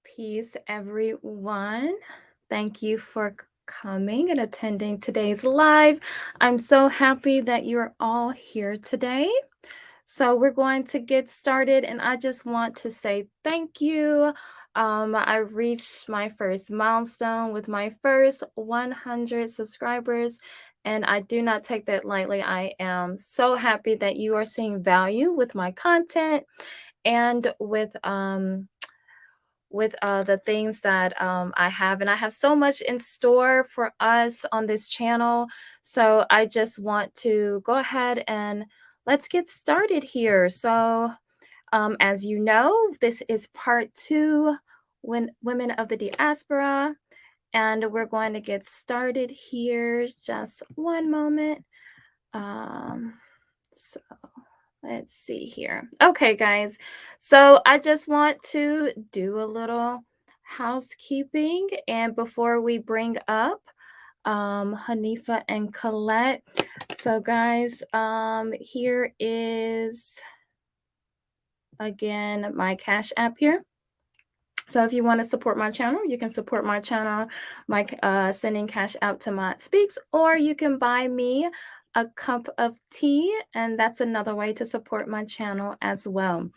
Peace, everyone. Thank you for coming and attending today's live. I'm so happy that you're all here today. So, we're going to get started, and I just want to say thank you. I reached my first milestone with my first 100 subscribers, and I do not take that lightly. I am so happy that you are seeing value with my content and with the things that I have. And I have so much in store for us on this channel. So I just want to go ahead and let's get started here. So, as you know, this is part 2, Women of the Diaspora. And we're going to get started here. Just one moment. So let's see here. Okay, guys. So I just want to do a little housekeeping. And before we bring up Hanifa and Colette. So guys, here is again my Cash App here. So if you want to support my channel, you can support my channel by sending cash out to MaatSpeaks, or you can buy me a cup of tea, and that's another way to support my channel as well.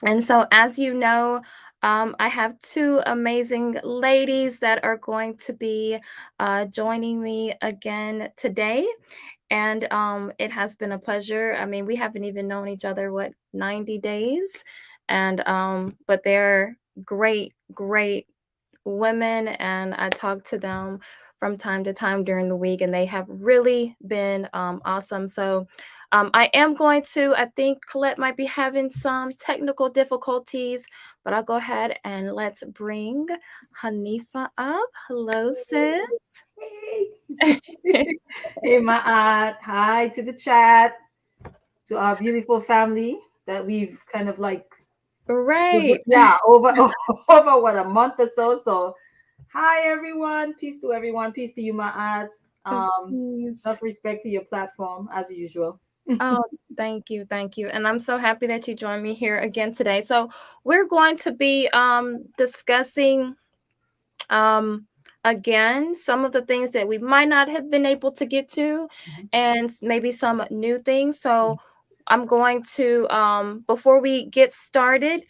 And so, as you know, I have 2 amazing ladies that are going to be joining me again today. And it has been a pleasure. I mean, we haven't even known each other, 90 days? And but they're great, great women, and I talk to them from time to time during the week, and they have really been awesome. So I am going to, I think Colette might be having some technical difficulties, but I'll go ahead and let's bring Hanifa up. Hello, sis. Hey, hey, Maat. Hi to the chat, to our beautiful family that we've kind of like, Right. over over what, a month or so. So, hi everyone, peace to everyone, peace to you, Maat. Please. Love, respect to your platform as usual. Oh, thank you, thank you. And I'm so happy that you joined me here again today. So we're going to be discussing again some of the things that we might not have been able to get to, and maybe some new things. So I'm going to before we get started,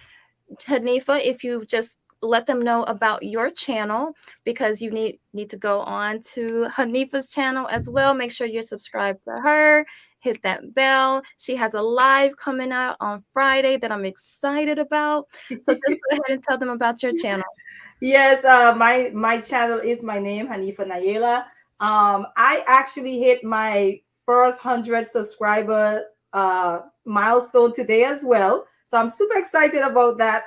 Hanifa, if you just let them know about your channel, because you need to go on to Hanifa's channel as well. Make sure you're subscribed to her. Hit that bell. She has a live coming out on Friday that I'm excited about. So just go ahead and tell them about your channel. Yes, my channel is my name, Hanifa Nayela. I actually hit my first 100 subscriber milestone today as well. So I'm super excited about that.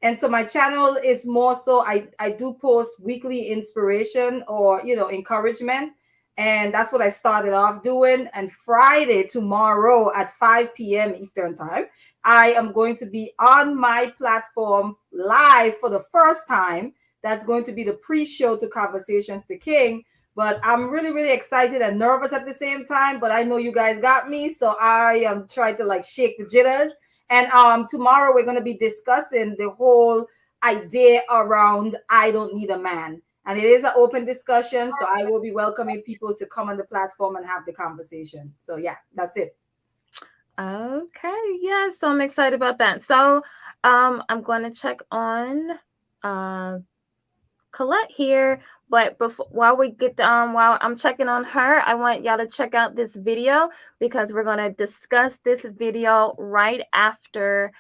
And so my channel is more so I do post weekly inspiration or, encouragement. And that's what I started off doing. And Friday, tomorrow at 5 p.m. Eastern time, I am going to be on my platform live for the first time. That's going to be the pre-show to Conversations to King. But I'm really, really excited and nervous at the same time. But I know you guys got me. So I am trying to like shake the jitters. And tomorrow we're going to be discussing the whole idea around I don't need a man. And it is an open discussion. So I will be welcoming people to come on the platform and have the conversation. So yeah, that's it. Okay. Yeah. So I'm excited about that. So I'm going to check on Colette here. But before, while I'm checking on her, I want y'all to check out this video because we're going to discuss this video right after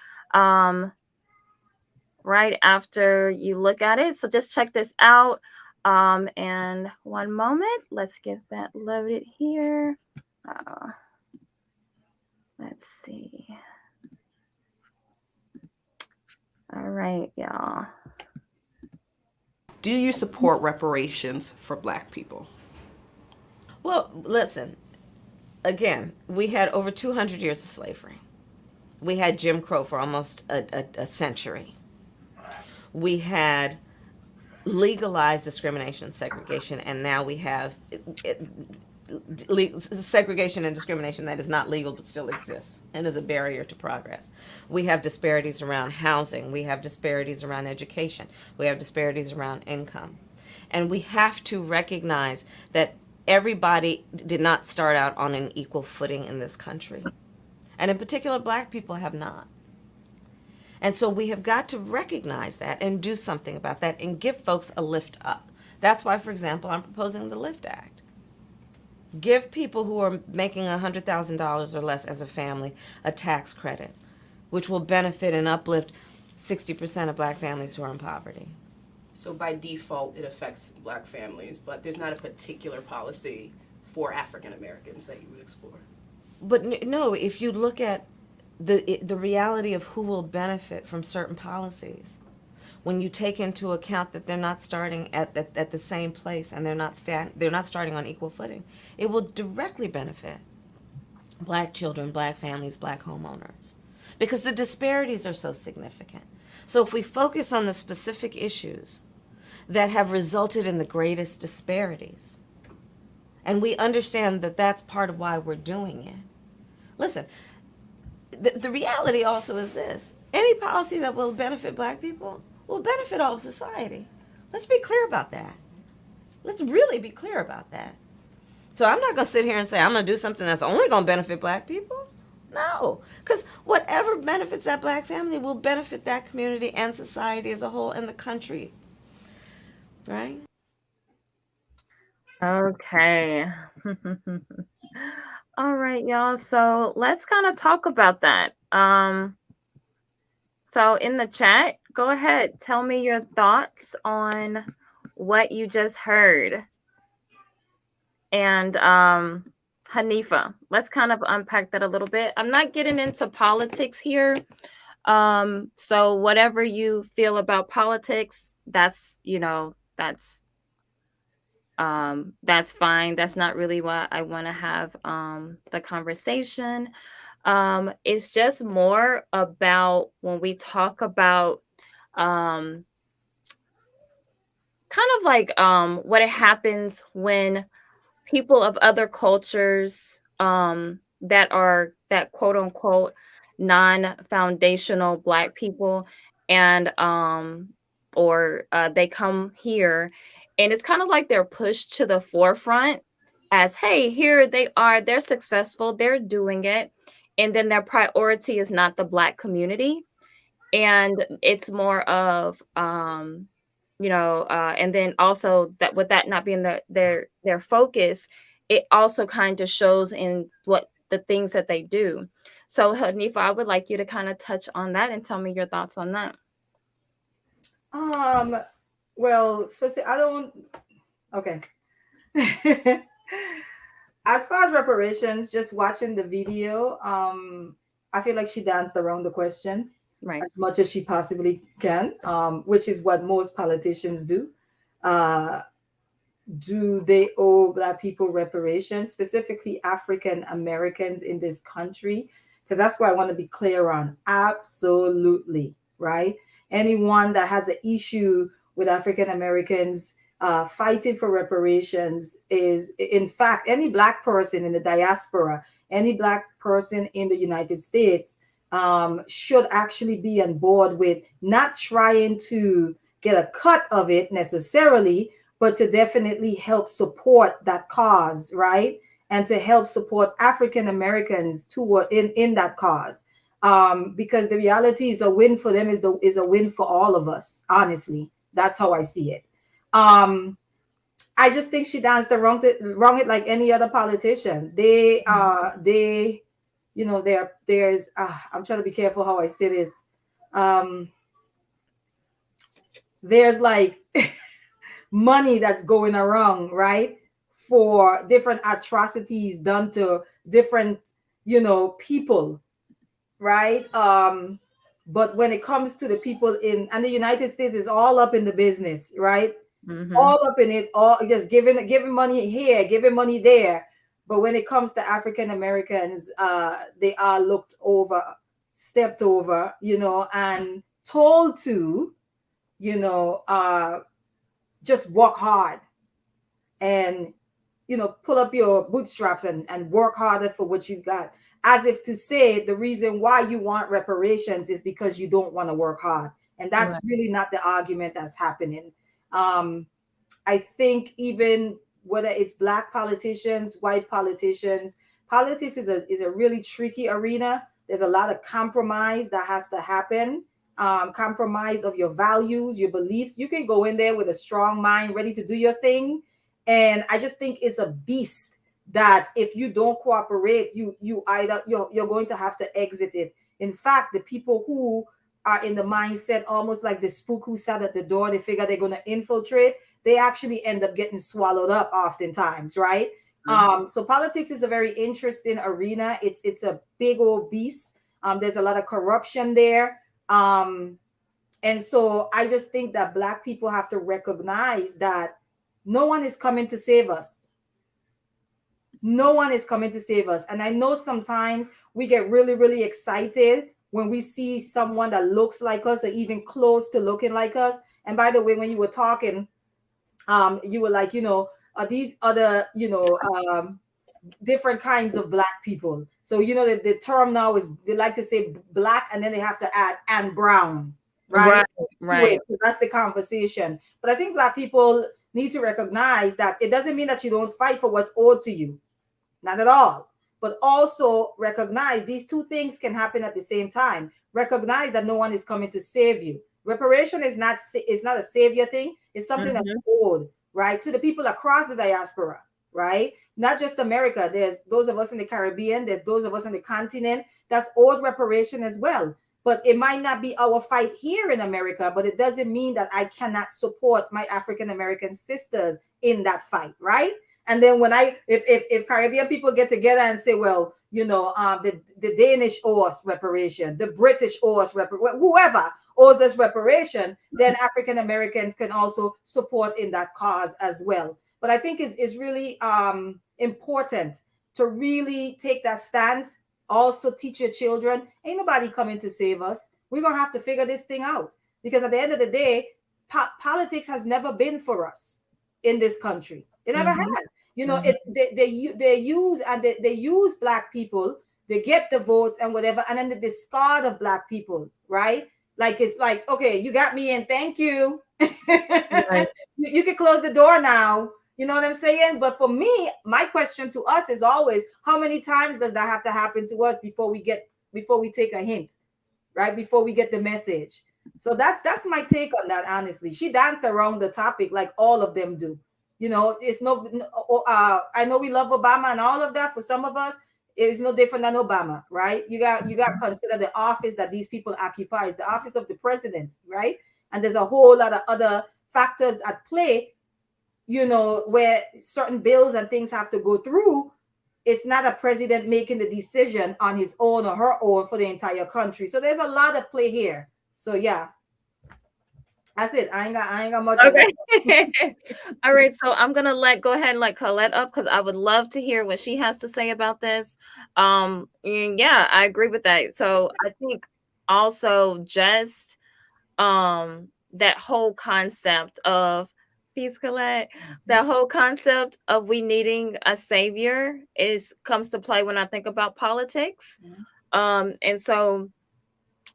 you look at it. So just check this out. And one moment, let's get that loaded here. Let's see. All right, y'all. Do you support reparations for Black people? Well, listen, again, we had over 200 years of slavery. We had Jim Crow for almost a century. We had legalized discrimination and segregation, and now we have segregation and discrimination that is not legal but still exists and is a barrier to progress. We have disparities around housing. We have disparities around education. We have disparities around income. And we have to recognize that everybody did not start out on an equal footing in this country. And in particular, Black people have not. And so we have got to recognize that and do something about that and give folks a lift up. That's why, for example, I'm proposing the LIFT Act. Give people who are making $100,000 or less as a family a tax credit, which will benefit and uplift 60% of Black families who are in poverty. So by default, it affects Black families, but there's not a particular policy for African Americans that you would explore. But no, if you look at the reality of who will benefit from certain policies, when you take into account that they're not starting at the same place and they're not starting on equal footing, it will directly benefit Black children, Black families, Black homeowners, because the disparities are so significant. So if we focus on the specific issues that have resulted in the greatest disparities, and we understand that that's part of why we're doing it. Listen, the reality also is this: any policy that will benefit Black people will benefit all of society. Let's be clear about that. Let's really be clear about that. So I'm not going to sit here and say I'm going to do something that's only going to benefit Black people. No, because whatever benefits that Black family will benefit that community and society as a whole and the country. Right? Okay. All right, y'all. So let's kind of talk about that. So in the chat, go ahead. Tell me your thoughts on what you just heard. And Hanifa, let's kind of unpack that a little bit. I'm not getting into politics here. So whatever you feel about politics, that's fine. That's not really what I want to have the conversation. It's just more about when we talk about kind of like what happens when people of other cultures that quote unquote non-foundational Black people and they come here, and it's kind of like they're pushed to the forefront as, hey, here they are, they're successful, they're doing it, and then their priority is not the Black community, and it's more of and then also that with that not being their focus, it also kind of shows in what the things that they do. So Hanifa, I would like you to kind of touch on that and tell me your thoughts on that. Well, especially okay. As far as reparations, just watching the video, I feel like she danced around the question Right. as much as she possibly can, which is what most politicians do. Do they owe Black people reparations, specifically African Americans in this country? Because that's what I want to be clear on. Absolutely, right? Anyone that has an issue with African Americans fighting for reparations is, in fact, any Black person in the diaspora, any Black person in the United States should actually be on board with not trying to get a cut of it necessarily, but to definitely help support that cause, right? And to help support African Americans toward in that cause. Because the reality is a win for them is a win for all of us. Honestly, that's how I see it. I just think she danced the wrong it like any other politician. They, you know, there's I'm trying to be careful how I say this. There's like money that's going around, right? For different atrocities done to different, you know, people, right? But when it comes to the people in and the United States is all up in the business, right? Mm-hmm. All up in it, all just giving money here, giving money there. But when it comes to African Americans, they are looked over, stepped over, you know, and told to, you know, just work hard and, you know, pull up your bootstraps and work harder for what you got, as if to say the reason why you want reparations is because you don't want to work hard. And that's Right. really not the argument that's happening. I think even whether it's Black politicians, white politicians, politics is a really tricky arena. There's a lot of compromise that has to happen. Compromise of your values, your beliefs. You can go in there with a strong mind, ready to do your thing, and I just think it's a beast that if you don't cooperate, you're going to have to exit it. In fact, the people who are in the mindset almost like the spook who sat at the door, they figure they're going to infiltrate, they actually end up getting swallowed up oftentimes, right? So politics is a very interesting arena. It's a big old beast. There's a lot of corruption there. And so I just think that Black people have to recognize that no one is coming to save us. No one is coming to save us. And I know sometimes we get really, really excited when we see someone that looks like us or even close to looking like us. And by the way, when you were talking, you were like, you know, these other, you know, different kinds of Black people. So, you know, the term now is they like to say Black and then they have to add and brown, right? Right. So that's the conversation. But I think Black people need to recognize that it doesn't mean that you don't fight for what's owed to you. Not at all. But also recognize these two things can happen at the same time. Recognize that no one is coming to save you. Reparation is not a savior thing. It's something that's owed, right, to the people across the diaspora, right? Not just America. There's those of us in the Caribbean. There's those of us on the continent that's owed reparation as well. But it might not be our fight here in America, but it doesn't mean that I cannot support my African American sisters in that fight, right? And then when if Caribbean people get together and say, well, you know, the Danish owe us reparation, the British owe us whoever owes us reparation, then African Americans can also support in that cause as well. But I think it's really important to really take that stance. Also teach your children, ain't nobody coming to save us. We're going to have to figure this thing out. Because at the end of the day, politics has never been for us in this country. It never has. You know, it's they use Black people, they get the votes and whatever, and then they discard of Black people, right? Like it's like, okay, you got me in, thank you. Right. You can close the door now. You know what I'm saying? But for me, my question to us is always, how many times does that have to happen to us before we take a hint, right? Before we get the message. So that's my take on that. Honestly, she danced around the topic like all of them do. You know, it's I know we love Obama and all of that. For some of us, it's no different than Obama, right? You got to consider the office that these people occupy is the office of the president, right? And there's a whole lot of other factors at play, you know, where certain bills and things have to go through it's not a president making the decision on his own or her own for the entire country. So there's a lot at play here. So yeah, that's it. I ain't got much. Okay. All right. So I'm gonna go ahead and let Colette up because I would love to hear what she has to say about this. Yeah, I agree with that. So I think also just that whole concept of peace, Colette, that whole concept of we needing a savior comes to play when I think about politics. And so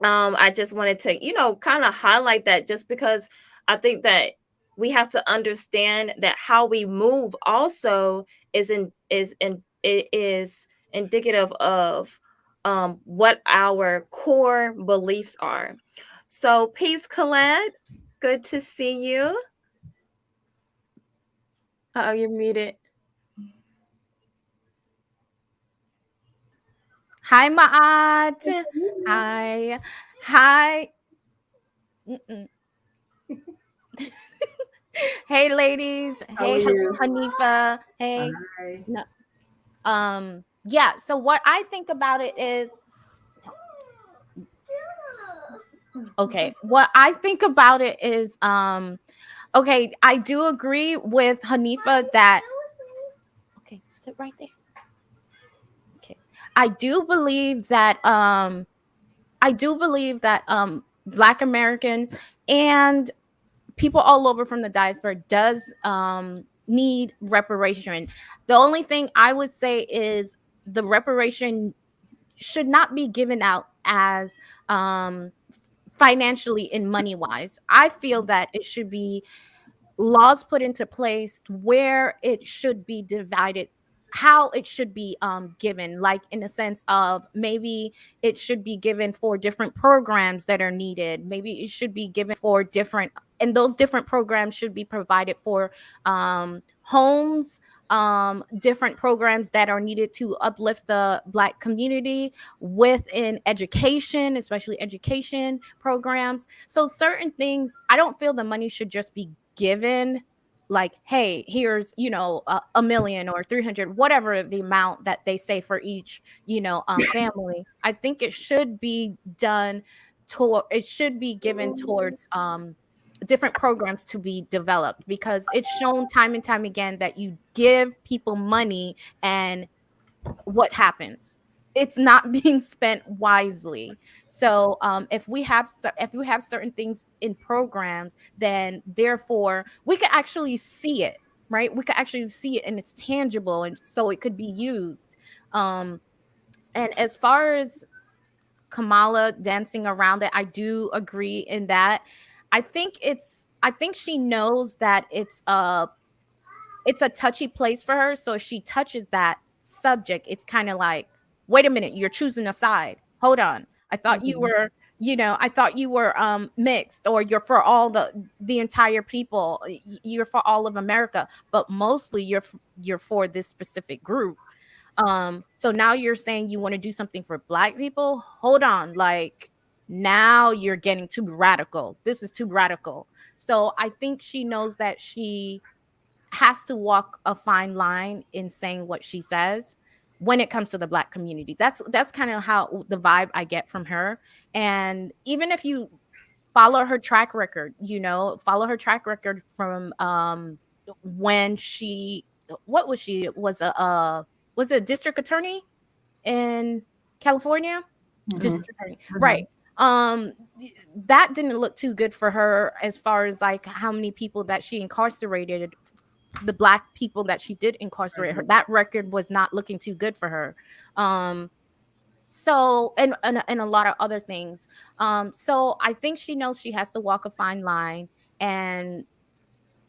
I just wanted to, kind of highlight that just because I think that we have to understand that how we move also it is indicative of what our core beliefs are. So peace, Colette. Good to see you. Oh, you're muted. Hi, Maat. Hi. Hi. Hey, ladies. How are Hey, you? Hanifa. Hey. Hi. No. Yeah. So what I think about it is, okay. What I think about it is, okay. I do agree with Hanifa that. Okay, sit right there. Okay. I do believe that. Black American and people all over from the diaspora does need reparation. The only thing I would say is the reparation should not be given out as financially and money wise. I feel that it should be laws put into place where it should be divided, how it should be given, like in the sense of maybe it should be given for different programs that are needed. Maybe it should be given for different, and those different programs should be provided for homes, different programs that are needed to uplift the Black community within education, especially education programs. So certain things, I don't feel the money should just be given like, hey, here's, a million or 300, whatever the amount that they say for each, family. I think it should be done it should be given towards different programs to be developed, because it's shown time and time again that you give people money and what happens, it's not being spent wisely. So if we have certain things in programs, then therefore we could actually see it, right? We could actually see it and it's tangible, and so it could be used. And as far as Kamala dancing around it, I do agree in that. I think she knows that it's a touchy place for her. So if she touches that subject, it's kind of like, wait a minute, you're choosing a side. Hold on. I thought you were, mixed, or you're for all the entire people. You're for all of America, but mostly you're for this specific group. So now you're saying you want to do something for Black people. Hold on, like, now you're getting too radical. This is too radical. So I think she knows that she has to walk a fine line in saying what she says when it comes to the Black community. That's kind of how the vibe I get from her. And even if you follow her track record, from when she, what was she, was a district attorney in California? District attorney, right? That didn't look too good for her as far as like how many people that she incarcerated, the Black people that she did incarcerate. Her, that record was not looking too good for her. So and a lot of other things. So I think she knows she has to walk a fine line,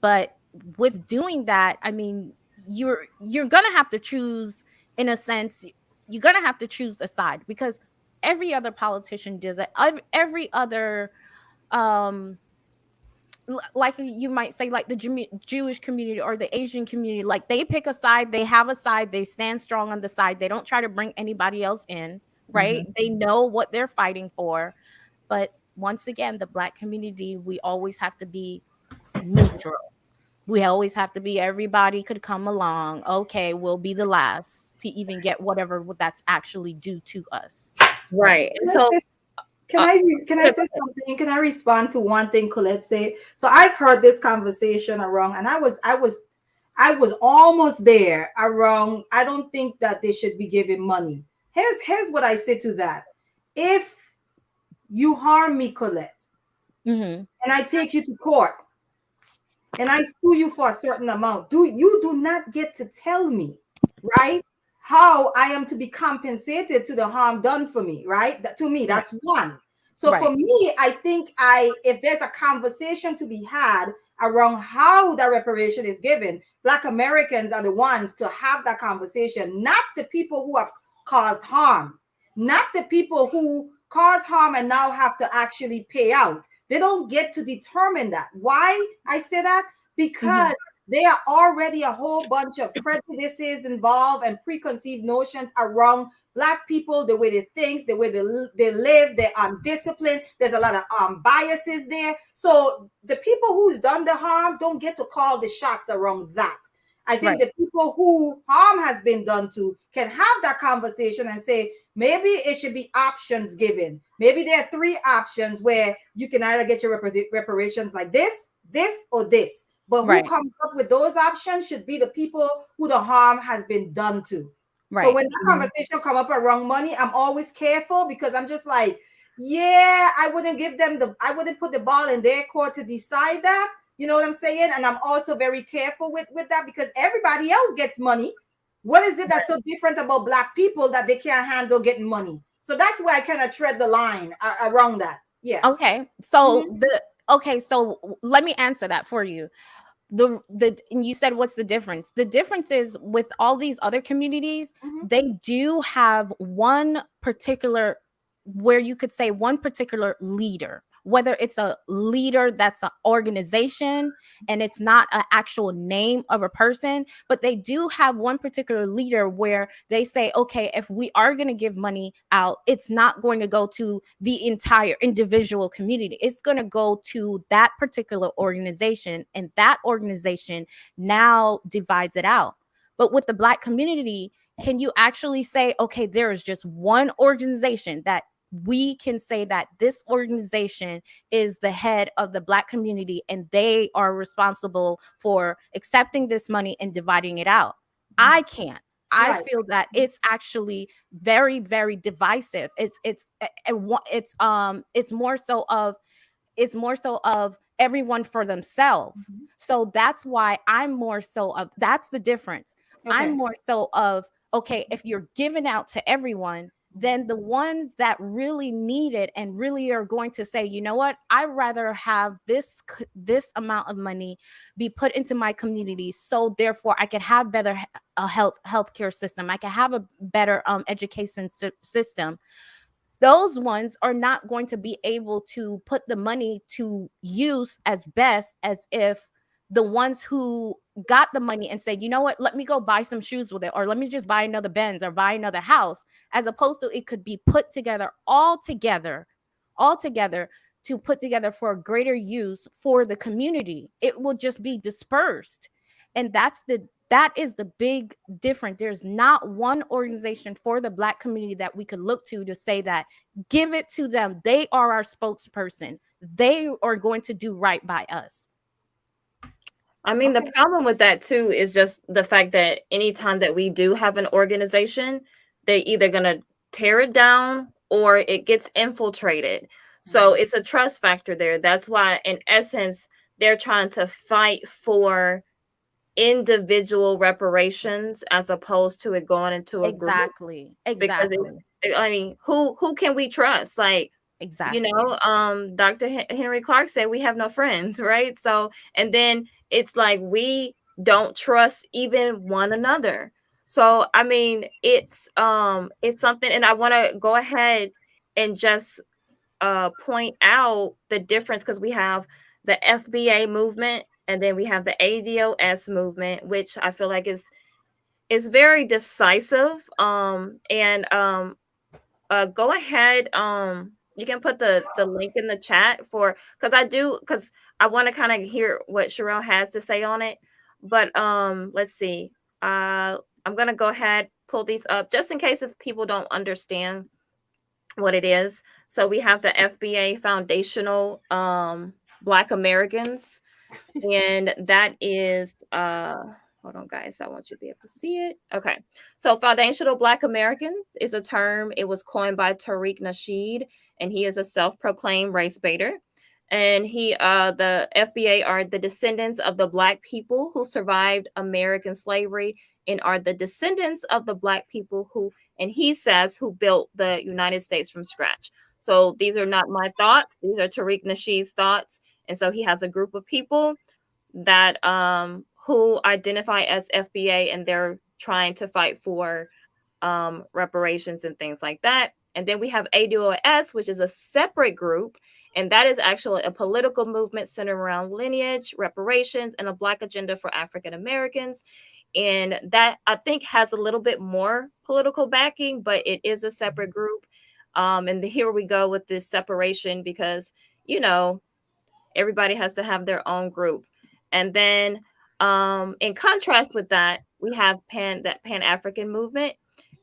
but with doing that, I mean, you're gonna have to choose, in a sense, you're gonna have to choose a side, because every other politician does it. Every other like you might say, like the Jewish community or the Asian community, like they pick a side, they have a side, they stand strong on the side, they don't try to bring anybody else in, right? They know what they're fighting for. But once again, the Black community, we always have to be neutral. We always have to be, everybody could come along. Okay, we'll be the last. us to even get whatever that's actually due to us. Right. So Can I say something? Can I respond to one thing Colette said? So I've heard this conversation around, and I was almost there around. I don't think that they should be giving money. Here's what I say to that. If you harm me, Colette, and I take you to court and I sue you for a certain amount, you do not get to tell me, right, how I am to be compensated to the harm done for me, right? To me, that's one. So for me, I think if there's a conversation to be had around how the reparation is given, Black Americans are the ones to have that conversation, not the people who have caused harm, not the people who cause harm and now have to actually pay out. They don't get to determine that. Why I say that? Because there are already a whole bunch of prejudices involved and preconceived notions around Black people, the way they think, the way they live, they're undisciplined. There's a lot of biases there. So the people who's done the harm don't get to call the shots around that. I think the people who harm has been done to can have that conversation and say, maybe it should be options given. Maybe there are 3 options where you can either get your reparations like this, or this. But who comes up with those options should be the people who the harm has been done to. So when that conversation come up around money, I'm always careful because I'm just like, yeah, I wouldn't put the ball in their court to decide that. You know what I'm saying? And I'm also very careful with that because everybody else gets money. What is it that's so different about Black people that they can't handle getting money? So that's why I kind of tread the line around that. Yeah. Okay. So so let me answer that for you. And you said, what's the difference? The difference is with all these other communities, they do have one particular, where you could say one particular leader, whether it's a leader that's an organization and it's not an actual name of a person, but they do have one particular leader where they say, okay, if we are going to give money out, it's not going to go to the entire individual community. It's going to go to that particular organization, and that organization now divides it out. But with the Black community, can you actually say, okay, there is just one organization that we can say that this organization is the head of the Black community and they are responsible for accepting this money and dividing it out? I can't. I feel that it's actually very, very divisive. It's more so of everyone for themselves. So that's why I'm more so of, that's the difference. I'm more so of, okay, if you're giving out to everyone, then the ones that really need it and really are going to say, you know what, I'd rather have this amount of money be put into my community, so therefore I can have better healthcare system, I can have a better education system. Those ones are not going to be able to put the money to use as best as if the ones who got the money and said, you know what, let me go buy some shoes with it, or let me just buy another Benz or buy another house, as opposed to it could be put together all together to put together for a greater use for the community. It will just be dispersed. And that is the big difference. There's not one organization for the Black community that we could look to say that, give it to them. They are our spokesperson. They are going to do right by us. I mean, the problem with that too is just the fact that anytime that we do have an organization, they're either going to tear it down or it gets infiltrated. So it's a trust factor there. That's why, in essence, they're trying to fight for individual reparations as opposed to it going into a group. Exactly. Because I mean, who can we trust? Like, exactly. You know, Dr. Henry Clark said we have no friends, right? So, and then it's like we don't trust even one another. So, I mean, it's something, and I want to go ahead and just point out the difference, because we have the FBA movement and then we have the ADOS movement, which I feel like is very decisive. Go ahead. You can put the link in the chat because I want to kind of hear what Sherelle has to say on it. But let's see. I'm gonna go ahead, pull these up just in case if people don't understand what it is. So we have the FBA Foundational Black Americans, and that is hold on guys, I want you to be able to see it. Okay, so Foundational Black Americans is a term. It was coined by Tariq Nasheed, and he is a self-proclaimed race baiter. And the FBA are the descendants of the Black people who survived American slavery and are the descendants of the Black people who, and he says, who built the United States from scratch. So these are not my thoughts. These are Tariq Nasheed's thoughts. And so he has a group of people that who identify as FBA, and they're trying to fight for reparations and things like that. And then we have ADOS, which is a separate group, and that is actually a political movement centered around lineage, reparations, and a Black agenda for African Americans. And that I think has a little bit more political backing, but it is a separate group. And here we go with this separation because, you know, everybody has to have their own group. And then in contrast with that, we have Pan-African movement.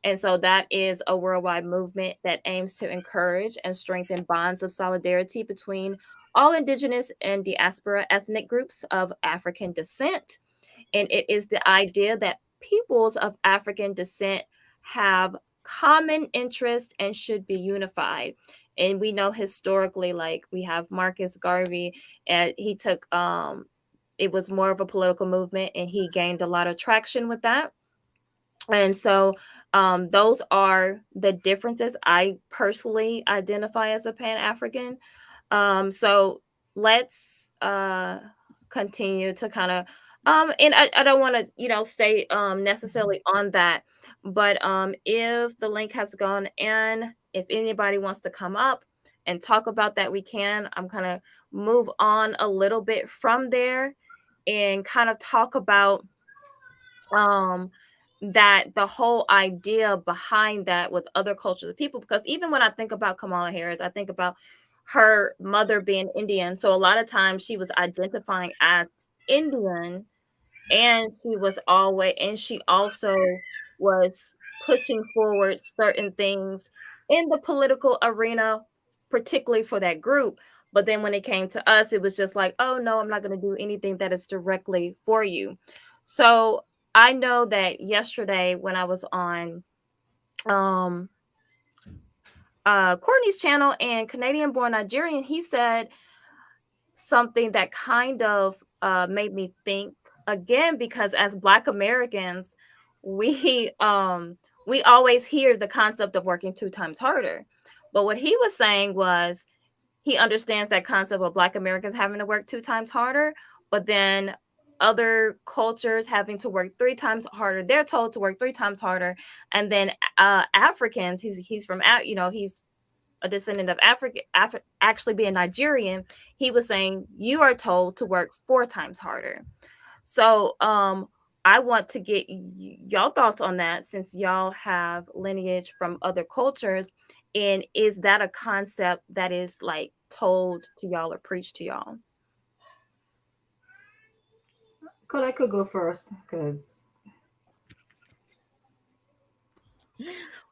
And so that is a worldwide movement that aims to encourage and strengthen bonds of solidarity between all indigenous and diaspora ethnic groups of African descent. And it is the idea that peoples of African descent have common interest and should be unified. And we know historically, like we have Marcus Garvey, and he took it was more of a political movement, and he gained a lot of traction with that. And so those are the differences. I personally identify as a Pan-African. So let's continue to kind of and I don't want to, stay necessarily on that, but if the link has gone in, if anybody wants to come up and talk about that, we can. I'm kind of move on a little bit from there and kind of talk about that the whole idea behind that with other cultures of people, because even when I think about Kamala Harris, I think about her mother being Indian. So a lot of times she was identifying as Indian, and she also was pushing forward certain things in the political arena, particularly for that group. But then when it came to us, it was just like, oh no, I'm not going to do anything that is directly for you. So I know that yesterday when I was on Courtney's channel and Canadian born Nigerian, he said something that kind of made me think again, because as Black Americans, we always hear the concept of working 2 times harder. But what he was saying was he understands that concept of Black Americans having to work 2 times harder, but then other cultures having to work 3 times harder. They're told to work 3 times harder. And then Africans, he's from, he's a descendant of Africa, actually being Nigerian. He was saying you are told to work 4 times harder. So I want to get y'all thoughts on that, since y'all have lineage from other cultures. And is that a concept that is like told to y'all or preached to y'all? I could go first because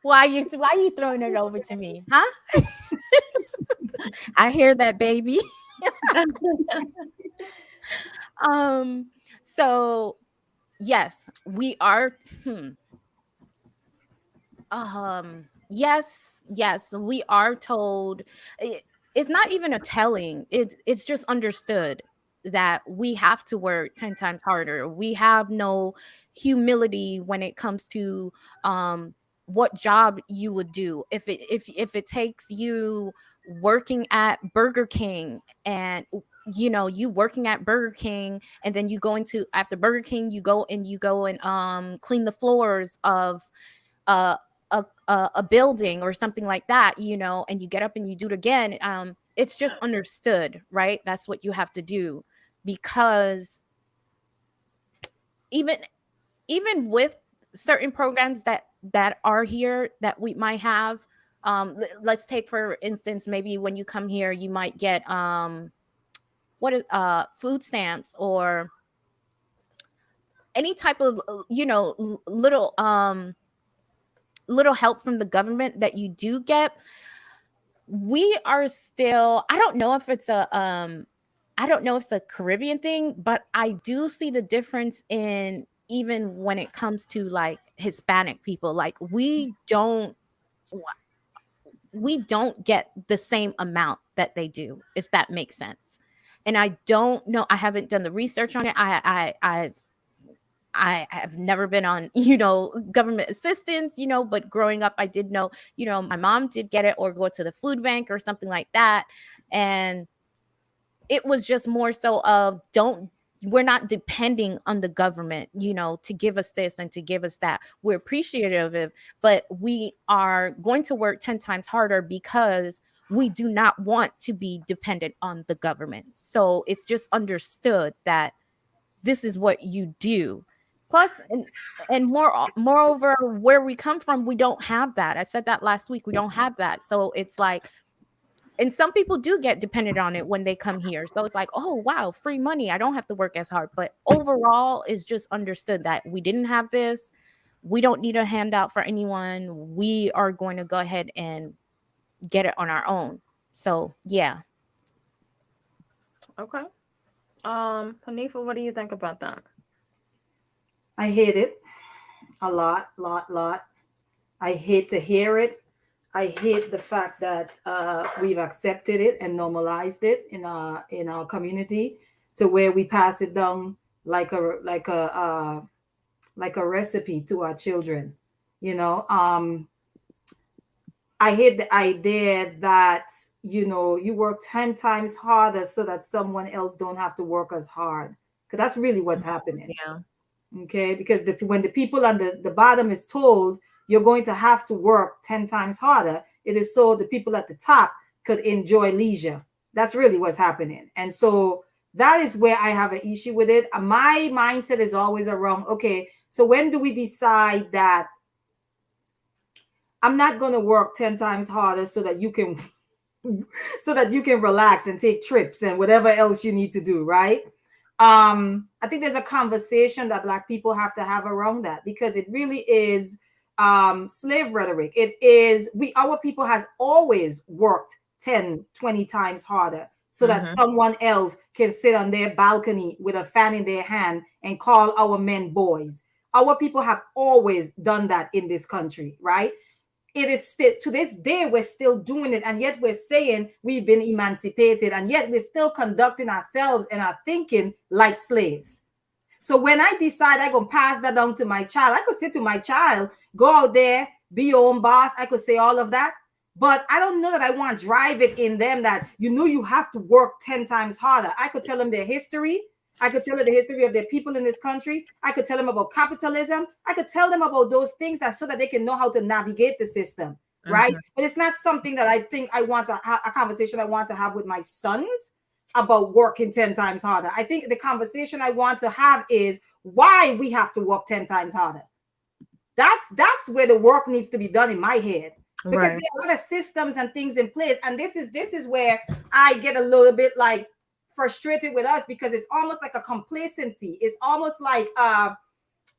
Why you throwing it over to me, huh? I hear that, baby. So yes, we are yes, we are told. It's not even a telling, it's just understood that we have to work 10 times harder. We have no humility when it comes to what job you would do. If it takes you working at Burger King, and you working at Burger King, and then you go into, after Burger King, you go and clean the floors of uh a building or something like that, and you get up and you do it again. It's just understood, right? That's what you have to do, because even with certain programs that are here that we might have, let's take for instance, maybe when you come here you might get what is food stamps or any type of little little help from the government that you do get, we are still, I don't know if it's a Caribbean thing, but I do see the difference in, even when it comes to like Hispanic people, like we don't get the same amount that they do, if that makes sense. And I don't know, I haven't done the research on it. I have never been on, government assistance, but growing up, I did know, my mom did get it or go to the food bank or something like that. And it was just more so of, we're not depending on the government, to give us this and to give us that. We're appreciative of it, but we are going to work 10 times harder because we do not want to be dependent on the government. So it's just understood that this is what you do. Plus, moreover, where we come from, we don't have that. I said that last week. We don't have that. So it's like, and some people do get dependent on it when they come here. So it's like, oh, wow, free money. I don't have to work as hard. But overall, it's just understood that we didn't have this. We don't need a handout for anyone. We are going to go ahead and get it on our own. So, yeah. Okay. Hanifa, what do you think about that? I hate it a lot. I hate to hear it. I hate the fact that we've accepted it and normalized it in our community, to where we pass it down like a recipe to our children. I hate the idea that you work 10 times harder so that someone else don't have to work as hard, because that's really what's happening. Yeah. Okay, because when the people on the bottom is told you're going to have to work 10 times harder, it is so the people at the top could enjoy leisure. That's really what's happening. And so that is where I have an issue with it. My mindset is always around, okay, so when do we decide that I'm not going to work 10 times harder so that you can relax and take trips and whatever else you need to do, right? I think there's a conversation that Black people have to have around that, because it really is slave rhetoric. It is, our people has always worked 10, 20 times harder so that someone else can sit on their balcony with a fan in their hand and call our men boys. Our people have always done that in this country, right? It is still, to this day, we're still doing it. And yet we're saying we've been emancipated. And yet we're still conducting ourselves and our thinking like slaves. So when I decide I'm going to pass that down to my child, I could say to my child, go out there, be your own boss. I could say all of that. But I don't know that I want to drive it in them that, you have to work 10 times harder. I could tell them their history. I could tell them the history of their people in this country. I could tell them about capitalism. I could tell them about those things so that they can know how to navigate the system, right? But it's not something that I think I want to have a conversation I want to have with my sons about working 10 times harder. I think the conversation I want to have is why we have to work 10 times harder. That's where the work needs to be done in my head. Because there are a lot of systems and things in place. And this is where I get a little bit like frustrated with us, because it's almost like a complacency. It's almost like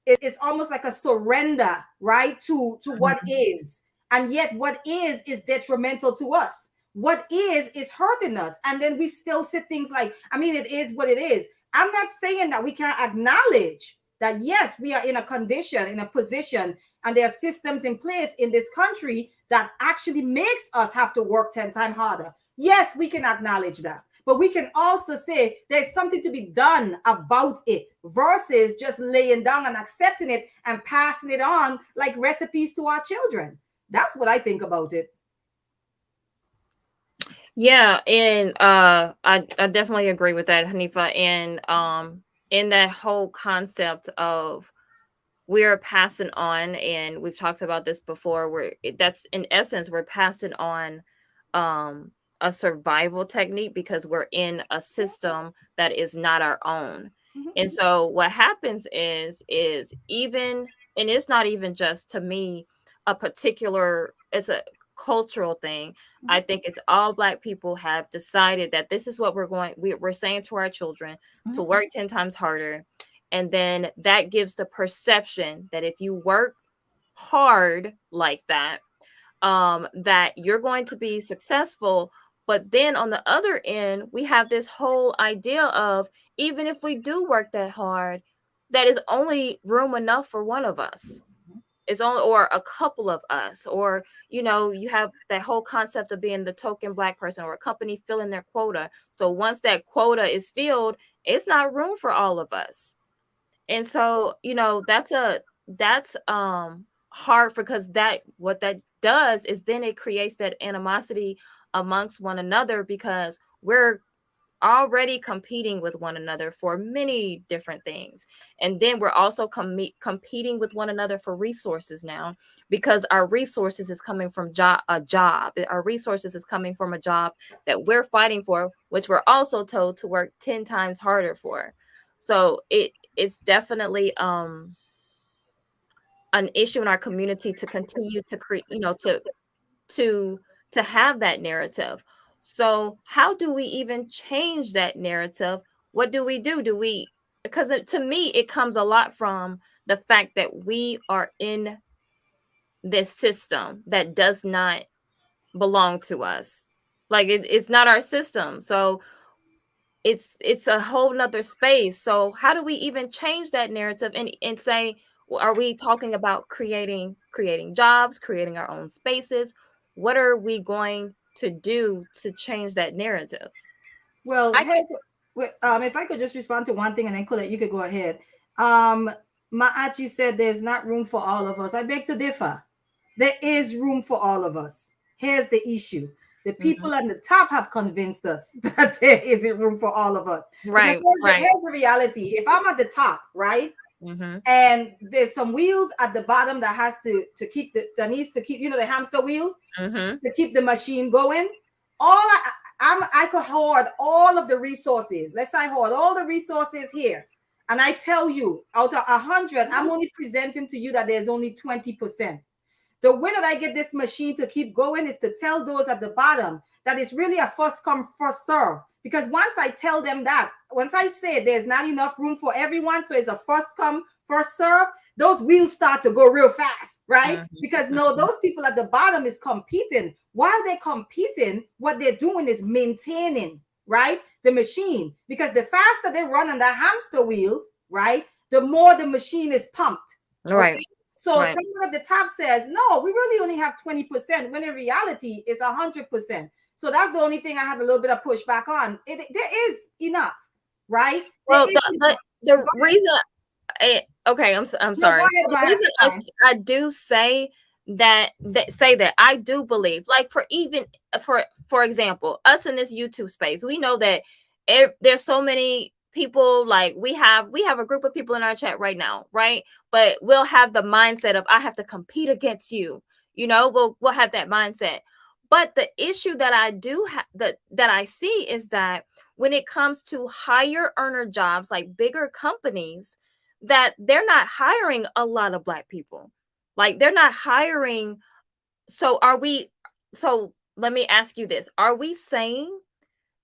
it's almost like a surrender, right, to what is. And yet what is detrimental to us. What is hurting us. And then we still say things like, it is what it is. I'm not saying that we can't acknowledge that, yes, we are in a condition, in a position, and there are systems in place in this country that actually makes us have to work 10 times harder. Yes, we can acknowledge that. But we can also say there's something to be done about it, versus just laying down and accepting it and passing it on like recipes to our children. That's what I think about it. Yeah, and I definitely agree with that, Hanifa. And in that whole concept of we're passing on, and we've talked about this before, that's in essence, we're passing on a survival technique, because we're in a system that is not our own. And so what happens is even, and it's not even just, to me, it's a cultural thing. I think it's all Black people have decided that this is what we're saying to our children, to work 10 times harder. And then that gives the perception that if you work hard like that, that you're going to be successful. But then on the other end, we have this whole idea of, even if we do work that hard, that is only room enough for one of us. It's only, or a couple of us, or, you know, you have that whole concept of being the token Black person, or a company filling their quota. So once that quota is filled, it's not room for all of us. And so, you know, that's hard, because that, what that does is then it creates that animosity amongst one another, because we're already competing with one another for many different things. And then we're also competing with one another for resources now, because our resources is coming from a job. Our resources is coming from a job that we're fighting for, which we're also told to work 10 times harder for. So it's definitely an issue in our community to continue to create, you know, to have that narrative. So how do we even change that narrative? What do we do? Because to me, it comes a lot from the fact that we are in this system that does not belong to us. Like it's not our system. So it's a whole nother space. So how do we even change that narrative and say, well, are we talking about creating jobs, creating our own spaces? What are we going to do to change that narrative? Well, I can. if I could just respond to one thing, and then Colette, you could go ahead. Maat, you said there's not room for all of us. I beg to differ. There is room for all of us. Here's the issue. The people at the top have convinced us that there isn't room for all of us. Right, Because right. here's the reality. If I'm at the top, right, and there's some wheels at the bottom that has to keep that needs to keep, you know, the hamster wheels to keep the machine going. I could hoard all of the resources. Let's say I hoard all the resources here, and I tell you, out of 100, I'm only presenting to you that there's only 20%. The way that I get this machine to keep going is to tell those at the bottom that it's really a first come, first serve. Because once I tell them that, once I say there's not enough room for everyone, so it's a first come, first serve, those wheels start to go real fast, right? Because no, those people at the bottom is competing. While they're competing, what they're doing is maintaining, right, the machine. Because the faster they run on the hamster wheel, right, the more the machine is pumped. Right. Okay? So someone at the top says, no, we really only have 20%, when in reality it's 100%. So that's the only thing I have a little bit of pushback on. There is enough, right? Well, the reason, okay, I'm sorry. The reason I do say that I do believe, like, for example, us in this YouTube space, we know that there's so many people. Like we have a group of people in our chat right now, right? But we'll have the mindset of, I have to compete against you. You know, we'll have that mindset. But the issue that I do that I see is that when it comes to higher earner jobs, like bigger companies, that they're not hiring a lot of Black people. Like they're not hiring. So let me ask you this. Are we saying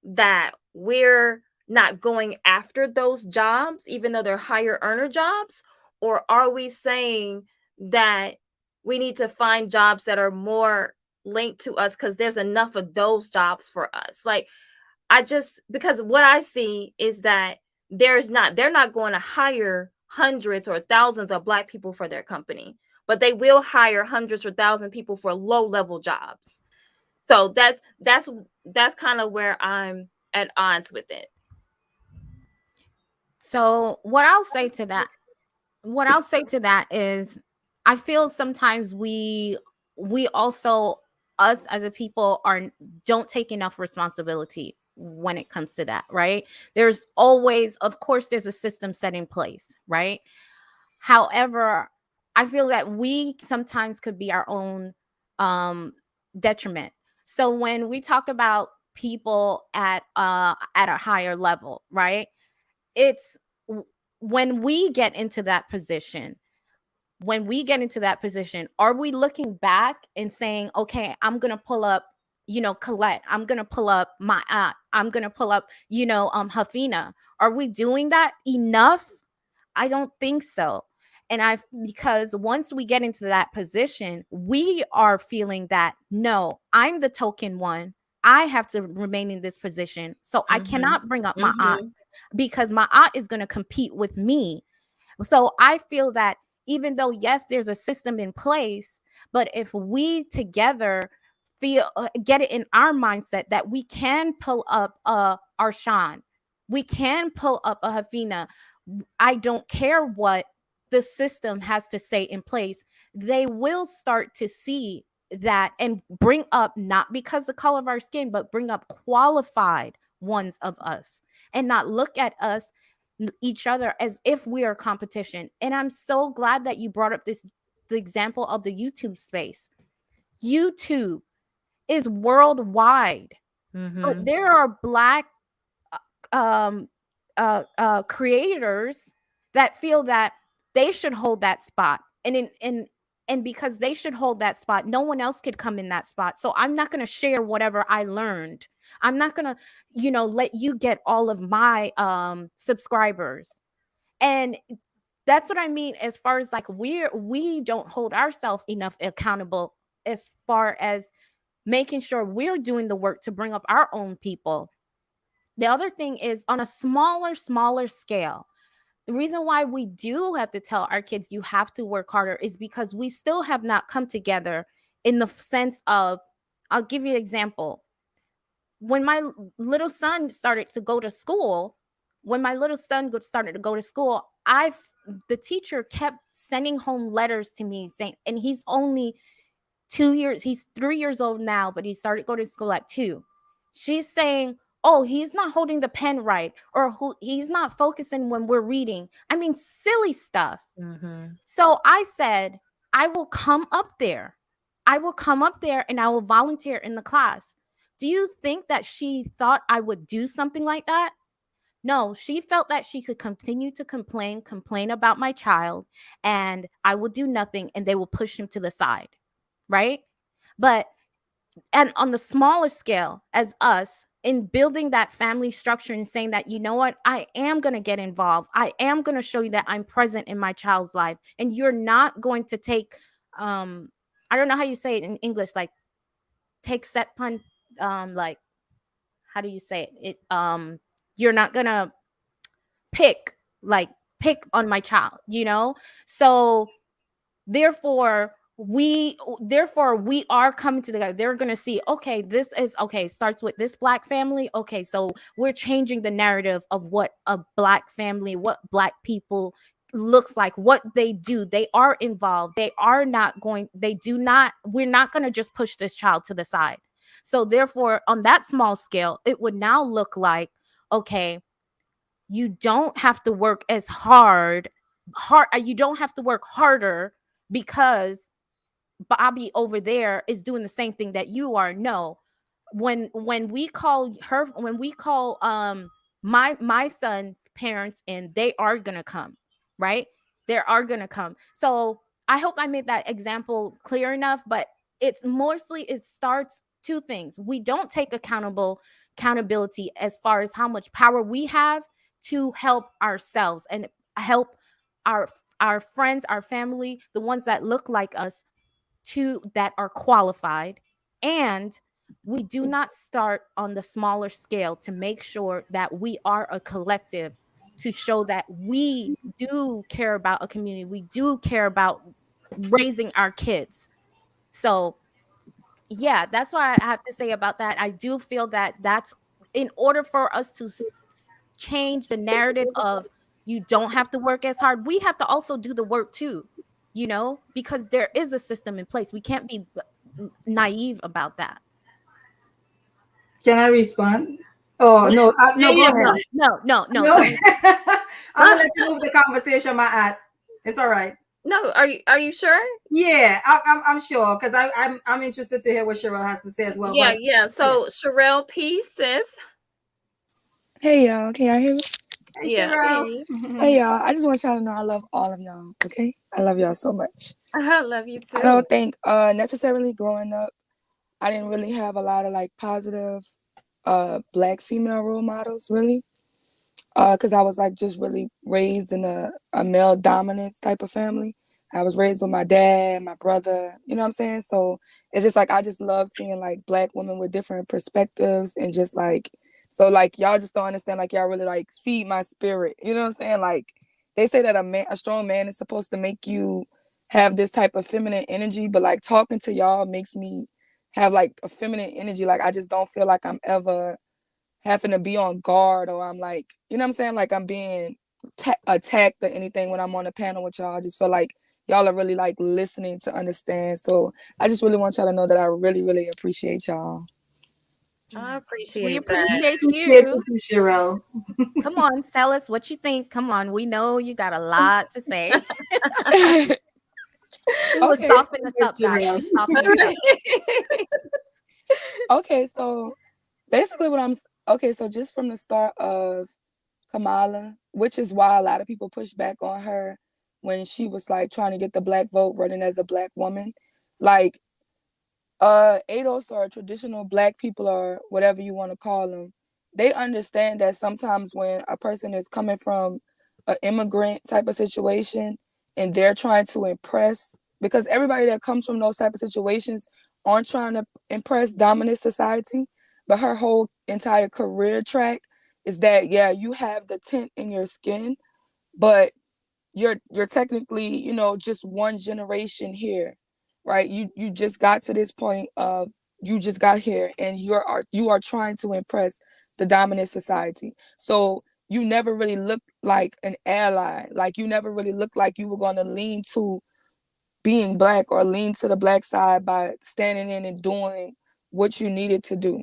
that we're not going after those jobs, even though they're higher earner jobs? Or are we saying that we need to find jobs that are more linked to us because there's enough of those jobs for us? Like, because what I see is that they're not going to hire hundreds or thousands of Black people for their company, but they will hire hundreds or thousands of people for low-level jobs. So that's kind of where I'm at odds with it. So what I'll say to that is, I feel sometimes we also, us as a people, don't take enough responsibility when it comes to that, right? There's always, of course, there's a system set in place, right? However, I feel that we sometimes could be our own detriment. So when we talk about people at a higher level, right? It's when we get into that position, are we looking back and saying, okay, I'm going to pull up, Colette, I'm going to pull up I'm going to pull up, Hafina. Are we doing that enough? I don't think so. And because once we get into that position, we are feeling that, no, I'm the token one. I have to remain in this position. So I cannot bring up my aunt, because my aunt is going to compete with me. So I feel that even though, yes, there's a system in place, but if we together get it in our mindset that we can pull up Arshawn, we can pull up a Hafina. I don't care what the system has to say in place. They will start to see that and bring up, not because the color of our skin, but bring up qualified ones of us, and not look at us, each other, as if we are competition. And I'm so glad that you brought up the example of the YouTube space. YouTube is worldwide, but there are Black um creators that feel that they should hold that spot, and because they should hold that spot, no one else could come in that spot. So I'm not going to share whatever I learned. I'm not going to, let you get all of my subscribers. And that's what I mean, as far as like we don't hold ourselves enough accountable, as far as making sure we're doing the work to bring up our own people. The other thing is, on a smaller scale, the reason why we do have to tell our kids you have to work harder is because we still have not come together in the sense of, I'll give you an example. When my little son started to go to school, the teacher kept sending home letters to me saying, and he's only 2 years, he's 3 years old now, but he started going to school at 2. She's saying, oh, he's not holding the pen right, or he's not focusing when we're reading. I mean, silly stuff. So I said, I will come up there. I will come up there and I will volunteer in the class. Do you think that she thought I would do something like that? No, she felt that she could continue to complain about my child, and I will do nothing, and they will push him to the side, right? But, and on the smaller scale, as us, in building that family structure and saying that, you know what, I am going to get involved. I am going to show you that I'm present in my child's life, and you're not going to take, I don't know how you say it in English, like take set pun, like, how do you say it? You're not going to pick on my child, So therefore we are coming together. They're going to see, okay, this is okay, starts with this Black family. Okay, so we're changing the narrative of what a Black family, what Black people looks like, what they do. They are involved. We're not going to just push this child to the side. So therefore, on that small scale, it would now look like, okay, you don't have to work as hard. You don't have to work harder because Bobby over there is doing the same thing that you are. No, when we call my son's parents in, they are gonna come, right? They are gonna come. So I hope I made that example clear enough. But it starts two things. We don't take accountability as far as how much power we have to help ourselves and help our friends, our family, the ones that look like us, that are qualified. And we do not start on the smaller scale to make sure that we are a collective, to show that we do care about a community. We do care about raising our kids. So yeah, that's what I have to say about that. I do feel that that's, in order for us to change the narrative of you don't have to work as hard, we have to also do the work too, because there is a system in place. We can't be naive about that. Can I respond? Oh, no, no, go ahead. No. I'm going to let you move the conversation, Maat. It's all right. No, are you sure? Yeah, I'm sure, because I'm interested to hear what Cheryl has to say as well. Yeah. So Sherelle P says, hey y'all, can y'all hear me? Hey, yeah. Cheryl. Hey y'all, I just want y'all to know I love all of y'all. Okay, I love y'all so much. I love you too. I don't think necessarily growing up, I didn't really have a lot of like positive Black female role models, really. because I was like just really raised in a male dominance type of family. I was raised with my dad, my brother, you know what I'm saying? So it's just like I just love seeing like Black women with different perspectives and just like, so like y'all just don't understand, like y'all really like feed my spirit, you know what I'm saying? Like they say that a strong man is supposed to make you have this type of feminine energy, but like talking to y'all makes me have like a feminine energy. Like I just don't feel like I'm ever having to be on guard, or I'm like, you know what I'm saying? Like I'm being attacked or anything when I'm on a panel with y'all. I just feel like y'all are really like listening to understand. So I just really want y'all to know that I really, really appreciate y'all. I We appreciate that. appreciate Appreciate you. you, Cheryl. Come on, tell us what you think. Come on, we know you got a lot to say. She was Okay. softening us up, guys. Cheryl. She's softening us up. Okay. So basically okay. So just from the start of Kamala, which is why a lot of people push back on her when she was like trying to get the Black vote running as a Black woman. Like ADOS or traditional Black people or whatever you want to call them, they understand that sometimes when a person is coming from an immigrant type of situation and they're trying to impress, because everybody that comes from those type of situations aren't trying to impress dominant society, but her whole entire career track is that, yeah, you have the tint in your skin, but you're technically, you know, just one generation here, right? You just got to this point of, you just got here and you are trying to impress the dominant society. So you never really looked like an ally. Like you never really looked like you were going to lean to being Black or lean to the Black side by standing in and doing what you needed to do.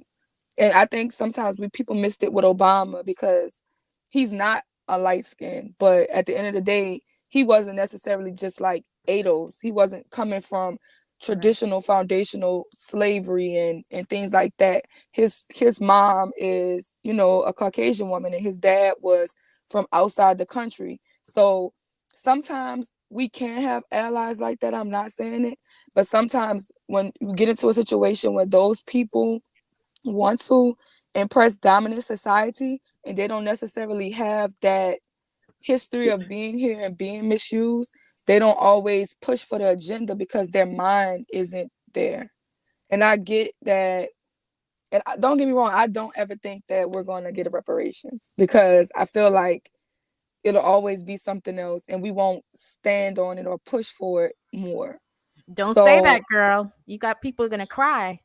And I think sometimes people missed it with Obama because he's not a light skin, but at the end of the day, he wasn't necessarily just like ADOS. He wasn't coming from traditional foundational slavery and things like that. His mom is, you know, a Caucasian woman and his dad was from outside the country. So sometimes we can have allies like that. I'm not saying it, but sometimes when you get into a situation where those people want to impress dominant society and they don't necessarily have that history of being here and being misused, they don't always push for the agenda because their mind isn't there. And I get that. And don't get me wrong, I don't ever think that we're going to get a reparations because I feel like it'll always be something else and we won't stand on it or push for it more. Don't say So, that, girl. You got people gonna cry.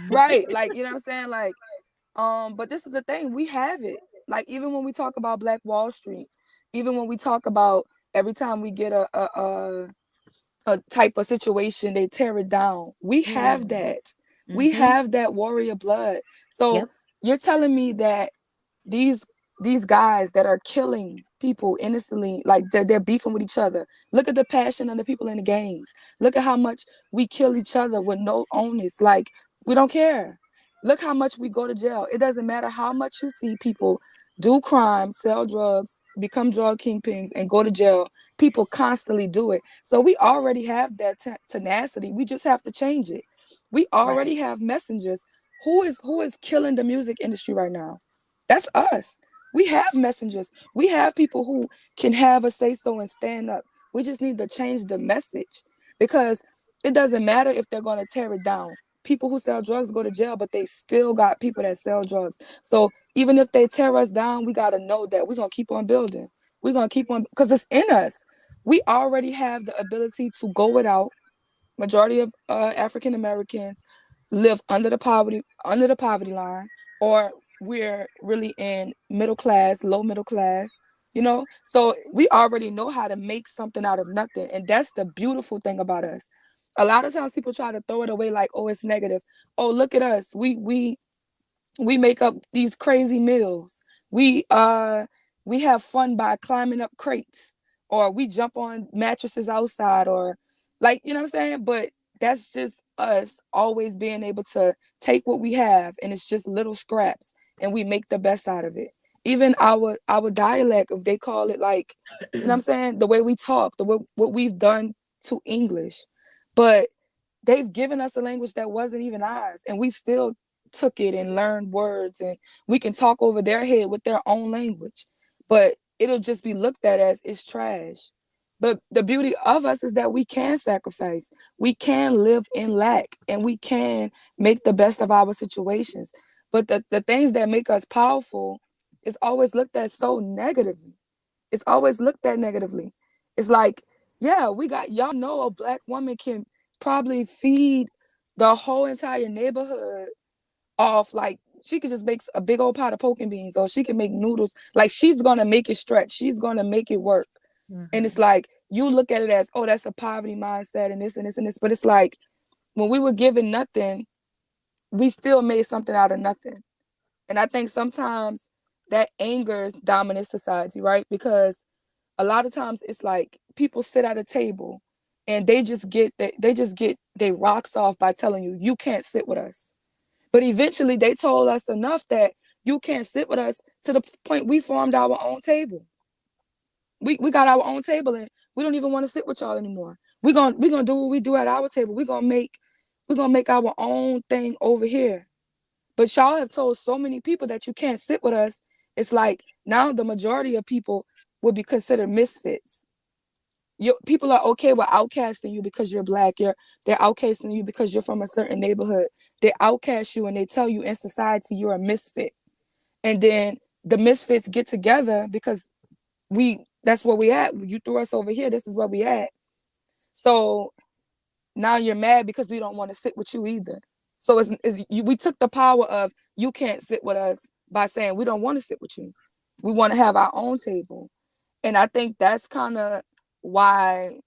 right, like, you know what I'm saying? Like, but this is the thing, we have it. Like even when we talk about Black Wall Street, even when we talk about every time we get a type of situation, they tear it down. We have that. We have that warrior blood. So Yep. you're telling me that these these guys that are killing people innocently, like they're beefing with each other. Look at the passion of the people in the gangs. Look at how much we kill each other with no onus. Like we don't care. Look how much we go to jail. It doesn't matter how much you see people do crime, sell drugs, become drug kingpins, and go to jail. People constantly do it. So we already have that tenacity. We just have to change it. We already have messengers. Who is killing the music industry right now? That's us. We have messengers. We have people who can have a say so and stand up. We just need to change the message because it doesn't matter if they're going to tear it down. People who sell drugs go to jail, but they still got people that sell drugs. So even if they tear us down, we got to know that we're going to keep on building. We're going to keep on because it's in us. We already have the ability to go without. Majority of African Americans live under the poverty line, or we're really in middle class, low middle class, you know. So we already know how to make something out of nothing, and that's the beautiful thing about us. A lot of times people try to throw it away like, oh, it's negative. Oh, look at us. We make up these crazy meals. We have fun by climbing up crates, or we jump on mattresses outside, or like, you know what I'm saying? But that's just us always being able to take what we have and it's just little scraps and we make the best out of it. Even our dialect, if they call it, like, you know what I'm saying, the way we talk, what we've done to English. But they've given us a language that wasn't even ours and we still took it and learned words, and we can talk over their head with their own language. but it'll just be looked at as it's trash. But the beauty of us is that we can sacrifice, we can live in lack, and we can make the best of our situations. But the things that make us powerful is always looked at so negatively. It's always looked at negatively. It's like, yeah, y'all know a Black woman can probably feed the whole entire neighborhood off, like, she could just make a big old pot of poke and beans, or she can make noodles. Like, she's gonna make it stretch, she's gonna make it work. And it's like, you look at it as, oh, that's a poverty mindset and this and this and this. But it's like, when we were given nothing, we still made something out of nothing. And I think sometimes that angers dominant society, right? Because a lot of times it's like people sit at a table and they just get their rocks off by telling you, you can't sit with us. But eventually they told us enough that you can't sit with us, to the point we formed our own table. We got our own table, and we don't even want to sit with y'all anymore. We're gonna do what we do at our table. We're gonna make our own thing over here. But y'all have told so many people that you can't sit with us. It's like, now the majority of people would be considered misfits. People are okay with outcasting you because you're Black. They're outcasting you because you're from a certain neighborhood. They outcast you and they tell you in society you're a misfit. And then the misfits get together because that's where we at. You threw us over here. This is where we at. So now you're mad because we don't want to sit with you either. So we took the power of, you can't sit with us, by saying we don't want to sit with you. We want to have our own table. And I think that's kind of why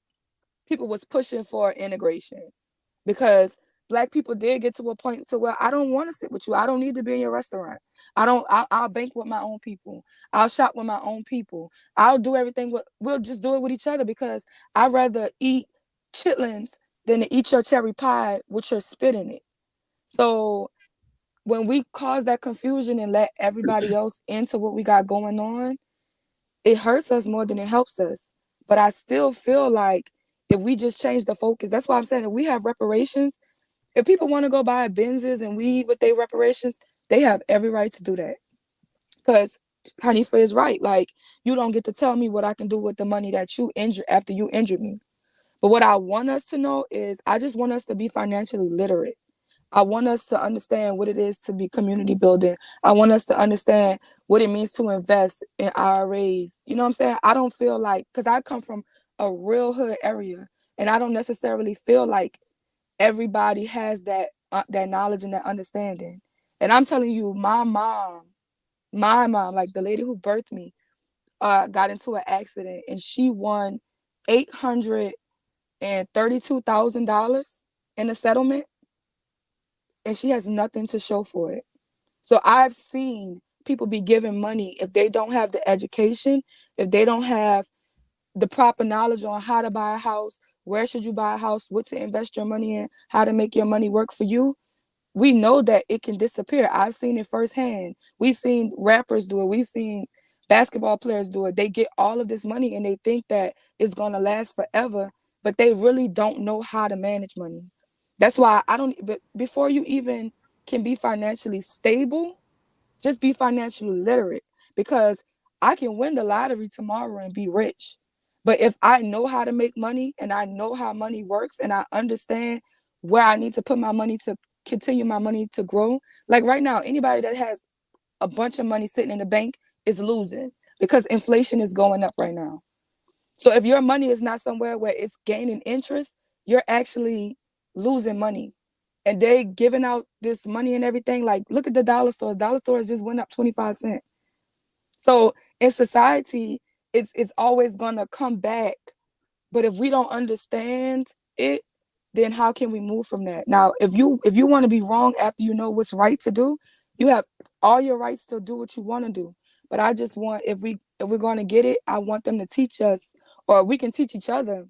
people was pushing for integration, because Black people did get to a point to where, I don't want to sit with you. I don't need to be in your restaurant. I'll bank with my own people. I'll shop with my own people. I'll do everything. We'll just do it with each other, because I'd rather eat chitlins than to eat your cherry pie with your spit in it. So when we cause that confusion and let everybody else into what we got going on, it hurts us more than it helps us. But I still feel like if we just change the focus, that's why I'm saying, if we have reparations, if people want to go buy Benzes and weed with their reparations, they have every right to do that. Because Hanifa is right. Like, you don't get to tell me what I can do with the money that you injured after you injured me. But what I want us to know is, I just want us to be financially literate. I want us to understand what it is to be community building. I want us to understand what it means to invest in IRAs. You know what I'm saying? I don't feel like, because I come from a real hood area, and I don't necessarily feel like everybody has that knowledge and that understanding. And I'm telling you, my mom, like the lady who birthed me, got into an accident, and she won $832,000 in a settlement, and she has nothing to show for it. So I've seen people be given money if they don't have the education, if they don't have the proper knowledge on how to buy a house, where should you buy a house, what to invest your money in, how to make your money work for you. We know that it can disappear. I've seen it firsthand. We've seen rappers do it. We've seen basketball players do it. They get all of this money and they think that it's going to last forever, but they really don't know how to manage money. That's why but before you even can be financially stable, just be financially literate, because I can win the lottery tomorrow and be rich. But if I know how to make money, and I know how money works, and I understand where I need to put my money to continue my money to grow. Like right now, anybody that has a bunch of money sitting in the bank is losing, because inflation is going up right now. So if your money is not somewhere where it's gaining interest, you're actually losing money. And they giving out this money and everything. Like, look at the dollar stores. Dollar stores just went up 25 cents. So in society, it's always gonna come back. But if we don't understand it, then how can we move from that? Now, if you want to be wrong after you know what's right to do, you have all your rights to do what you want to do. But I just want, if we're going to get it, I want them to teach us, or we can teach each other.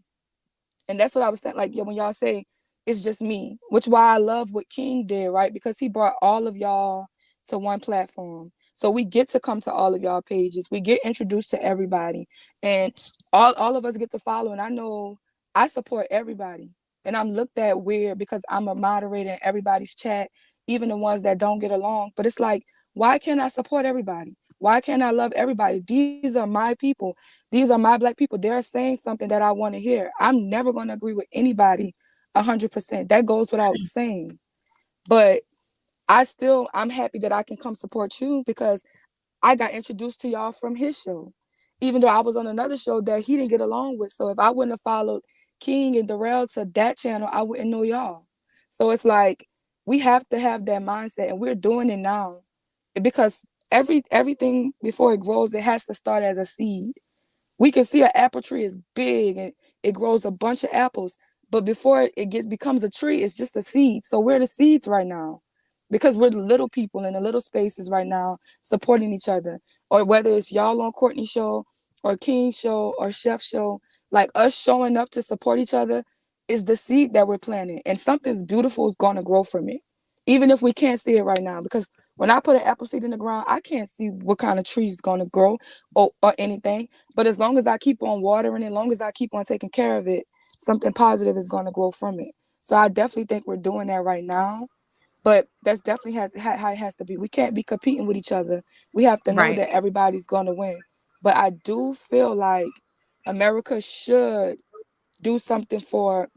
And that's what I was saying, like, when y'all say it's just me, which why I love what King did, right? Because he brought all of y'all to one platform. So we get to come to all of y'all pages. We get introduced to everybody, and all of us get to follow. And I know I support everybody, and I'm looked at weird because I'm a moderator in everybody's chat, even the ones that don't get along. But it's like, why can't I support everybody? Why can't I love everybody? These are my people. These are my Black people. They're saying something that I want to hear. I'm never going to agree with anybody 100%. That goes without saying. But I'm happy that I can come support you because I got introduced to y'all from his show, even though I was on another show that he didn't get along with. So if I wouldn't have followed King and Darrell to that channel, I wouldn't know y'all. So it's like we have to have that mindset, and we're doing it now because everything before it grows, it has to start as a seed. We can see an apple tree is big and it grows a bunch of apples, but before becomes a tree, it's just a seed. So we're the seeds right now because we're the little people in the little spaces right now supporting each other. Or whether it's y'all on Courtney show or King show or Chef show, like us showing up to support each other is the seed that we're planting, and something's beautiful is going to grow from it, even if we can't see it right now. Because when I put an apple seed in the ground, I can't see what kind of tree is going to grow or anything. But as long as I keep on watering it, as long as I keep on taking care of it, something positive is going to grow from it. So I definitely think we're doing that right now. But that's definitely how it has to be. We can't be competing with each other. We have to know Right. that everybody's going to win. But I do feel like America should do something for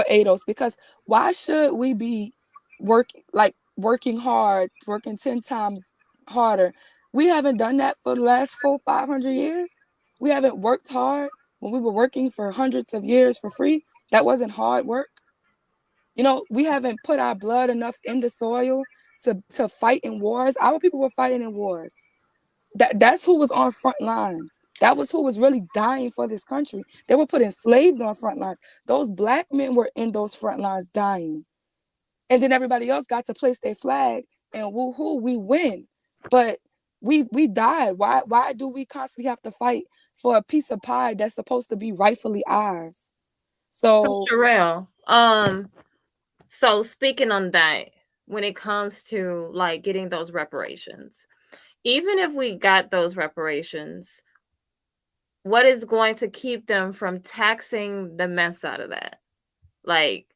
ADOS, because why should we be working hard, working 10 times harder? We haven't done that for the last 500 years. We haven't worked hard when we were working for hundreds of years for free. That wasn't hard work. We haven't put our blood enough in the soil to fight in wars. Our people were fighting in wars. That's who was on front lines. That was who was really dying for this country. They were putting slaves on front lines. Those Black men were in those front lines dying. And then everybody else got to place their flag, and woohoo, we win. But we died. Why do we constantly have to fight for a piece of pie that's supposed to be rightfully ours? So Sherelle, so speaking on that, when it comes to like getting those reparations, even if we got those reparations, what is going to keep them from taxing the mess out of that? Like,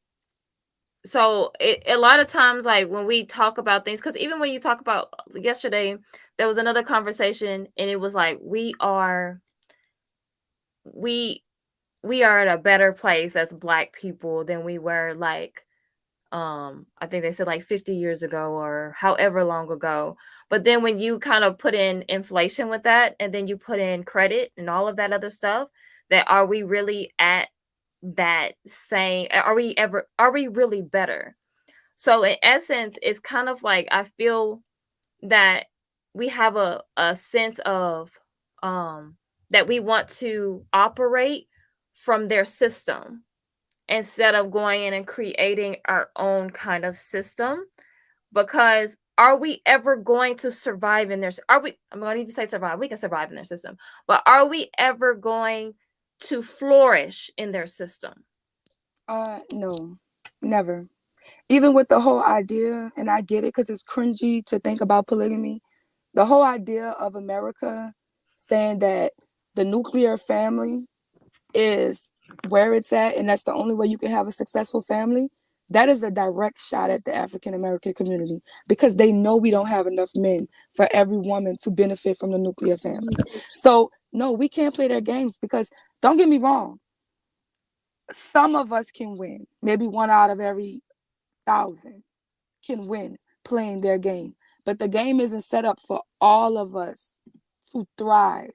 so a lot of times, like when we talk about things, because even when you talk about yesterday, there was another conversation, and it was like we are at a better place as Black people than we were like I think they said like 50 years ago or however long ago. But then when you kind of put in inflation with that, and then you put in credit and all of that other stuff, that are we really at that same, are we really better? So in essence, it's kind of like I feel that we have a sense of that we want to operate from their system instead of going in and creating our own kind of system. Because are we ever going to survive in their, I'm going to even say survive, we can survive in their system, but are we ever going to flourish in their system? No, never. Even with the whole idea, and I get it because it's cringy to think about polygamy, the whole idea of America saying that the nuclear family is where it's at, and that's the only way you can have a successful family, that is a direct shot at the African American community, because they know we don't have enough men for every woman to benefit from the nuclear family. So no, we can't play their games, because don't get me wrong, some of us can win. Maybe 1 out of every 1,000 can win playing their game. But the game isn't set up for all of us to thrive.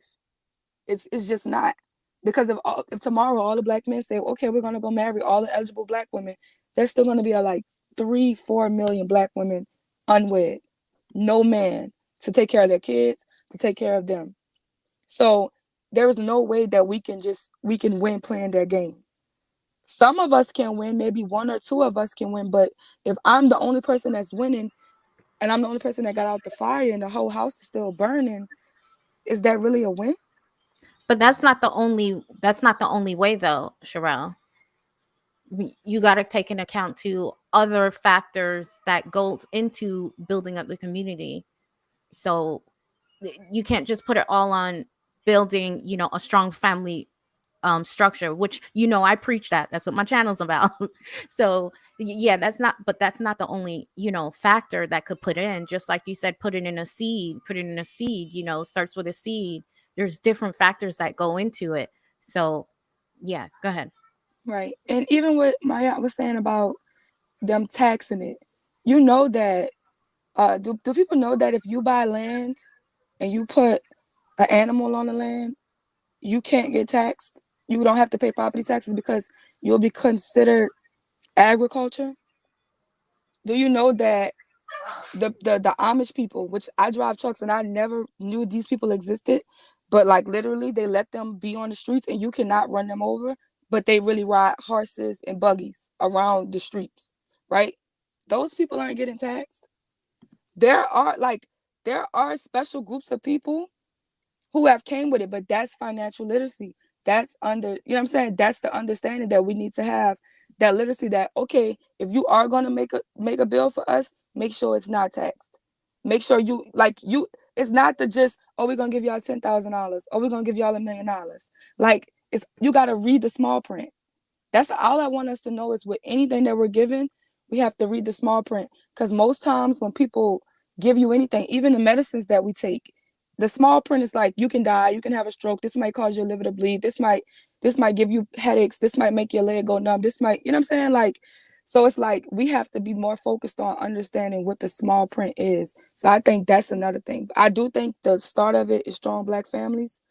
It's just not. Because if tomorrow all the Black men say, okay, we're going to go marry all the eligible Black women, there's still going to be like 3-4 million Black women unwed. No man to take care of their kids, to take care of them. So there is no way that we can win playing their game. Some of us can win, maybe 1 or 2 of us can win, but if I'm the only person that's winning, and I'm the only person that got out the fire and the whole house is still burning, is that really a win? But that's not the only way though, Sherelle. You got to take into account to other factors that goes into building up the community. So you can't just put it all on building, a strong family structure, which, I preach that. That's what my channel's about. So yeah, that's not the only, factor that could put in. Just like you said, put it in a seed, starts with a seed. There's different factors that go into it. So yeah, go ahead. Right. And even what Maya was saying about them taxing it, you know that, do people know that if you buy land and you put an animal on the land, you can't get taxed? You don't have to pay property taxes because you'll be considered agriculture? Do you know that the Amish people, which I drive trucks and I never knew these people existed, but like literally they let them be on the streets and you cannot run them over, but they really ride horses and buggies around the streets, right? Those people aren't getting taxed. There are special groups of people who have came with it, but that's financial literacy. That's under, you know what I'm saying? That's the understanding that we need to have, that literacy, that, okay, if you are going to make a bill for us, make sure it's not taxed. Make sure it's not the just, oh, we're going to give y'all $10,000. Oh, we're going to give y'all $1 million. Like, you got to read the small print. That's all I want us to know, is with anything that we're given, we have to read the small print. Because most times when people give you anything, even the medicines that we take, the small print is like, you can die, you can have a stroke, this might cause your liver to bleed, this might give you headaches, this might make your leg go numb, this might, you know what I'm saying? Like, so it's like we have to be more focused on understanding what the small print is. So I think that's another thing. I do think the start of it is strong Black families,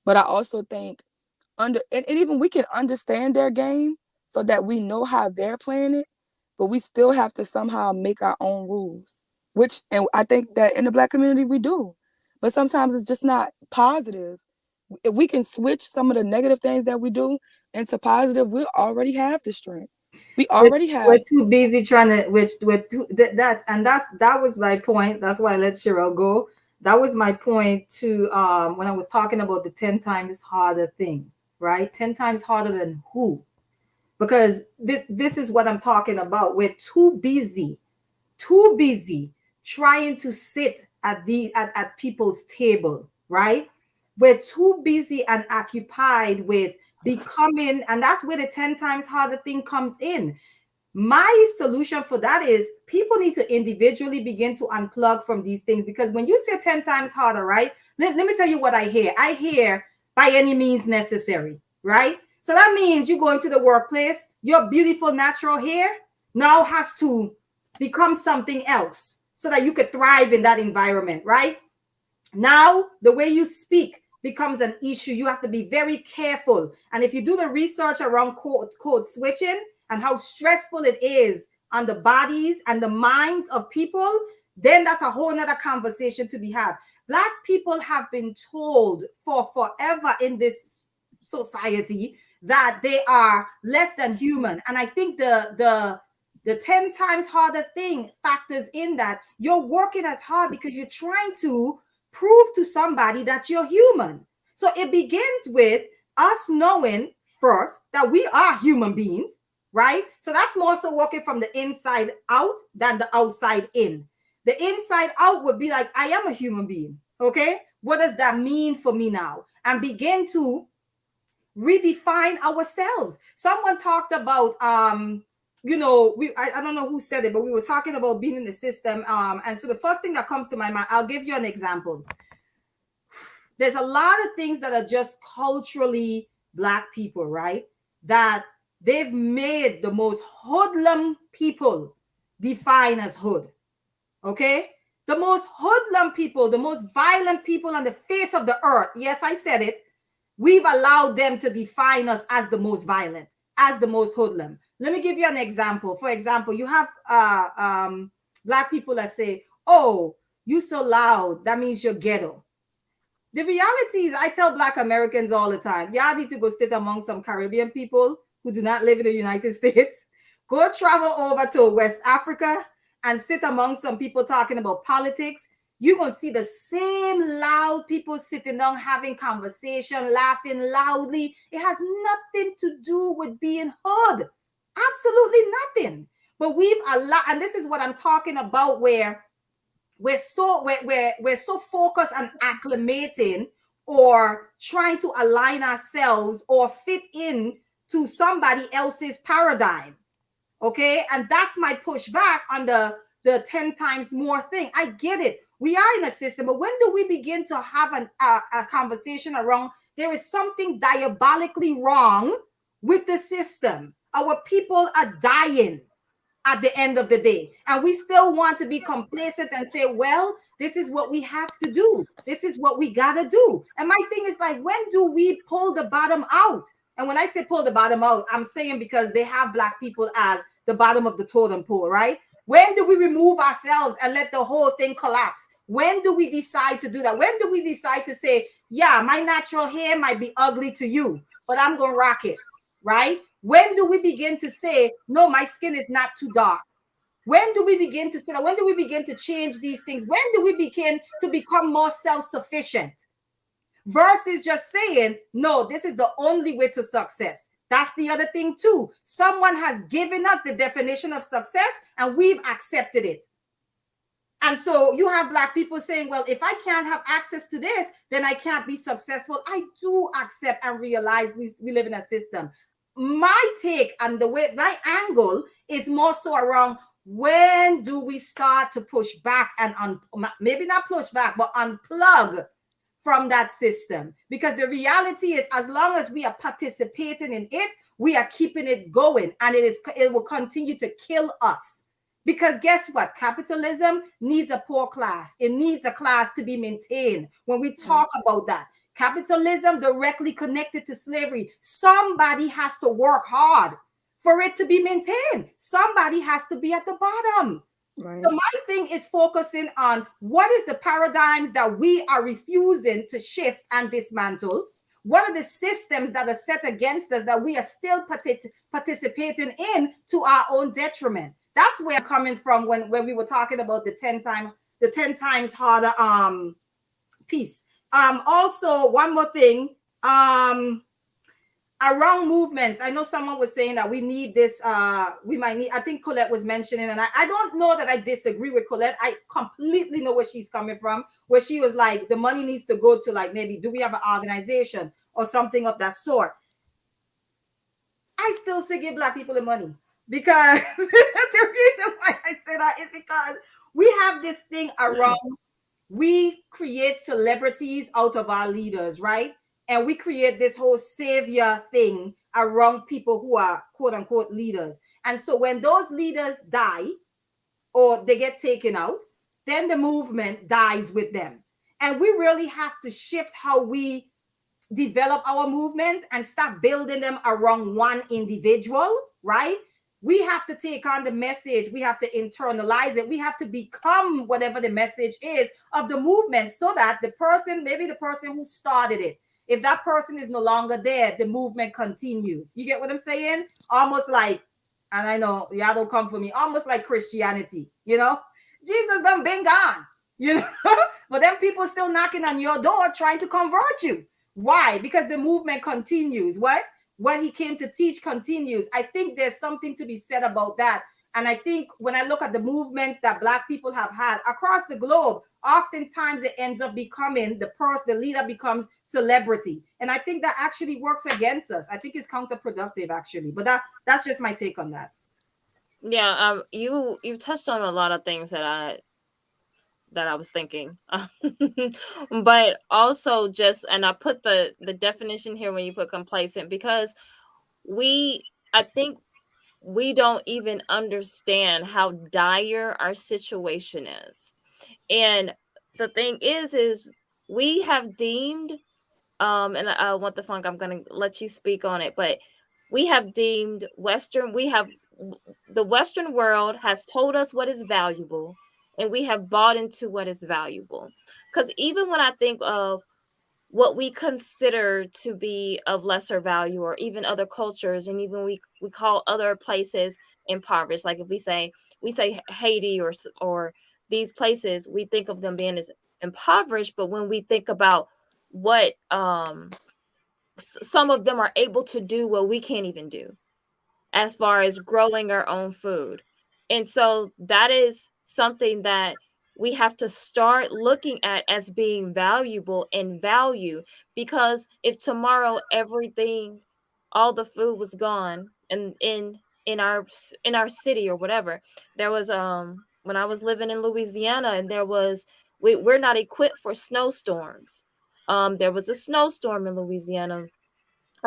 but I also think and even we can understand their game so that we know how they're playing it, but we still have to somehow make our own rules, and I think that in the Black community we do, but sometimes it's just not positive. If we can switch some of the negative things that we do into positive, we already have the strength. We already have. We're too busy trying to, that was my point. That's why I let Cheryl go. That was my point to when I was talking about the 10 times harder thing, right? 10 times harder than who? Because this is what I'm talking about. We're too busy trying to sit at people's table, right? We're too busy and occupied with becoming, and that's where the 10 times harder thing comes in. My solution for that is people need to individually begin to unplug from these things, because when you say 10 times harder, right? Let me tell you what I hear. I hear by any means necessary, right? So that means you go into the workplace, your beautiful natural hair now has to become something else so that you could thrive in that environment, right? Now, the way you speak becomes an issue. You have to be very careful. And if you do the research around code switching and how stressful it is on the bodies and the minds of people, then that's a whole nother conversation to be had. Black people have been told for forever in this society that they are less than human. And I think the 10 times harder thing factors in that. You're working as hard because you're trying to prove to somebody that you're human. So it begins with us knowing first that we are human beings, right? So that's more so working from the inside out than the outside in. The inside out would be like, I am a human being, okay? What does that mean for me now? And begin to redefine ourselves. Someone talked about I don't know who said it, but we were talking about being in the system. And so the first thing that comes to my mind, I'll give you an example. There's a lot of things that are just culturally Black people, right? That they've made the most hoodlum people define as hood. Okay? The most hoodlum people, the most violent people on the face of the earth. Yes, I said it. We've allowed them to define us as the most violent, as the most hoodlum. Let me give you an example. For example, you have Black people that say, oh, you so loud, that means you're ghetto. The reality is, I tell Black Americans all the time, y'all need to go sit among some Caribbean people who do not live in the United States. Go travel over to West Africa and sit among some people talking about politics. You're going to see the same loud people sitting down having conversation, laughing loudly. It has nothing to do with being hood. Absolutely nothing. But we've allowed, and this is what I'm talking about, where we're so focused on acclimating or trying to align ourselves or fit in to somebody else's paradigm. Okay. And that's my pushback on the 10 times more thing. I get it. We are in a system, but when do we begin to have a conversation around there is something diabolically wrong with the system? Our people are dying at the end of the day, and we still want to be complacent and say, well, this is what we have to do, this is what we gotta do. And my thing is like, when do we pull the bottom out? And when I say pull the bottom out, I'm saying because they have Black people as the bottom of the totem pole, right? When do we remove ourselves and let the whole thing collapse? When do we decide to do that? When do we decide to say, yeah, my natural hair might be ugly to you, but I'm gonna rock it, right? When do we begin to say, no, my skin is not too dark? When do we begin to say that? When do we begin to change these things? When do we begin to become more self-sufficient? Versus just saying, no, this is the only way to success. That's the other thing too. Someone has given us the definition of success and we've accepted it. And so you have Black people saying, well, if I can't have access to this, then I can't be successful. I do accept and realize we live in a system. My take and the way, my angle is more so around, when do we start to push back and maybe not push back, but unplug from that system? Because the reality is, as long as we are participating in it, we are keeping it going, and it will continue to kill us. Because guess what? Capitalism needs a poor class. It needs a class to be maintained. When we talk about that, capitalism directly connected to slavery, somebody has to work hard for it to be maintained. Somebody has to be at the bottom. Right. So my thing is focusing on what is the paradigms that we are refusing to shift and dismantle. What are the systems that are set against us that we are still participating in to our own detriment? That's where I'm coming from when we were talking about the 10 times harder piece. Also, one more thing, around movements. I know someone was saying that we need this, we might need, I think Colette was mentioning, and I don't know that I disagree with Colette. I completely know where she's coming from, where she was like, the money needs to go to, like, maybe, do we have an organization or something of that sort? I still say give Black people the money, because the reason why I say that is because we have this thing around, we create celebrities out of our leaders, right? And we create this whole savior thing around people who are quote unquote leaders. And so when those leaders die or they get taken out, then the movement dies with them. And we really have to shift how we develop our movements and start building them around one individual, right? We have to take on the message. We have to internalize it. We have to become whatever the message is of the movement, so that the person, maybe the person who started it, if that person is no longer there, the movement continues. You get what I'm saying? Almost like, and I know y'all don't come for me, almost like Christianity, you know? Jesus done been gone, you know? But then people still knocking on your door trying to convert you. Why? Because the movement continues. What he came to teach continues. I think there's something to be said about that. And I think when I look at the movements that Black people have had across the globe, oftentimes it ends up becoming the leader becomes celebrity. And I think that actually works against us. I think it's counterproductive, actually. But that's just my take on that. Yeah, you touched on a lot of things that I was thinking. But also just, and I put the definition here when you put complacent, because I think we don't even understand how dire our situation is. And the thing is we have deemed, and I want the funk, I'm going to let you speak on it, but we have deemed the Western world has told us what is valuable, and we have bought into what is valuable. Because even when I think of what we consider to be of lesser value, or even other cultures, and even we call other places impoverished, like if we say Haiti or these places, we think of them being as impoverished. But when we think about what some of them are able to do, what we can't even do, as far as growing our own food. And so that is something that we have to start looking at as being valuable and value. Because if tomorrow everything, all the food was gone, and in our city or whatever, there was when I was living in Louisiana, and we're not equipped for snowstorms. There was a snowstorm in Louisiana,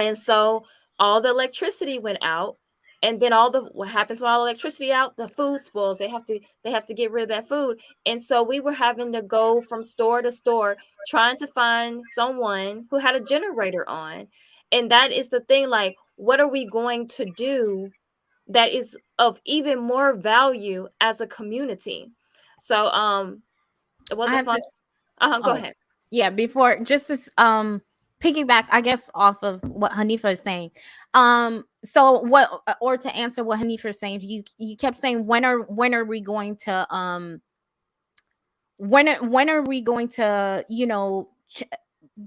and so all the electricity went out. And then what happens when all the electricity out? The food spoils. They have to get rid of that food. And so we were having to go from store to store trying to find someone who had a generator on. And that is the thing, like, what are we going to do that is of even more value as a community? So well, I the have fun to. go Oh, ahead. yeah. Before, just to piggyback, I guess, off of what Hanifa is saying. So what, or to answer what Hanifa is saying, you kept saying, when are we going to when are we going to,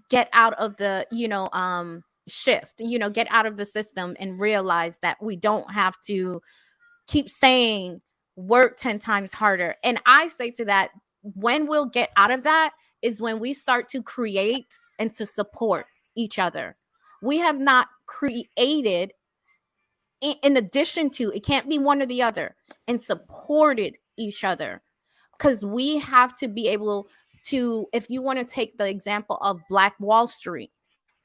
get out of the, shift, get out of the system and realize that we don't have to keep saying work 10 times harder. And I say to that, when we'll get out of that is when we start to create and to support each other. We have not created in addition to, it can't be one or the other, and supported each other. Because we have to be able to, if you want to take the example of Black Wall Street,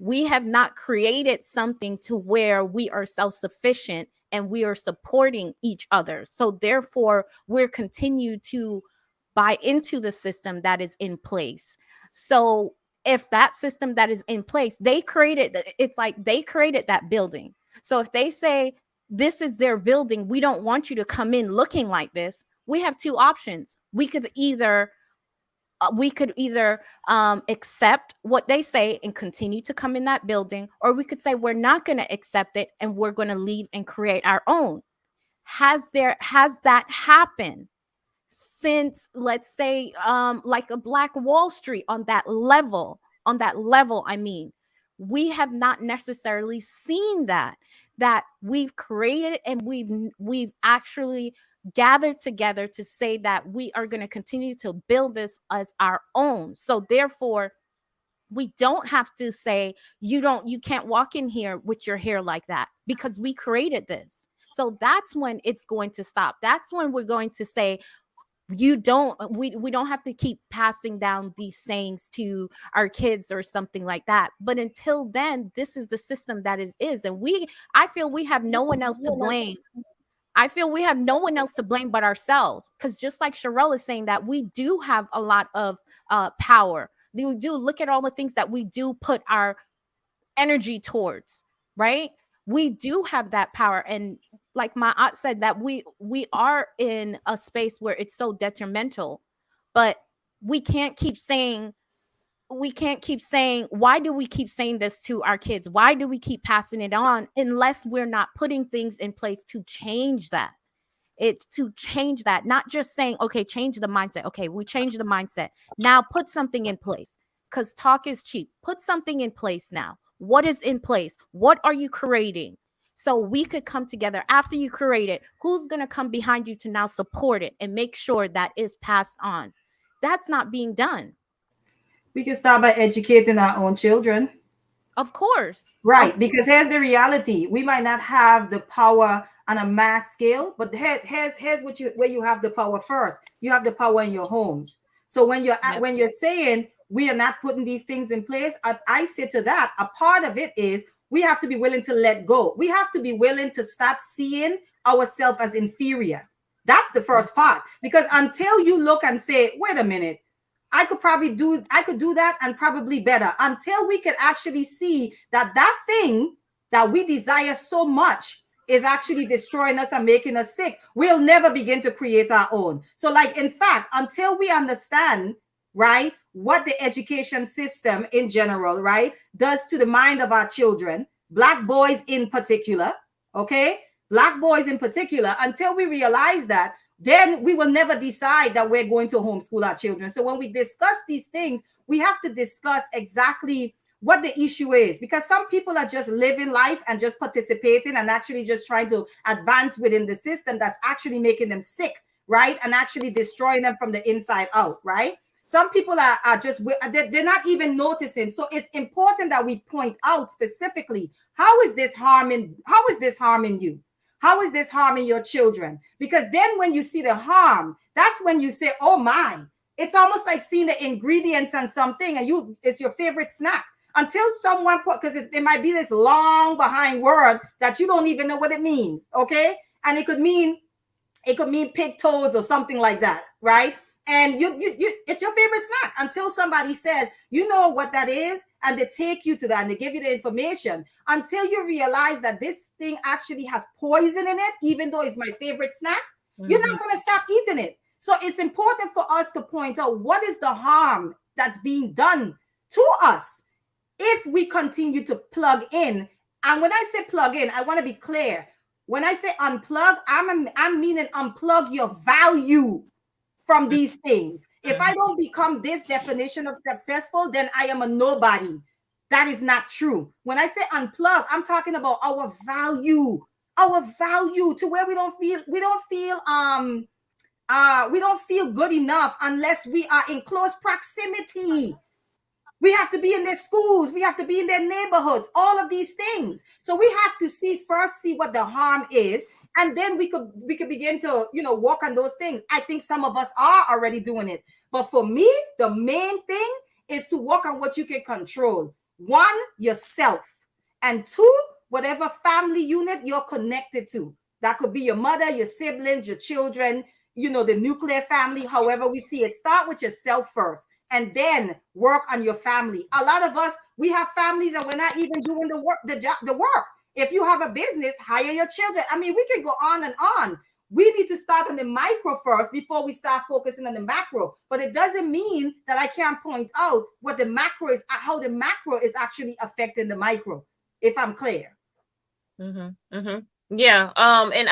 we have not created something to where we are self-sufficient and we are supporting each other. So therefore, we're continue to buy into the system that is in place. So if that system that is in place, it's like they created that building. So if they say, this is their building, we don't want you to come in looking like this, we have two options. We could either accept what they say and continue to come in that building, or we could say we're not going to accept it and we're going to leave and create our own. Has that happened since, let's say, like a Black Wall Street, on that level, I mean, we have not necessarily seen that we've created, and we've actually gathered together to say that we are going to continue to build this as our own. So therefore, we don't have to say, you can't walk in here with your hair like that, because we created this. So that's when it's going to stop. That's when we're going to say, we don't have to keep passing down these sayings to our kids or something like that. But until then, this is the system that is. And I feel we have no one else to blame. But ourselves. Because just like Sherelle is saying, that we do have a lot of power. We do look at all the things that we do put our energy towards, right? We do have that power. And like my aunt said, that we are in a space where it's so detrimental. But we can't keep saying, why do we keep saying this to our kids? Why do we keep passing it on unless we're not putting things in place to change that? It's to change that, not just saying, okay, change the mindset. Okay, we change the mindset. Now put something in place, because talk is cheap. Put something in place now. What is in place? What are you creating? So we could come together after you create it. Who's going to come behind you to now support it and make sure that is passed on? That's not being done. We can start by educating our own children. Of course. Right, because here's the reality. We might not have the power on a mass scale, but here's where you have the power first. You have the power in your homes. So when you're saying we are not putting these things in place, I say to that, a part of it is we have to be willing to let go. We have to be willing to stop seeing ourselves as inferior. That's the first part. Because until you look and say, wait a minute, I could do that and probably better, until we can actually see that thing that we desire so much is actually destroying us and making us sick, we'll never begin to create our own. So like, in fact, until we understand, right, what the education system in general, right, does to the mind of our children, Black boys in particular, okay, Black boys in particular, until we realize that, then we will never decide that we're going to homeschool our children. So when we discuss these things, we have to discuss exactly what the issue is, because some people are just living life and just participating and actually just trying to advance within the system that's actually making them sick, right? And actually destroying them from the inside out, right? Some people are just, they're not even noticing. So it's important that we point out specifically, how is this harming you? How is this harming your children? Because then when you see the harm, that's when you say, oh my, it's almost like seeing the ingredients on something and it's your favorite snack. Until someone because it might be this long behind word that you don't even know what it means, okay? And it could mean pig toes or something like that, right? And it's your favorite snack until somebody says, you know what that is, and they take you to that and they give you the information until you realize that this thing actually has poison in it, even though it's my favorite snack. You're not going to stop eating it. So it's important for us to point out what is the harm that's being done to us if we continue to plug in. And when I say plug in, I want to be clear. When I say unplug, I'm meaning unplug your value from these things. If I don't become this definition of successful, then I am a nobody. That is not true. When I say unplug, I'm talking about our value to where we don't feel good enough unless we are in close proximity. We have to be in their schools. We have to be in their neighborhoods, all of these things. So we have to see what the harm is. And then we could begin to, walk on those things. I think some of us are already doing it. But for me, the main thing is to work on what you can control. 1, yourself. And 2, whatever family unit you're connected to. That could be your mother, your siblings, your children, the nuclear family, however we see it. Start with yourself first. And then work on your family. A lot of us, we have families and we're not even doing the work. If you have a business, hire your children. I mean, we can go on and on. We need to start on the micro first before we start focusing on the macro. But it doesn't mean that I can't point out what the macro is, how the macro is actually affecting the micro, if I'm clear. Yeah. And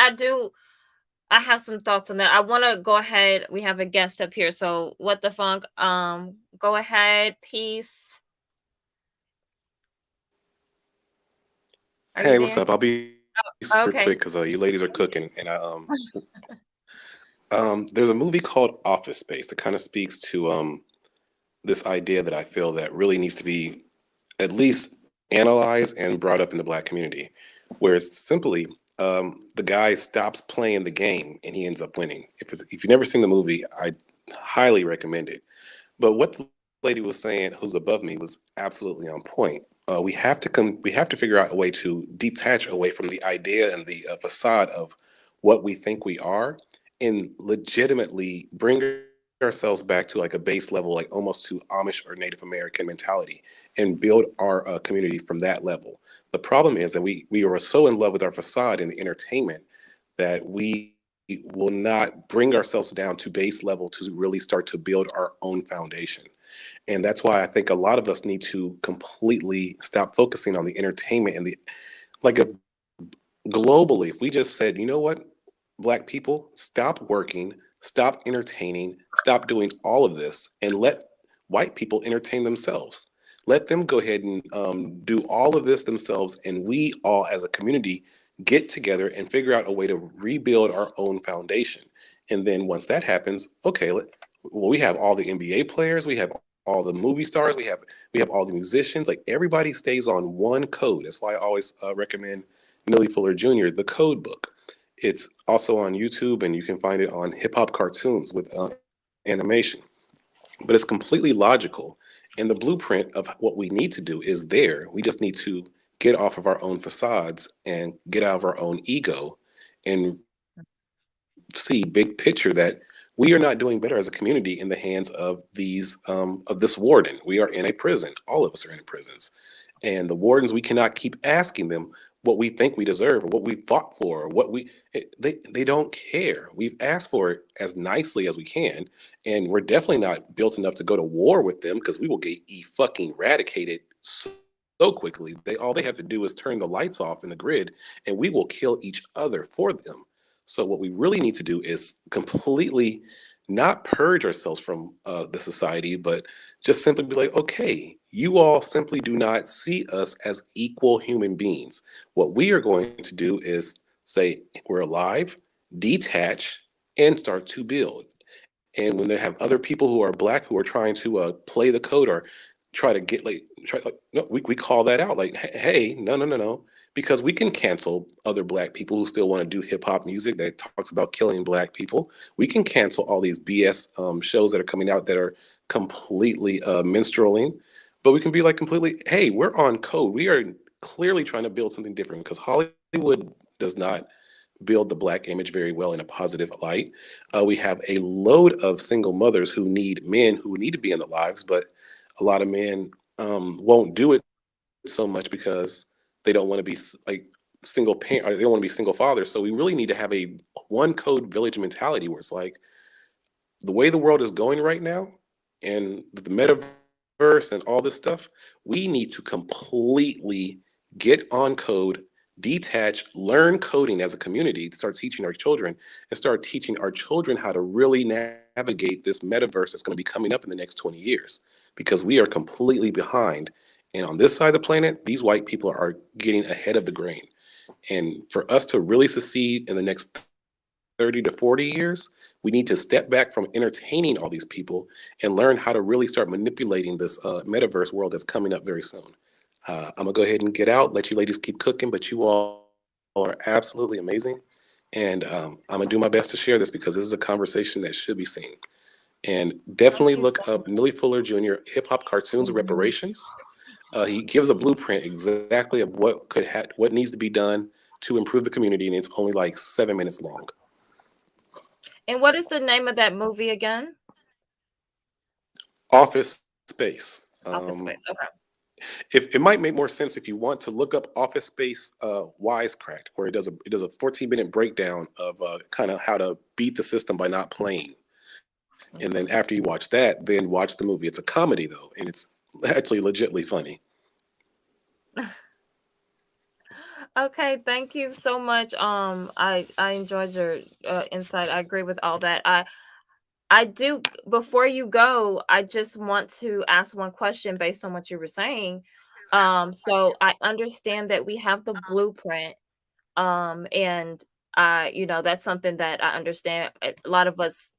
I have some thoughts on that. I want to go ahead. We have a guest up here. So what the funk? Go ahead. Peace. Hey, what's up? I'll be super quick because you ladies are cooking, and there's a movie called Office Space that kind of speaks to this idea that I feel that really needs to be at least analyzed and brought up in the Black community, where it's simply the guy stops playing the game and he ends up winning. If you've never seen the movie, I highly recommend it. But what the lady was saying, who's above me, was absolutely on point. We have to figure out a way to detach away from the idea and the facade of what we think we are, and legitimately bring ourselves back to like a base level, like almost to Amish or Native American mentality, and build our community from that level. The problem is that we are so in love with our facade and the entertainment that we will not bring ourselves down to base level to really start to build our own foundation. And that's why I think a lot of us need to completely stop focusing on the entertainment and globally, if we just said, you know what, Black people, stop working, stop entertaining, stop doing all of this, and let white people entertain themselves. Let them go ahead and do all of this themselves, and we all as a community get together and figure out a way to rebuild our own foundation. And then once that happens, okay, we have all the NBA players, we have all the movie stars, we have all the musicians, like everybody stays on one code. That's why I always recommend Millie Fuller Jr., The Code Book. It's also on YouTube, and you can find it on hip hop cartoons with animation. But it's completely logical. And the blueprint of what we need to do is there. We just need to get off of our own facades and get out of our own ego and see big picture that we are not doing better as a community in the hands of this warden. We are in a prison. All of us are in prisons. And the wardens, we cannot keep asking them what we think we deserve or what we fought for or they don't care. We've asked for it as nicely as we can, and we're definitely not built enough to go to war with them because we will get fucking eradicated so quickly. All they have to do is turn the lights off in the grid and we will kill each other for them. So what we really need to do is completely not purge ourselves from the society, but just simply be like, okay, you all simply do not see us as equal human beings. What we are going to do is say we're alive, detach, and start to build. And when they have other people who are Black who are trying to play the code or try to get no, we call that out like, hey, no, because we can cancel other Black people who still want to do hip hop music that talks about killing Black people. We can cancel all these BS shows that are coming out that are completely minstrelling, but we can be like completely, hey, we're on code. We are clearly trying to build something different because Hollywood does not build the Black image very well in a positive light. We have a load of single mothers who need men who need to be in the lives, but a lot of men won't do it so much because they don't want to be like single parent, or they don't want to be single fathers. So we really need to have a one code village mentality where it's like the way the world is going right now and the metaverse and all this stuff, we need to completely get on code, detach, learn coding as a community, start teaching our children and start teaching our children how to really navigate this metaverse that's going to be coming up in the next 20 years because we are completely behind. And on this side of the planet, these white people are getting ahead of the grain. And for us to really succeed in the next 30 to 40 years, we need to step back from entertaining all these people and learn how to really start manipulating this metaverse world that's coming up very soon. I'm gonna go ahead and get out, let you ladies keep cooking, but you all are absolutely amazing. And I'm gonna do my best to share this because this is a conversation that should be seen. And definitely look up Neely Fuller Jr. Hip Hop Cartoons Reparations. He gives a blueprint exactly of what needs to be done to improve the community, and it's only like 7 minutes long. And what is the name of that movie again? Office Space. Office Space. Okay. If it might make more sense if you want to look up Office Space Wisecracked, where it does a 14-minute breakdown of kind of how to beat the system by not playing. And then after you watch that, then watch the movie. It's a comedy though, and it's actually legitly funny. Okay, thank you so much. I enjoyed your insight. I agree with all that. I do. Before you go, I just want to ask one question based on what you were saying. So I understand that we have the blueprint, and that's something that I understand. A lot of us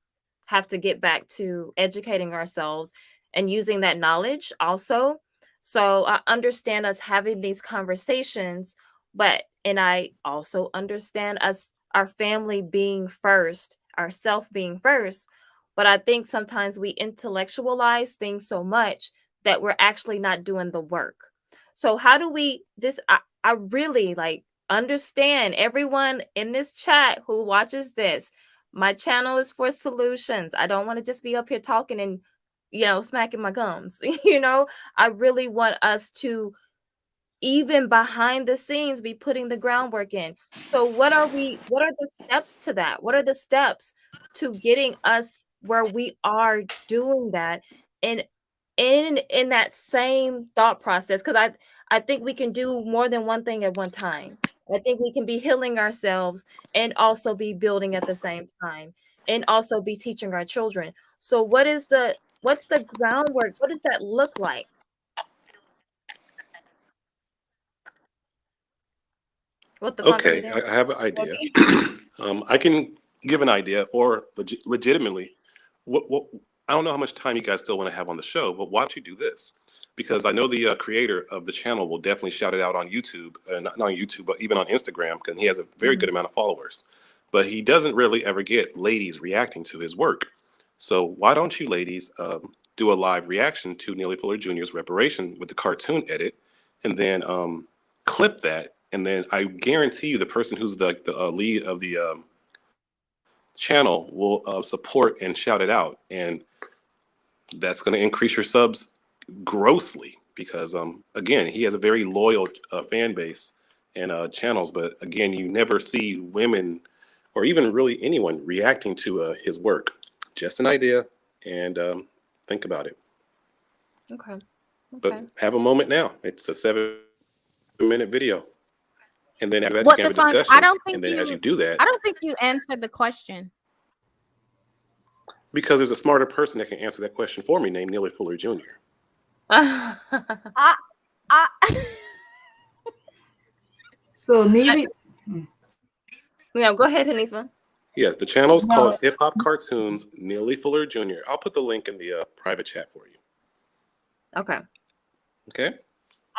have to get back to educating ourselves and using that knowledge also. So I understand us having these conversations, and I also understand us, our family being first, ourself being first. But I think sometimes we intellectualize things so much that we're actually not doing the work. So how do we I really like understand everyone in this chat who watches this. My channel is for solutions. I don't want to just be up here talking and smacking my gums. I really want us to, even behind the scenes, be putting the groundwork in. So what are the steps to that? What are the steps to getting us where we are doing that and in that same thought process? Because I think we can do more than one thing at one time. I think we can be healing ourselves and also be building at the same time and also be teaching our children. So what's the groundwork? What does that look like? What the concrete Okay, is? I have an idea. I can give an idea, or legitimately, what I don't know how much time you guys still want to have on the show, but why don't you do this? Because I know the creator of the channel will definitely shout it out on YouTube, not on YouTube, but even on Instagram, because he has a very good amount of followers. But he doesn't really ever get ladies reacting to his work. So why don't you ladies do a live reaction to Neely Fuller Jr.'s Reparation with the cartoon edit, and then clip that, and then I guarantee you the person who's the lead of the channel will support and shout it out, and that's going to increase your subs grossly because again, he has a very loyal fan base and channels, but again, you never see women or even really anyone reacting to his work. Just an idea, and think about it. Okay. But have a moment now. It's a 7-minute video. And then after that, you can have a discussion. I don't think and then you. as you do that, I don't think you answered the question. because there's a smarter person that can answer that question for me named Neely Fuller Jr. I, So Neely, Yeah, go ahead, Hanifa. Yes, the channel's No. called Hip Hop Cartoons Neely Fuller Jr. I'll put the link in the private chat for you. Okay. Okay.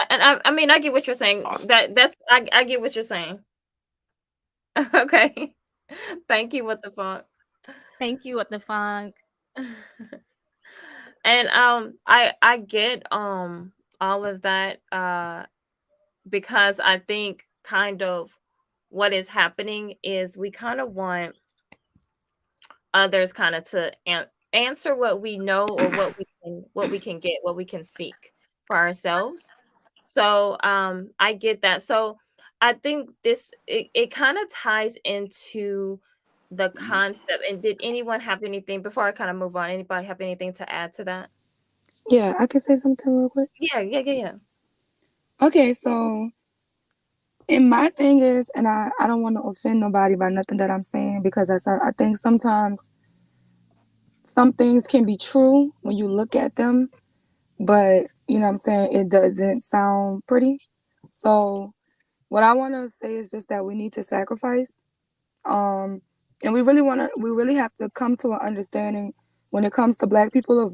And I mean, I get what you're saying. Awesome. I get what you're saying. Okay. Thank you, What the Funk. Thank you, What the Funk. And I get all of that because I think kind of what is happening is we kind of want others kind of to answer what we know or what we can get, what we can seek for ourselves. So I get that. So I think it kind of ties into the concept. And did anyone have anything before I kind of move on? Anybody have anything to add to that? Yeah, I can say something real quick. Yeah. Okay, so and my thing is, and I don't want to offend nobody by nothing that I'm saying, because I think sometimes some things can be true when you look at them, but you know what I'm saying, it doesn't sound pretty. So what I want to say is just that we need to sacrifice. And we really have to come to an understanding when it comes to Black people of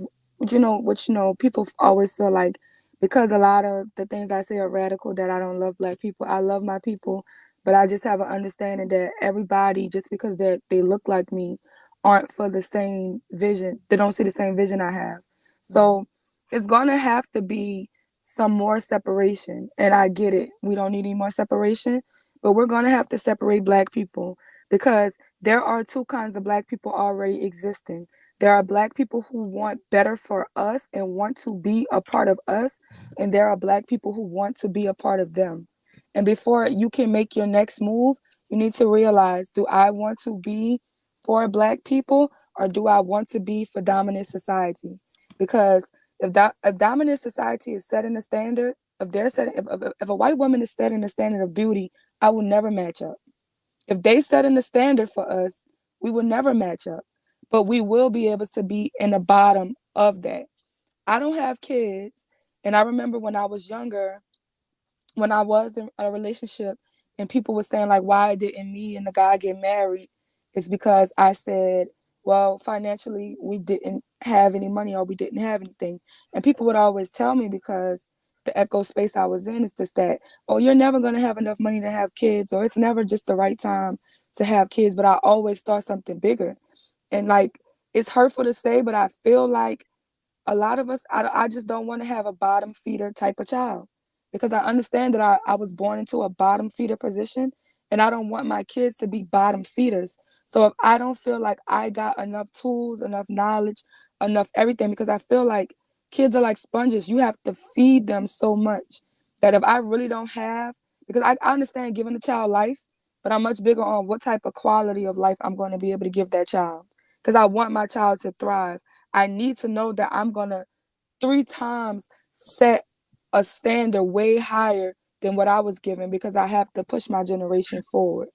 people always feel like, because a lot of the things I say are radical, that I don't love Black people. I love my people, but I just have an understanding that everybody, just because they look like me, aren't for the same vision. They don't see the same vision I have. So it's gonna have to be some more separation. And I get it. We don't need any more separation, but we're gonna have to separate Black people, because there are two kinds of Black people already existing. There are Black people who want better for us and want to be a part of us, and there are Black people who want to be a part of them. And before you can make your next move, you need to realize, do I want to be for Black people, or do I want to be for dominant society? Because if dominant society is setting a standard, if a white woman is setting a standard of beauty, I will never match up. If they setting the standard for us, we will never match up, but we will be able to be in the bottom of that. I don't have kids, and I remember when I was younger, when I was in a relationship, and people were saying like, why didn't me and the guy get married? It's because I said, well, financially we didn't have any money, or we didn't have anything. And people would always tell me, because the echo space I was in is just that, oh, you're never going to have enough money to have kids, or it's never just the right time to have kids. But I always thought something bigger. And like, it's hurtful to say, but I feel like a lot of us, I just don't want to have a bottom feeder type of child, because I understand that I was born into a bottom feeder position, and I don't want my kids to be bottom feeders. So if I don't feel like I got enough tools, enough knowledge, enough everything, because I feel like kids are like sponges. You have to feed them so much that if I really don't have, because I understand giving a child life, but I'm much bigger on what type of quality of life I'm going to be able to give that child, because I want my child to thrive. I need to know that I'm going to 3 times set a standard way higher than what I was given, because I have to push my generation forward.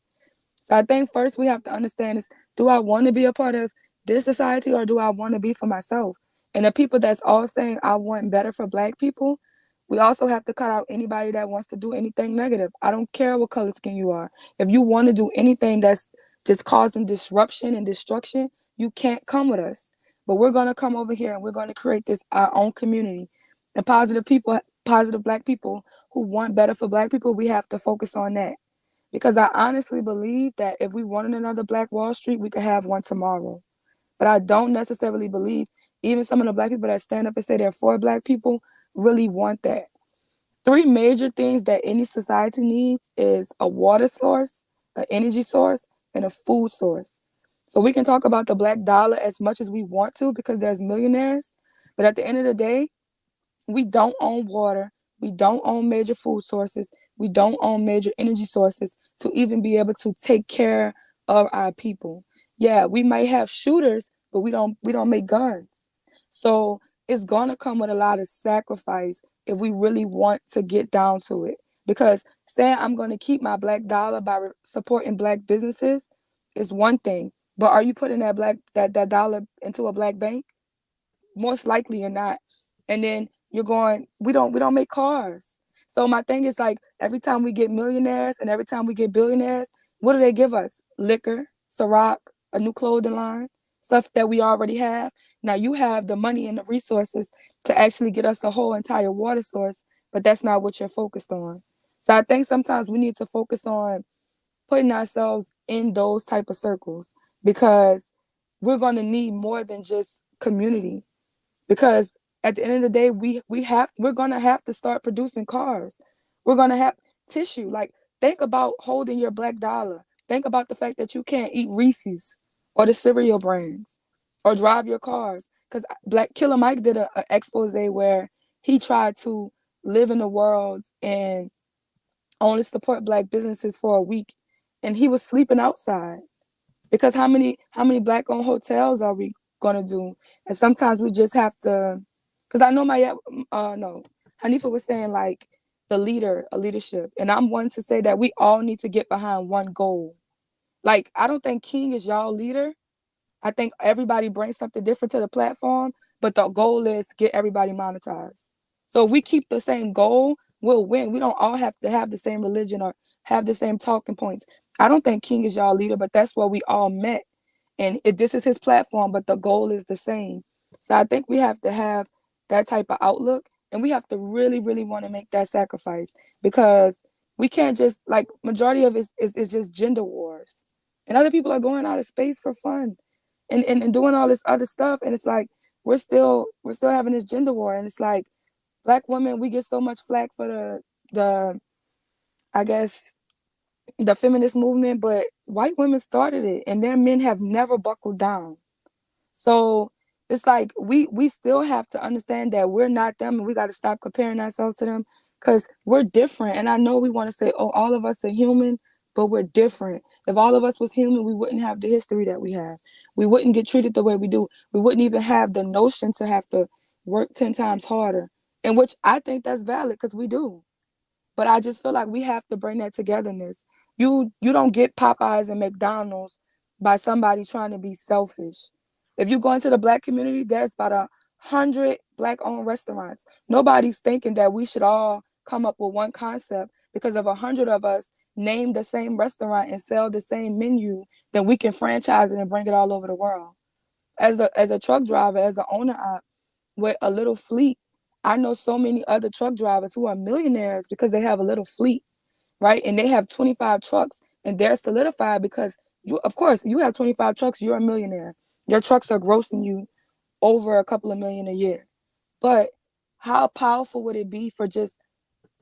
So I think first we have to understand is, do I want to be a part of this society, or do I want to be for myself? And the people that's all saying I want better for Black people, we also have to cut out anybody that wants to do anything negative. I don't care what color skin you are. If you want to do anything that's just causing disruption and destruction, you can't come with us. But we're going to come over here and we're going to create this our own community. And positive people, positive Black people who want better for Black people, we have to focus on that. Because I honestly believe that if we wanted another Black Wall Street, we could have one tomorrow. But I don't necessarily believe even some of the Black people that stand up and say they're for Black people really want that. 3 major things that any society needs is a water source, an energy source, and a food source. So we can talk about the Black dollar as much as we want to, because there's millionaires. But at the end of the day, we don't own water. We don't own major food sources. We don't own major energy sources to even be able to take care of our people. Yeah, we might have shooters, but we don't make guns. So it's gonna come with a lot of sacrifice if we really want to get down to it. Because saying I'm gonna keep my Black dollar by supporting Black businesses is one thing, but are you putting that dollar into a Black bank? Most likely you're not. And then you're going, we don't make cars. So my thing is like, every time we get millionaires and every time we get billionaires, what do they give us? Liquor, Ciroc, a new clothing line, stuff that we already have. Now you have the money and the resources to actually get us a whole entire water source, but that's not what you're focused on. So I think sometimes we need to focus on putting ourselves in those type of circles, because we're going to need more than just community. Because at the end of the day, we're going to have to start producing cars. We're going to have tissue. Like, think about holding your black dollar. Think about the fact that you can't eat Reese's or the cereal brands or drive your cars. Because Black Killer Mike did a expose where he tried to live in the world and only support Black businesses for a week, and he was sleeping outside. Because how many Black owned hotels are we gonna do? And sometimes we just have to, because I know my no, Hanifa was saying like a leadership, and I'm one to say that we all need to get behind one goal. Like, I don't think King is y'all leader. I think everybody brings something different to the platform, but the goal is get everybody monetized. So if we keep the same goal, we'll win. We don't all have to have the same religion or have the same talking points. I don't think King is y'all leader, but that's where we all met. And this is his platform, but the goal is the same. So I think we have to have that type of outlook, and we have to really, really want to make that sacrifice, because we can't just, like, majority of it is just gender wars. And other people are going out of space for fun and doing all this other stuff. And it's like, we're still having this gender war. And it's like, Black women, we get so much flack for the I guess the feminist movement, but white women started it, and their men have never buckled down. So it's like we still have to understand that we're not them, and we got to stop comparing ourselves to them, because we're different. And I know we want to say, oh, all of us are human, but we're different. If all of us was human, we wouldn't have the history that we have. We wouldn't get treated the way we do. We wouldn't even have the notion to have to work 10 times harder, in which I think that's valid, because we do. But I just feel like we have to bring that togetherness. You don't get Popeyes and McDonald's by somebody trying to be selfish. If you go into the Black community, there's about 100 Black-owned restaurants. Nobody's thinking that we should all come up with one concept, because if 100 of us name the same restaurant and sell the same menu, then we can franchise it and bring it all over the world. As a truck driver, as an owner op with a little fleet, I know so many other truck drivers who are millionaires because they have a little fleet, right? And they have 25 trucks, and they're solidified because of course, you have 25 trucks, you're a millionaire. Your trucks are grossing you over a couple of million a year. But how powerful would it be for just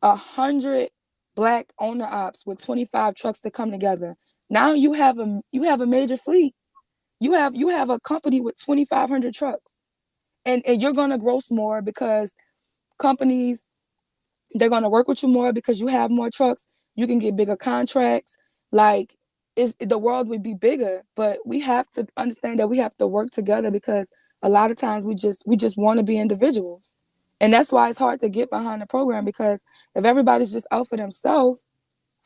100 Black owner ops with 25 trucks to come together? Now you have a major fleet. You have a company with 2,500 trucks, and you're gonna gross more because companies, they're gonna work with you more because you have more trucks. You can get bigger contracts. Like, the world would be bigger, but we have to understand that we have to work together, because a lot of times we just want to be individuals, and that's why it's hard to get behind the program, because if everybody's just out for themselves,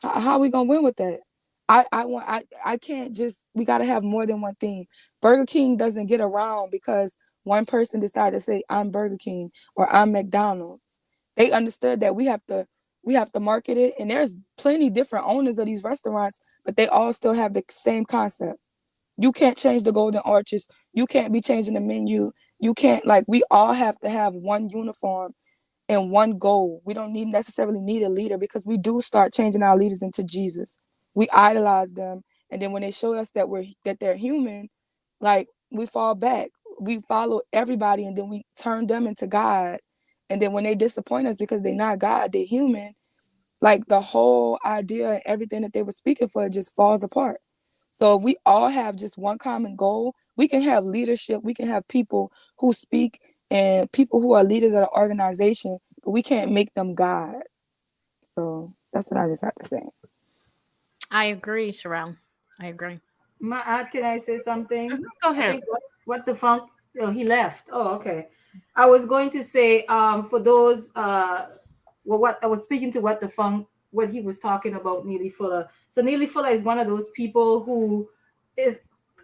how are we gonna win with that? I can't just, we gotta have more than one theme. Burger King doesn't get around because one person decided to say, I'm Burger King or I'm McDonald's. They understood that we have to market it, and there's plenty different owners of these restaurants, but they all still have the same concept. You can't change the golden arches. You can't be changing the menu. You can't, like, we all have to have one uniform and one goal. We don't necessarily need a leader, because we do start changing our leaders into Jesus. We idolize them, and then when they show us that they're human, like, we fall back. We follow everybody, and then we turn them into God. And then when they disappoint us because they're not God, they're human, like, the whole idea and everything that they were speaking for just falls apart. So if we all have just one common goal, we can have leadership. We can have people who speak and people who are leaders of the organization, but we can't make them God. So that's what I just have to say. I agree, Sherelle. I agree. Can I say something? Go I ahead. think what the funk. Oh, he left. Oh, okay. I was going to say, for those, well, what I was speaking to, what the funk, what he was talking about, Neely Fuller. So Neely Fuller is one of those people who is,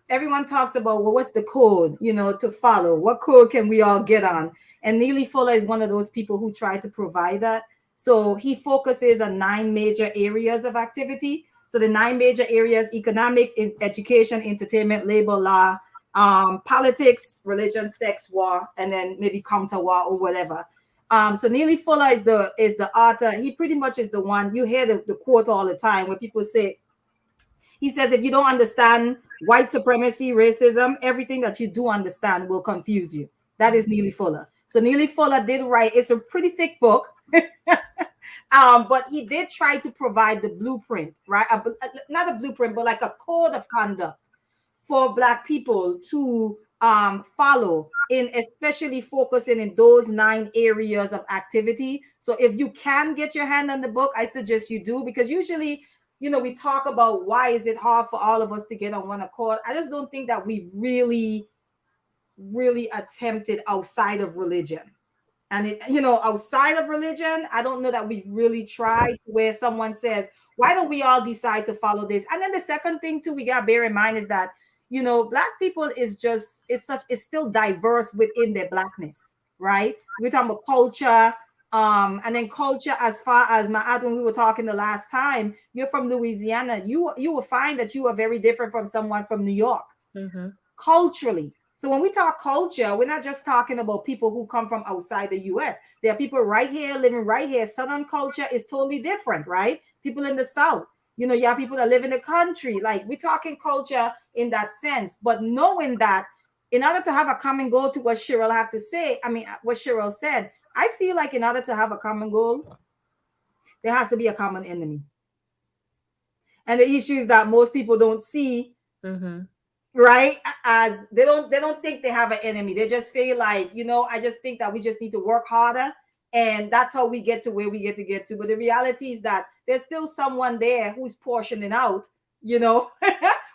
everyone talks about, well, what's the code, to follow? What code can we all get on? And Neely Fuller is one of those people who try to provide that. So he focuses on 9 major areas of activity. So the 9 major areas: economics, education, entertainment, labor law, politics, religion, sex, war, and then maybe counter war or whatever. So Neely Fuller is the author. He pretty much is the one. You hear the quote all the time where people say, he says, if you don't understand white supremacy, racism, everything that you do understand will confuse you. That is Neely Fuller. So Neely Fuller did write, it's a pretty thick book, but he did try to provide the blueprint, right? Not a blueprint, but like a code of conduct for Black people to follow, in especially focusing in those 9 areas of activity. So if you can get your hand on the book, I suggest you do, because usually, we talk about why is it hard for all of us to get on one accord. I just don't think that we really attempted outside of religion. And outside of religion, I don't know that we've really tried, where someone says, why don't we all decide to follow this? And then the second thing too, we got to bear in mind is that, Black people is still diverse within their Blackness, right? We're talking about culture, and then culture, as far as Maat, when we were talking the last time, you're from Louisiana, you will find that you are very different from someone from New York, culturally. So when we talk culture, we're not just talking about people who come from outside the US. There are people right here, living right here. Southern culture is totally different, right? People in the South, you have people that live in the country. Like, we're talking culture in that sense. But knowing that, in order to have a common goal, to what Cheryl have to say, what Cheryl said, I feel like in order to have a common goal, there has to be a common enemy. And the issues that most people don't see, right, as they don't think they have an enemy. They just feel like, I just think that we just need to work harder, and that's how we get to where we get to. But the reality is that there's still someone there who's portioning out,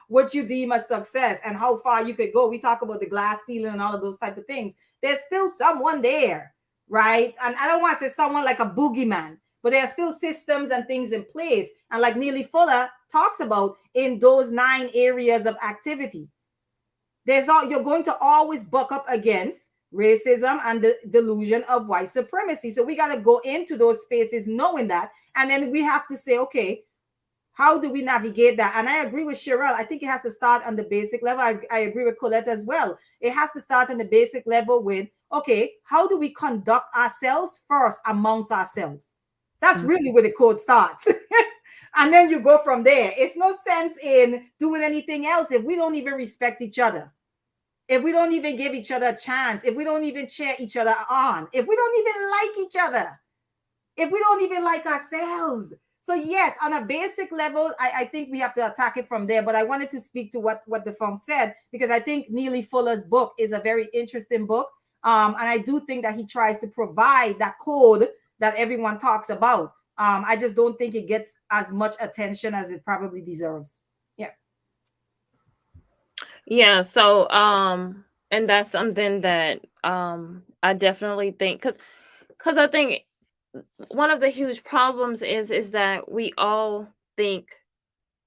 what you deem as success and how far you could go. We talk about the glass ceiling and all of those type of things. There's still someone there, right? And I don't want to say someone like a boogeyman, but there are still systems and things in place. And like Neely Fuller talks about, in those 9 areas of activity, you're going to always buck up against racism and the delusion of white supremacy. So we got to go into those spaces knowing that. And then we have to say, okay, how do we navigate that? And I agree with Cheryl. I think it has to start on the basic level. I agree with Colette as well. It has to start on the basic level with, okay, how do we conduct ourselves first amongst ourselves? That's really where the code starts. And then you go from there. It's no sense in doing anything else if we don't even respect each other, if we don't even give each other a chance, if we don't even cheer each other on, if we don't even like each other, if we don't even like ourselves. So yes, on a basic level, I think we have to attack it from there. But I wanted to speak to what Defong said, because I think Neely Fuller's book is a very interesting book. And I do think that he tries to provide that code that everyone talks about. I just don't think it gets as much attention as it probably deserves. Yeah. So, and that's something that I definitely think, because I think one of the huge problems is that we all think,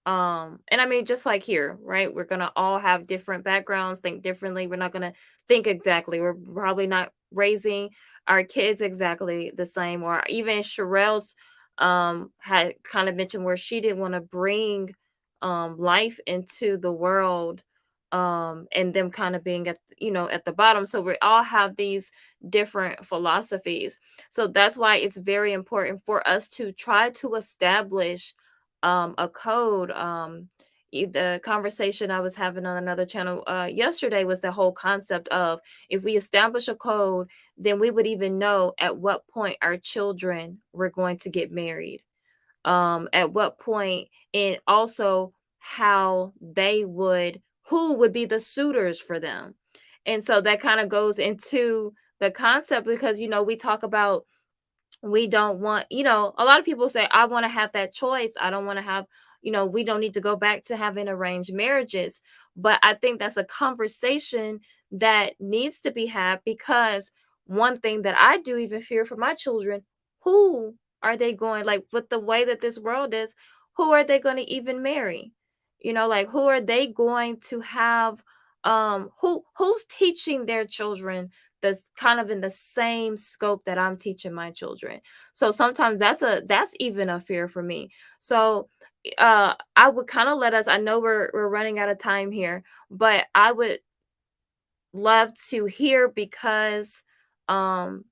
and I mean, just like here, right? We're gonna all have different backgrounds, think differently. We're not gonna think exactly. We're probably not raising our kids exactly the same. Or even Sherelle's had kind of mentioned where she didn't want to bring life into the world, and them kind of being at the bottom. So we all have these different philosophies. So that's why it's very important for us to try to establish a code. The conversation I was having on another channel yesterday was the whole concept of, if we establish a code, then we would even know at what point our children were going to get married, at what point, and also who would be the suitors for them. And so that kind of goes into the concept, because we talk about, we don't want, a lot of people say, I want to have that choice. I don't want to have, we don't need to go back to having arranged marriages. But I think that's a conversation that needs to be had, because one thing that I do even fear for my children, who are they going, like, with the way that this world is, who are they going to even marry? Like, who are they going to have who's teaching their children that's kind of in the same scope that I'm teaching my children. So sometimes that's even a fear for me. So I would kind of let us, I know we're running out of time here, but I would love to hear, because um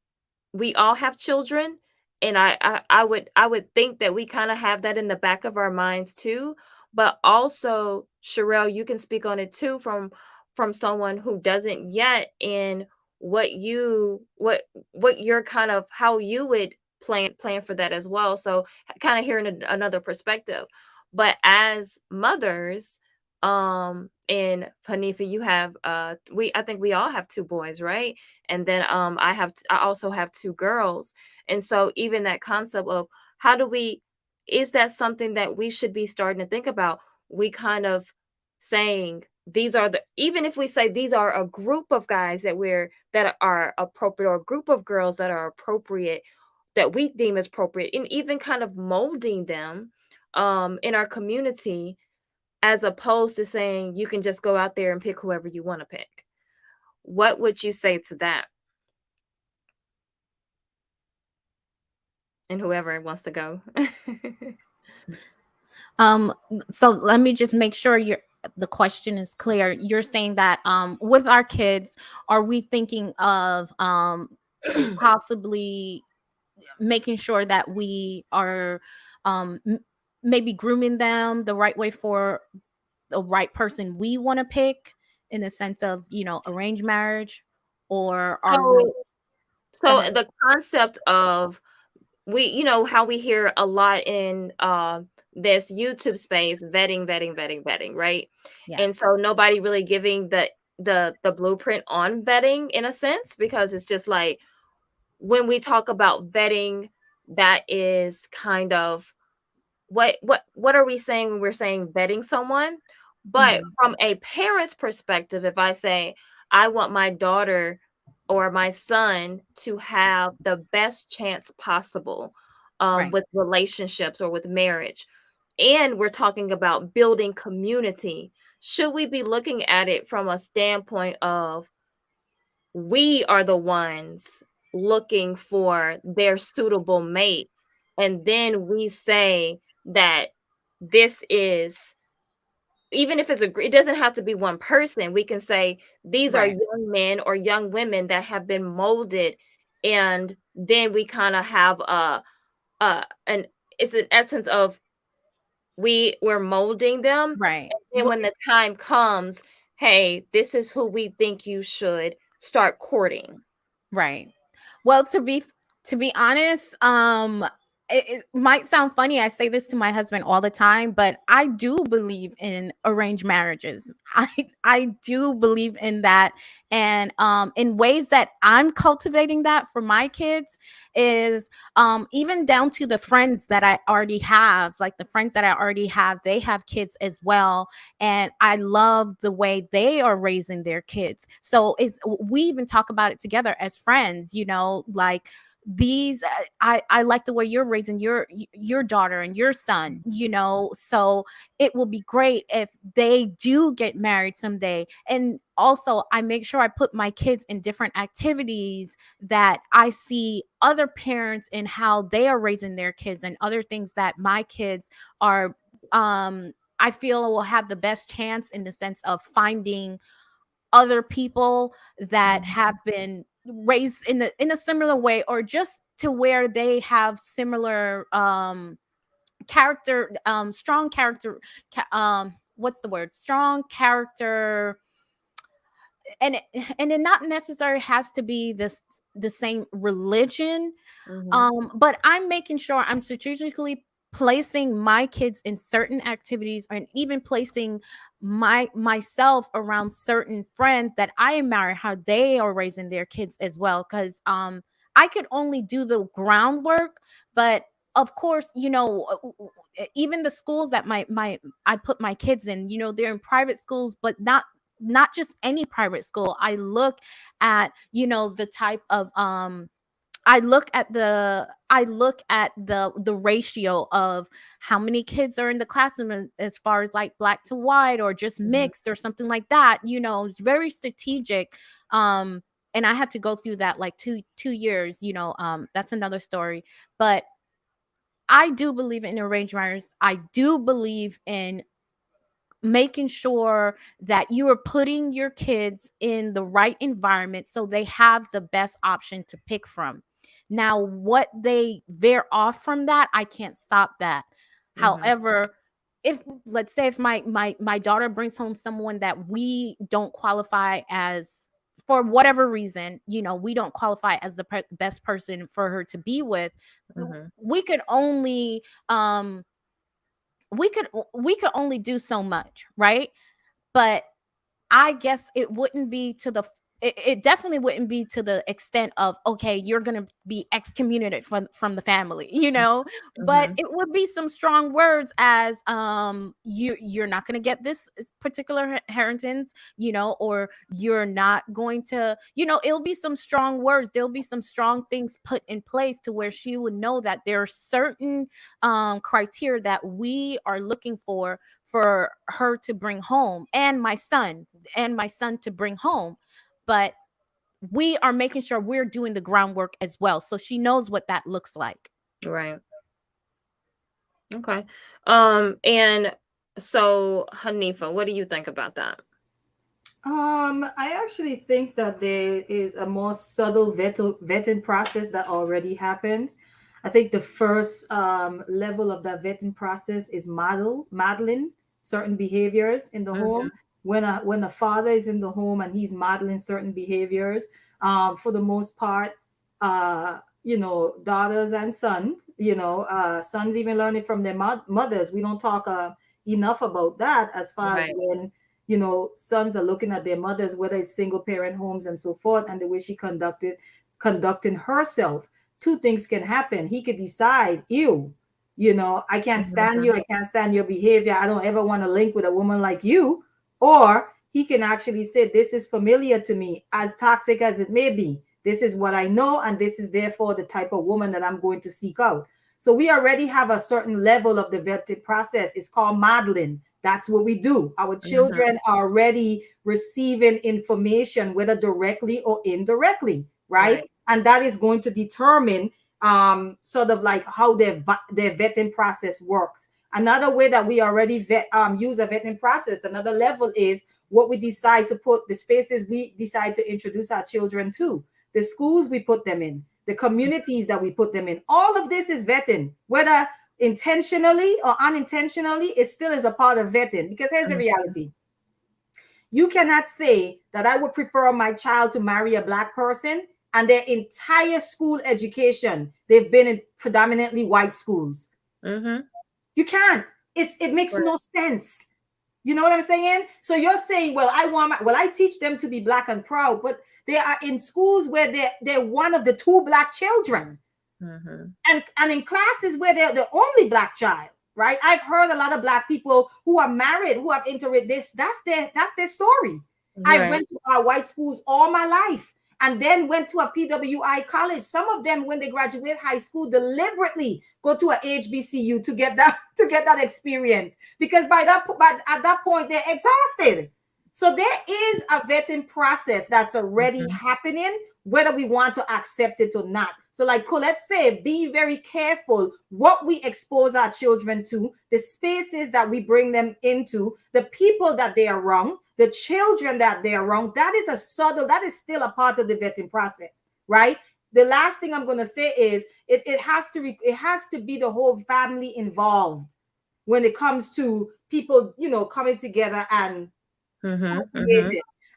we all have children, and I would think that we kind of have that in the back of our minds too. But also, Sherelle, you can speak on it too, from someone who doesn't yet, and what you're kind of, how you would plan for that as well. So kind of hearing another perspective. But as mothers, and Hanifa, you have I think we all have two boys, right? And then I also have two girls. And so even that concept of how do we, is that something that we should be starting to think about? We kind of saying these are the, even if we say these are a group of guys that are appropriate, or a group of girls that are appropriate, that we deem as appropriate, and even kind of molding them in our community, as opposed to saying you can just go out there and pick whoever you want to pick. What would you say to that? And whoever wants to go. So let me just make sure the question is clear. You're saying that with our kids, are we thinking of possibly making sure that we are maybe grooming them the right way for the right person we want to pick, in the sense of, arranged marriage? Or are we— so go so ahead. the concept of, we, how we hear a lot in this YouTube space, vetting, right? And Yes. so nobody really giving the blueprint on vetting, in a sense, because it's just like, when we talk about vetting, that is kind of, what are we saying when we're saying vetting someone? But Mhm. from a parent's perspective, if I say I want my daughter or my son to have the best chance possible Right. with relationships or with marriage, and we're talking about building community, should we be looking at it from a standpoint of, we are the ones looking for their suitable mate, and then we say that this is, even if it doesn't have to be one person, we can say these are Right. young men or young women that have been molded, and then we kind of have an it's an essence of, we're molding them, Right. and then when the time comes, hey, this is who we think you should start courting. Right. Well, to be honest, it might sound funny. I say this to my husband all the time, but I do believe in arranged marriages. I do believe in that, and in ways that I'm cultivating that for my kids is even down to the friends that I already have. Like the friends that I already have, they have kids as well, and I love the way they are raising their kids. So we even talk about it together as friends, like these I like the way you're raising your daughter and your son, so it will be great if they do get married someday. And also I make sure I put my kids in different activities that I see other parents and how they are raising their kids, and other things that my kids are I feel will have the best chance, in the sense of finding other people that have been raised in a similar way, or just to where they have similar character, strong character, what's the word, strong character. And it not necessarily has to be the same religion. But I'm making sure I'm strategically placing my kids in certain activities, and even placing myself around certain friends that I admire how they are raising their kids as well. Because I could only do the groundwork, but of course, even the schools that my I put my kids in, they're in private schools, but not just any private school. I look at, the type of I look at the ratio of how many kids are in the classroom as far as like black to white or just mixed or something like that. You know, it's very strategic. And I had to go through that like two years, you know, that's another story. But I do believe in arranged marriages. I do believe in making sure that you are putting your kids in the right environment so they have the best option to pick from. Now, what they veer off from that, I can't stop that. However, if let's say if my daughter brings home someone that we don't qualify as, for whatever reason, you know, we don't qualify as the best person for her to be with, we could only we could only do so much, right? But I guess it wouldn't be to the it definitely wouldn't be to the extent of, okay, you're gonna be excommunicated from the family, you know. But it would be some strong words as you're not gonna get this particular inheritance, you know, or you're not going to, you know, it'll be some strong words, there'll be some strong things put in place to where she would know that there are certain criteria that we are looking for her to bring home, and my son to bring home. But we are making sure we're doing the groundwork as well, so she knows what that looks like. Right. Okay. And so Hanifa, what do you think about that? I actually think that there is a more subtle vetting process that already happens. I think the first level of that vetting process is modeling certain behaviors in the home. When a father is in the home and he's modeling certain behaviors, for the most part, you know, daughters and sons, you know, sons even learning from their mothers. We don't talk enough about that as far as when, you know, sons are looking at their mothers, whether it's single parent homes and so forth, and the way she conducting herself. Two things can happen. He could decide, you know, I can't stand you. I can't stand your behavior. I don't ever want to link with a woman like you. Or he can actually say, this is familiar to me, as toxic as it may be. This is what I know, and this is therefore the type of woman that I'm going to seek out. So we already have a certain level of the vetting process. It's called modeling. That's what we do. Our children are already receiving information, whether directly or indirectly, right? And that is going to determine sort of like how their vetting process works. Another way that we already use a vetting process, another level, is what we decide to put, the spaces we decide to introduce our children to, the schools we put them in, the communities that we put them in. All of this is vetting, whether intentionally or unintentionally. It still is a part of vetting, because here's the reality. You cannot say that I would prefer my child to marry a Black person and their entire school education, they've been in predominantly white schools. You can't. It makes no sense. You know what I'm saying? So you're saying, well, I teach them to be Black and proud, but they are in schools where they're one of the two Black children. And in classes where they're the only Black child, right? I've heard a lot of Black people who are married, who have entered this. That's their story. I went to our white schools all my life, and then went to a PWI college. Some of them, when they graduate high school, deliberately go to a HBCU to get that experience, because at that point they're exhausted. So there is a vetting process that's already happening, whether we want to accept it or not. So like Colette said, be very careful what we expose our children to, the spaces that we bring them into, the people that they are around, the children that they are around. That is still a part of the vetting process, right? The last thing I'm going to say is it has to be the whole family involved when it comes to people, you know, coming together and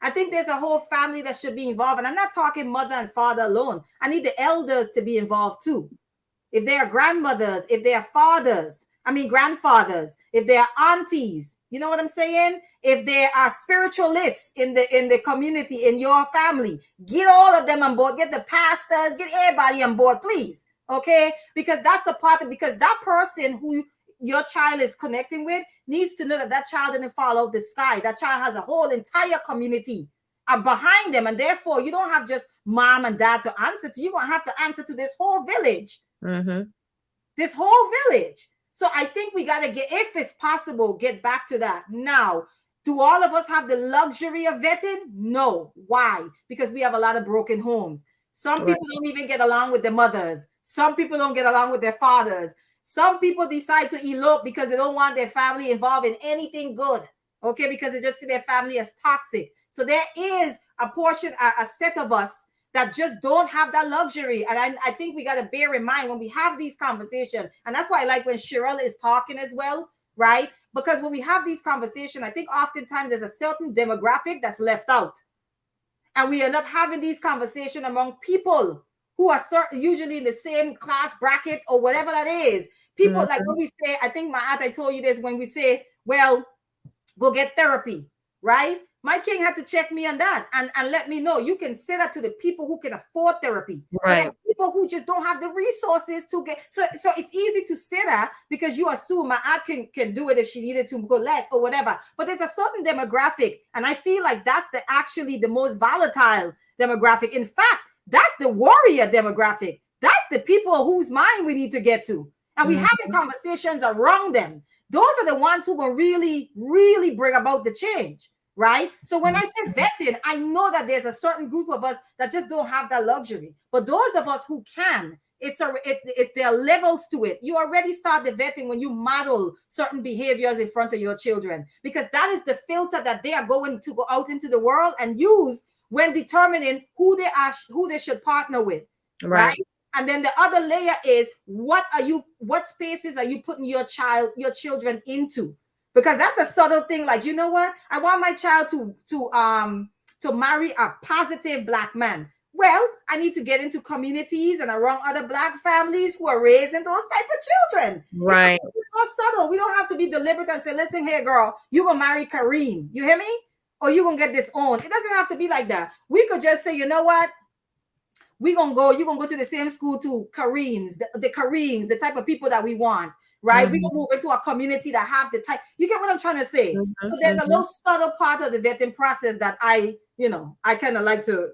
I think there's a whole family that should be involved. And I'm not talking mother and father alone. I need the elders to be involved too. If they are grandmothers, if they are grandfathers, if they are aunties, you know what I'm saying? If there are spiritualists in the community, in your family, get all of them on board. Get the pastors, get everybody on board, please. Okay? Because that's a part of, because that person who your child is connecting with needs to know that child didn't fall out the sky. That child has a whole entire community are behind them, and therefore you don't have just mom and dad to answer to. You're gonna have to answer to this whole village. This whole village. So I think we got to get, if it's possible, get back to that. Now, do all of us have the luxury of vetting? No. Why? Because we have a lot of broken homes. Some people don't even get along with their mothers. Some people don't get along with their fathers. Some people decide to elope because they don't want their family involved in anything good. Okay, because they just see their family as toxic. So there is a portion, a set of us that just don't have that luxury. And I think we got to bear in mind when we have these conversations. And that's why I like when Cheryl is talking as well, right? Because when we have these conversations, I think oftentimes there's a certain demographic that's left out. And we end up having these conversations among people who are usually in the same class bracket or whatever that is. People like when we say, I think my aunt, I told you this, when we say, well, go get therapy, right? My king had to check me on that and let me know you can say that to the people who can afford therapy, right? But people who just don't have the resources to get. So it's easy to say that because you assume my aunt can do it if she needed to collect or whatever. But there's a certain demographic, and I feel like that's actually the most volatile demographic. In fact, that's the warrior demographic. That's the people whose mind we need to get to, and we having conversations around them. Those are the ones who will really, really bring about the change. Right. So when I say vetting, I know that there's a certain group of us that just don't have that luxury. But those of us who can, it's there are levels to it. You already start the vetting when you model certain behaviors in front of your children, because that is the filter that they are going to go out into the world and use when determining who they should partner with. Right. And then the other layer is what spaces are you putting your children into? Because that's a subtle thing. Like, you know what? I want my child to marry a positive Black man. Well, I need to get into communities and around other Black families who are raising those type of children. Right. It's more subtle. We don't have to be deliberate and say, listen here, girl, you're going to marry Kareem. You hear me? Or you're going to get this on. It doesn't have to be like that. We could just say, you know what? You're going to go to the same school to Kareems, the Kareems, the type of people that we want. Right, we can move into a community that have the type. You get what I'm trying to say? So there's a little subtle part of the vetting process that I kind of like to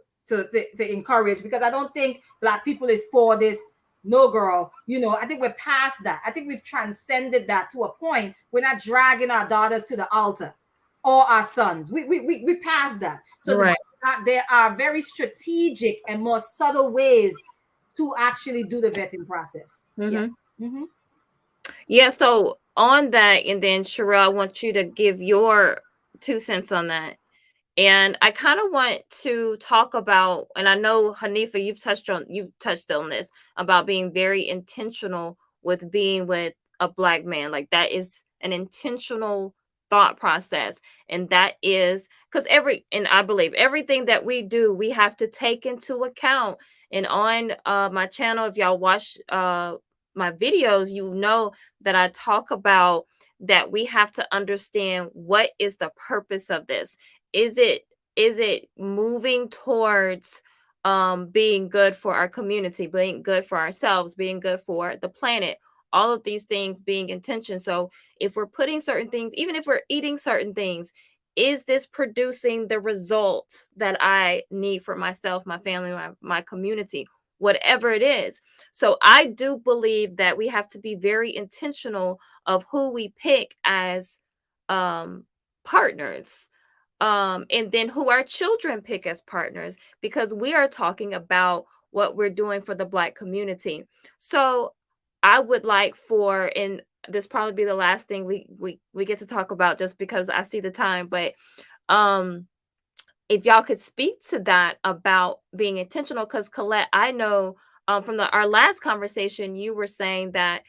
encourage, because I don't think Black people is for this. No, girl, I think we're past that. I think we've transcended that to a point. We're not dragging our daughters to the altar or our sons. We passed that. So there are very strategic and more subtle ways to actually do the vetting process. Yeah, so on that, and then Cheryl, I want you to give your 2 cents on that. And I kind of want to talk about, and I know Hanifa, you've touched on this about being very intentional with being with a Black man. Like, that is an intentional thought process. And that is because I believe everything that we do, we have to take into account. And on my channel, if y'all watch my videos, you know that I talk about that we have to understand what is the purpose of this. Is it moving towards being good for our community, being good for ourselves, being good for the planet, all of these things being intention. So if we're putting certain things, even if we're eating certain things, is this producing the result that I need for myself, my family, my community, whatever it is? So I do believe that we have to be very intentional of who we pick as partners, and then who our children pick as partners, because we are talking about what we're doing for the Black community. So I would like and this probably be the last thing we get to talk about, just because I see the time, but if y'all could speak to that about being intentional, because Colette, I know from our last conversation, you were saying that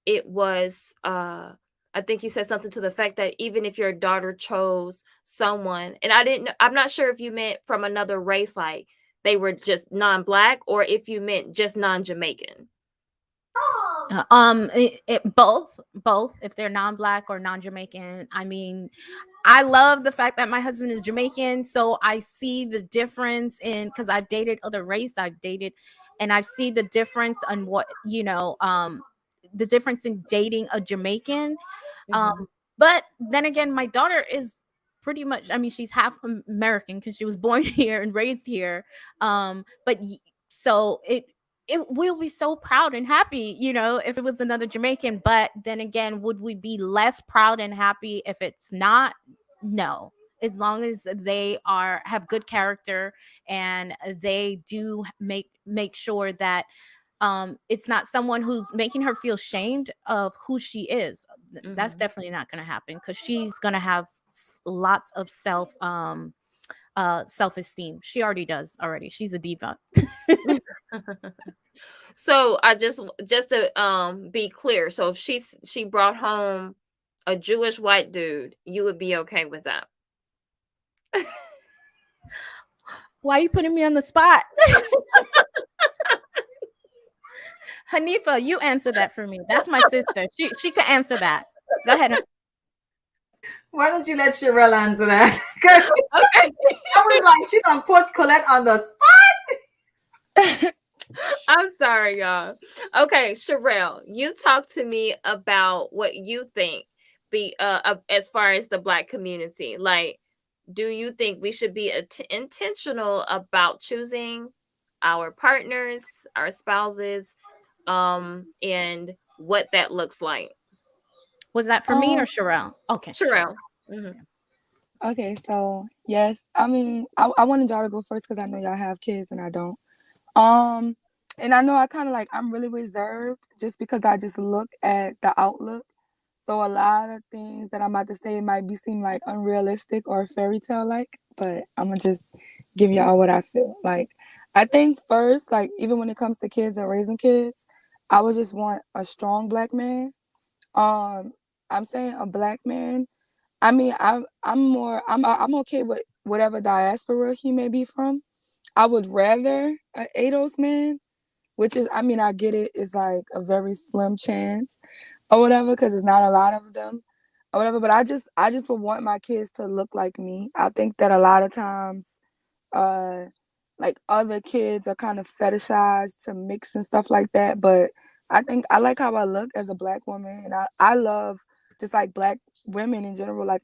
it was, I think you said something to the fact that even if your daughter chose someone, and I'm not sure if you meant from another race, like they were just non-Black, or if you meant just non-Jamaican. Both, if they're non-Black or non-Jamaican. I mean, I love the fact that my husband is Jamaican, so I see the difference because I've dated other race, and I've seen the difference on what, the difference in dating a Jamaican. But then again, my daughter is pretty much, I mean, she's half American because she was born here and raised here. So it will be so proud and happy, you know, if it was another Jamaican. But then again, would we be less proud and happy if it's not? No. As long as they have good character and they do make sure that it's not someone who's making her feel shamed of who she is. That's definitely not going to happen, because she's going to have lots of self-esteem. She already does already. She's a diva. So I just to be clear, so if she brought home a Jewish white dude, you would be okay with that? Why are you putting me on the spot? Hanifa, you answer that for me. That's my sister. She could answer that. Go ahead. Why don't you let Sherelle answer that? Because I was like, she done put Colette on the spot. I'm sorry, y'all. Okay, Sherelle, you talk to me about what you think as far as the Black community. Like, do you think we should be intentional about choosing our partners, our spouses, and what that looks like? Was that for me or Sherelle? Okay, Sherelle. Okay, so yes, I mean, I wanted y'all to go first because I know y'all have kids and I don't. And I know I kind of like, I'm really reserved just because I just look at the outlook. So a lot of things that I'm about to say might seem like unrealistic or fairy tale like, but I'm gonna just give y'all what I feel. Like, I think first, like, even when it comes to kids and raising kids, I would just want a strong Black man. I'm saying a Black man. I mean, I'm okay with whatever diaspora he may be from. I would rather an ADOS man, which is, I mean, I get it, it's like a very slim chance or whatever, because it's not a lot of them or whatever. But I just would want my kids to look like me. I think that a lot of times, like, other kids are kind of fetishized to mix and stuff like that. But I think I like how I look as a Black woman, and I love just like Black women in general. Like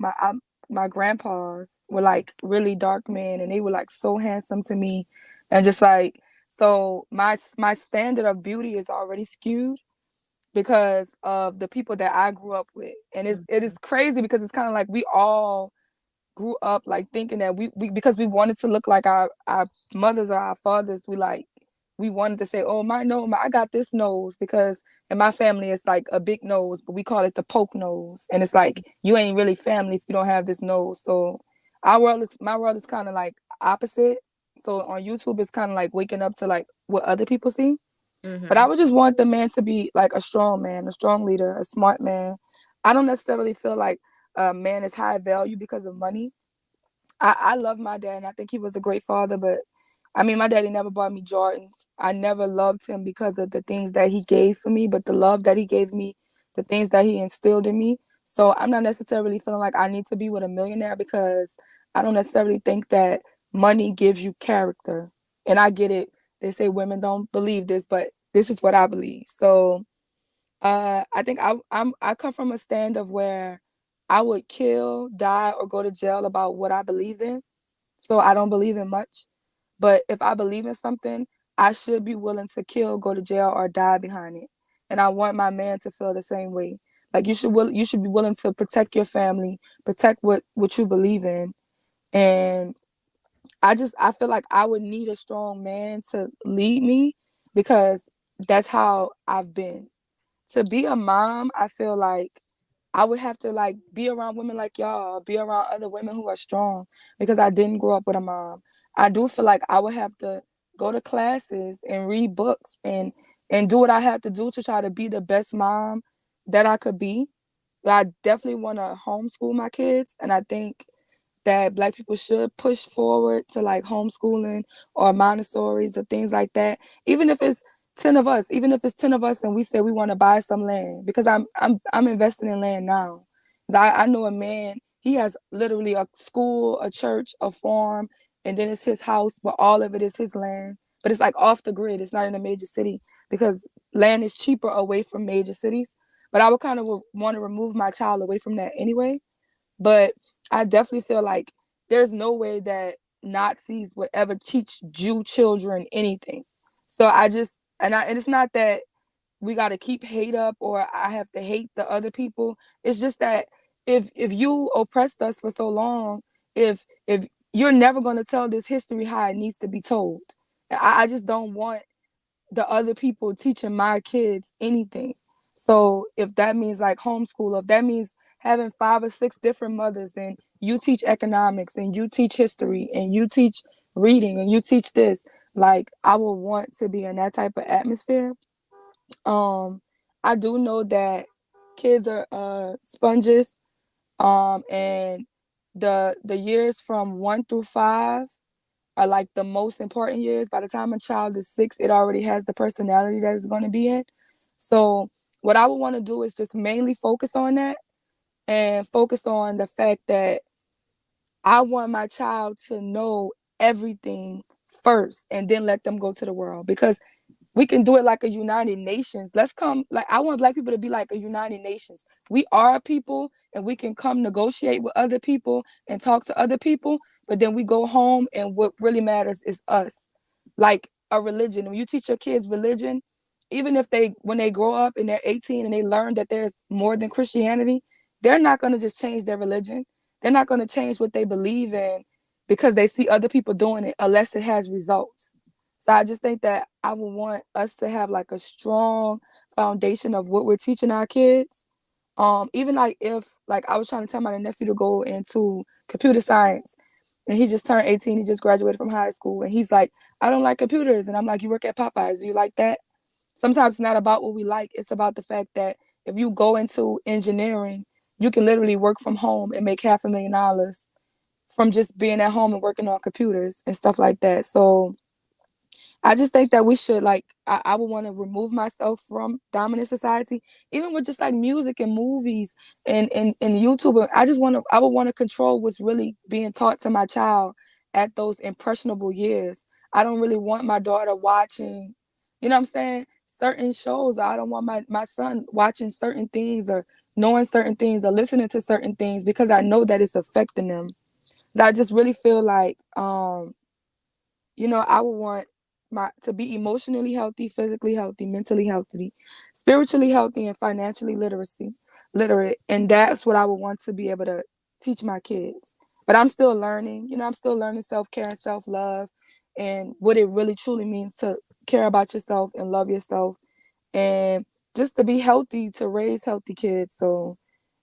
my grandpas were like really dark men, and they were like so handsome to me, and just like, so my standard of beauty is already skewed because of the people that I grew up with. And it is crazy because it's kind of like we all grew up like thinking that we because we wanted to look like our mothers or our fathers, we wanted to say, oh, I got this nose, because in my family it's like a big nose, but we call it the poke nose. And it's like, you ain't really family if you don't have this nose. So my world is kind of like opposite. So on YouTube it's kind of like waking up to like what other people see. But I would just want the man to be like a strong man, a strong leader, a smart man. I don't necessarily feel like a man is high value because of money. I love my dad, and I think he was a great father, but I mean, my daddy never bought me Jordans. I never loved him because of the things that he gave for me, but the love that he gave me, the things that he instilled in me. So I'm not necessarily feeling like I need to be with a millionaire, because I don't necessarily think that money gives you character. And I get it. They say women don't believe this, but this is what I believe. So I think I come from a stand of where I would kill, die, or go to jail about what I believed in. So I don't believe in much. But if I believe in something, I should be willing to kill, go to jail, or die behind it. And I want my man to feel the same way. Like, you should be willing to protect your family, protect what you believe in. And I feel like I would need a strong man to lead me, because that's how I've been. To be a mom, I feel like I would have to like be around women like y'all, be around other women who are strong, because I didn't grow up with a mom. I do feel like I would have to go to classes and read books and do what I have to do to try to be the best mom that I could be. But I definitely want to homeschool my kids, and I think that Black people should push forward to like homeschooling or Montessori's or things like that. Even if it's 10 of us, and we say we want to buy some land, because I'm investing in land now. I know a man, he has literally a school, a church, a farm, and then it's his house, but all of it is his land. But it's like off the grid. It's not in a major city, because land is cheaper away from major cities. But I would kind of want to remove my child away from that anyway. But I definitely feel like there's no way that Nazis would ever teach Jew children anything. So and it's not that we got to keep hate up or I have to hate the other people. It's just that if you oppressed us for so long, if you're never going to tell this history how it needs to be told. I just don't want the other people teaching my kids anything. So if that means like homeschool, if that means having 5 or 6 different mothers and you teach economics and you teach history and you teach reading and you teach this, like I would want to be in that type of atmosphere. I do know that kids are sponges, and the years from 1 through 5 are like the most important years. By the time a child is 6, it already has the personality that it's going to be in. So what I would want to do is just mainly focus on that and focus on the fact that I want my child to know everything first and then let them go to the world, because we can do it like a United Nations. Let's come, like, I want Black people to be like a United Nations. We are a people and we can come negotiate with other people and talk to other people, but then we go home and what really matters is us. Like a religion. When you teach your kids religion, even if when they grow up and they're 18 and they learn that there's more than Christianity, they're not going to just change their religion. They're not going to change what they believe in because they see other people doing it unless it has results. So I just think that I would want us to have like a strong foundation of what we're teaching our kids. Even like if like I was trying to tell my nephew to go into computer science and he just turned 18, he just graduated from high school and he's like, I don't like computers. And I'm like, you work at Popeyes, do you like that? Sometimes it's not about what we like, it's about the fact that if you go into engineering, you can literally work from home and make $500,000 from just being at home and working on computers and stuff like that. So I just think that we should like I would want to remove myself from dominant society, even with just like music and movies and YouTube. I would want to control what's really being taught to my child at those impressionable years. I don't really want my daughter watching, you know what I'm saying, certain shows. I don't want my son watching certain things or knowing certain things or listening to certain things because I know that it's affecting them. I just really feel like I would want to be emotionally healthy, physically healthy, mentally healthy, spiritually healthy, and financially literate. And that's what I would want to be able to teach my kids. But I'm still learning, I'm still learning self-care and self-love and what it really truly means to care about yourself and love yourself and just to be healthy, to raise healthy kids. So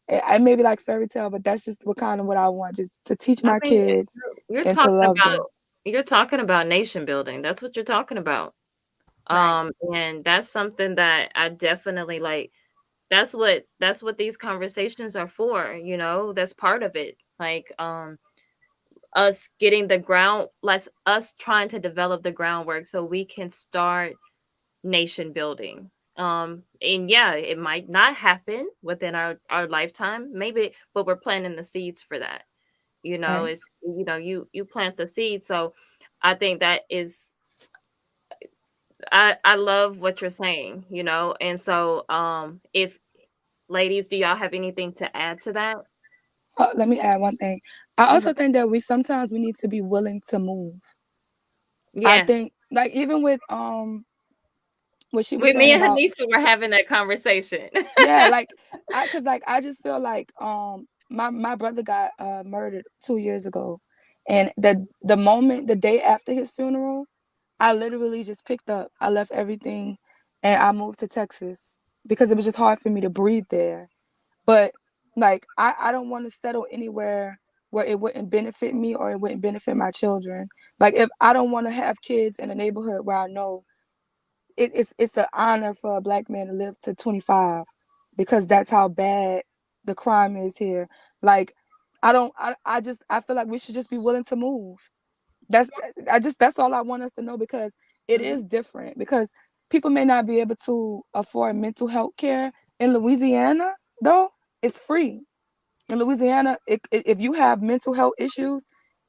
I may be like fairy tale, but that's just what I want, just to teach I my mean, kids you're and to love them. you're talking about nation building. That's what you're talking about. Right. And that's something that I definitely like. That's what these conversations are for, that's part of it. Like us getting us trying to develop the groundwork so we can start nation building. And yeah, it might not happen within our lifetime, maybe, but we're planting the seeds for that. Right. It's you plant the seed. So I think that is I love what you're saying, and so if ladies, do y'all have anything to add to that? Let me add one thing. I Mhm. also think that we sometimes need to be willing to move. I Yes. think like even with what she was With me saying and about, Hanifa were having that conversation. yeah, like I just feel like my brother got murdered 2 years ago, and the day after his funeral, I literally just picked up, I left everything, and I moved to Texas because it was just hard for me to breathe there. But like I don't want to settle anywhere where it wouldn't benefit me or it wouldn't benefit my children. Like if I don't want to have kids in a neighborhood where I know it's an honor for a Black man to live to 25 because that's how bad the crime is here. Like I feel like we should just be willing to move. That's that's all I want us to know, because it Mhm. is different, because people may not be able to afford mental health care in Louisiana. Though it's free in Louisiana. If you have mental health issues,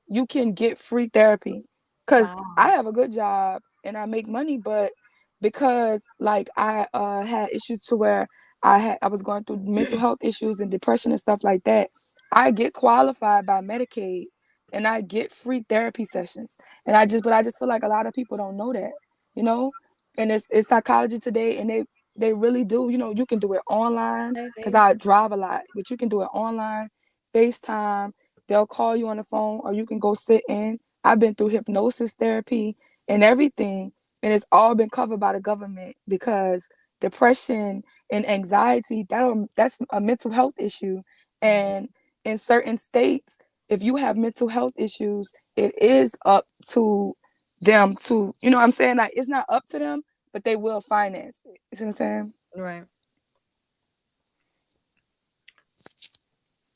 you can get free therapy. Because Wow. I have a good job and I make money, but because like I had issues to where I was going through mental health issues and depression and stuff like that, I get qualified by Medicaid and I get free therapy sessions. And I just feel like a lot of people don't know that, you know? And it's Psychology Today, and they really do, you know, you can do it online because I drive a lot, but you can do it online, FaceTime, they'll call you on the phone, or you can go sit in. I've been through hypnosis therapy and everything, and it's all been covered by the government because depression and anxiety, that's a mental health issue. And in certain states, if you have mental health issues, it is up to them to, you know what I'm saying? Like, it's not up to them, but they will finance it. You see what I'm saying? Right.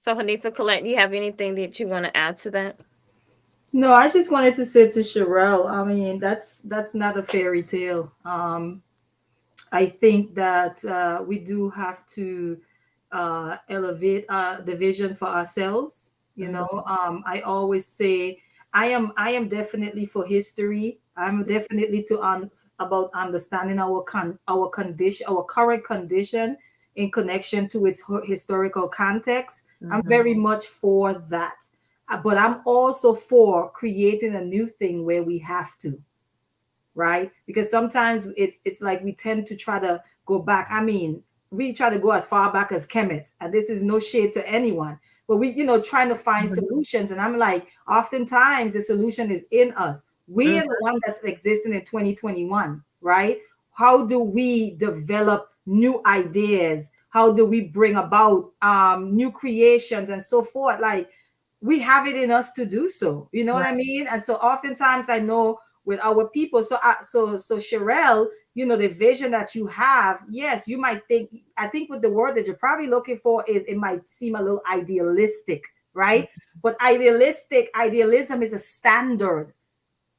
So Hanifa, Colette, do you have anything that you want to add to that? No, I just wanted to say to Sherelle, I mean, that's not a fairy tale. I think that we do have to elevate the vision for ourselves. You know, I always say I am definitely for history. I'm definitely about understanding our condition, our current condition in connection to its historical context. I'm very much for that. But I'm also for creating a new thing where we have to, right? Because sometimes it's like we tend to try to go back. I mean, we try to go as far back as Kemet, and this is no shade to anyone, but we, trying to find solutions. And I'm like, oftentimes the solution is in us. We are the one that's existing in 2021, right? How do we develop new ideas? How do we bring about new creations and so forth? Like, we have it in us to do so. You know what I mean? And so oftentimes I know with our people. So Sherelle, the vision that you have, yes, you might think, I think with the word that you're probably looking for is, it might seem a little idealistic, right? But idealism is a standard.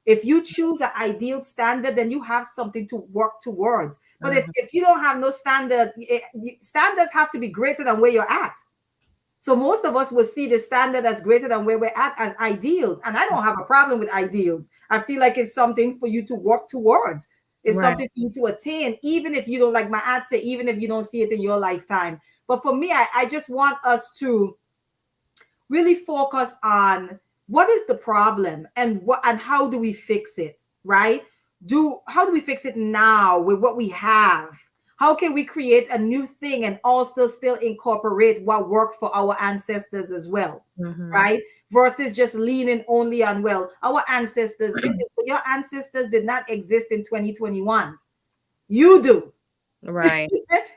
If you choose an ideal standard, then you have something to work towards. But if you don't have no standard, standards have to be greater than where you're at. So most of us will see the standard as greater than where we're at as ideals. And I don't have a problem with ideals. I feel like it's something for you to work towards. It's something for you to attain, even if you don't, like my aunt said, even if you don't see it in your lifetime. But for me, I just want us to really focus on what is the problem and how do we fix it, right? How do we fix it now with what we have? How can we create a new thing and also still incorporate what worked for our ancestors as well, right? Versus just leaning only on, well, our ancestors did it, but your ancestors did not exist in 2021. You do. Right.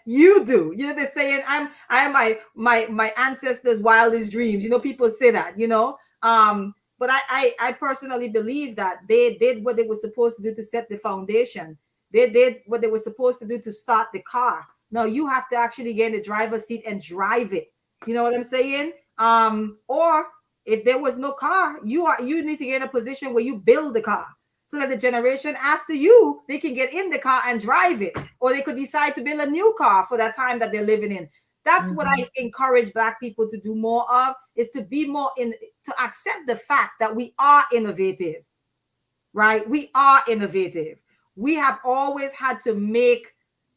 You do. They're saying I am my ancestors' wildest dreams. People say that, but I personally believe that they did what they were supposed to do to set the foundation. They did what they were supposed to do to start the car. Now you have to actually get in the driver's seat and drive it. You know what I'm saying? Or if there was no car, you need to get in a position where you build the car, so that the generation after you, they can get in the car and drive it, or they could decide to build a new car for that time that they're living in. That's what I encourage Black people to do more of, is to be more to accept the fact that we are innovative, right? We are innovative. We have always had to make,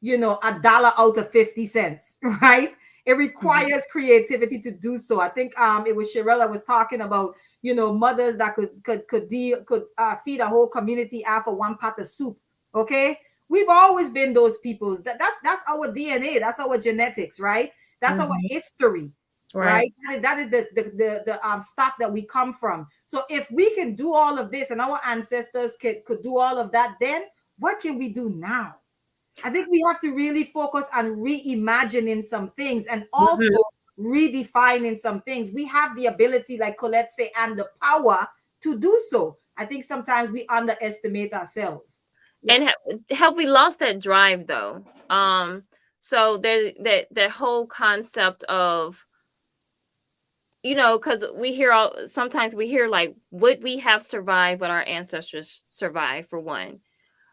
$1 out of 50 cents, right? It requires creativity to do so. I think it was Sherelle was talking about, mothers that could feed a whole community after one pot of soup. Okay, we've always been those peoples. That's our DNA. That's our genetics, right? That's our history, right? That is the stock that we come from. So if we can do all of this, and our ancestors could do all of that, then what can we do now? I think we have to really focus on reimagining some things and also redefining some things. We have the ability, like Colette say, and the power to do so. I think sometimes we underestimate ourselves. And have we lost that drive though? So there's that whole concept of, because sometimes we hear like, would we have survived what our ancestors survived, for one,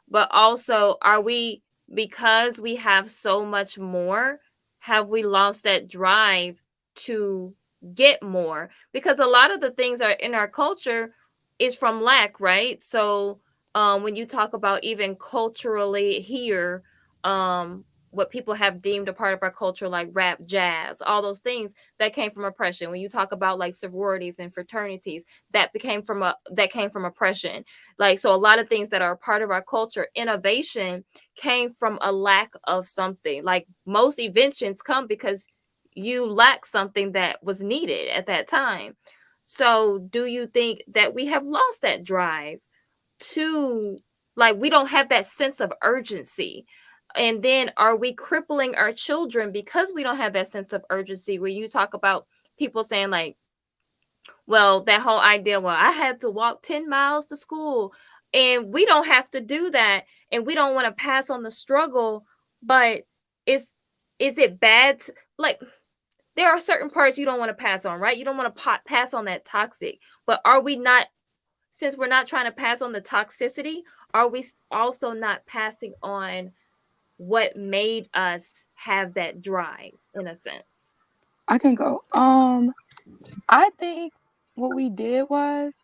but also, are we, because we have so much more, have we lost that drive to get more? Because a lot of the things are in our culture is from lack, right? So when you talk about even culturally here, what people have deemed a part of our culture, like rap, jazz, all those things that came from oppression. When you talk about like sororities and fraternities, that came from oppression. Like, so a lot of things that are a part of our culture, innovation came from a lack of something. Like most inventions come because you lack something that was needed at that time. So do you think that we have lost that drive to, like, we don't have that sense of urgency? And then are we crippling our children because we don't have that sense of urgency? Where you talk about people saying like, well, that whole idea, well, I had to walk 10 miles to school, and we don't have to do that, and we don't want to pass on the struggle. But is it bad to, like, there are certain parts you don't want to pass on, right? You don't want to pass on that toxic. But are we not, since we're not trying to pass on the toxicity, are we also not passing on what made us have that drive, in a sense? I can go. I think what we did was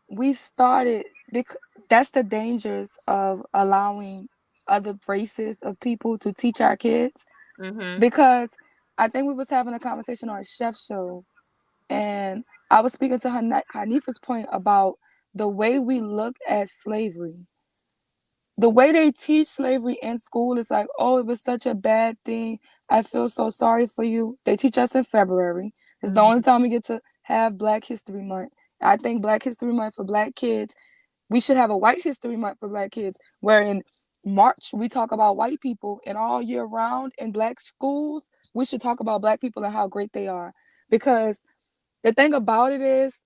we started, because that's the dangers of allowing other races of people to teach our kids. Mm-hmm. Because I think we was having a conversation on a chef show, and I was speaking to Hanifa's point about the way we look at slavery. The way they teach slavery in school is like, oh, it was such a bad thing. I feel so sorry for you. They teach us in February. It's the only time we get to have Black History Month. I think Black History Month for Black kids, we should have a White History Month for Black kids, where in March we talk about white people, and all year round in Black schools, we should talk about Black people and how great they are. Because the thing about it is,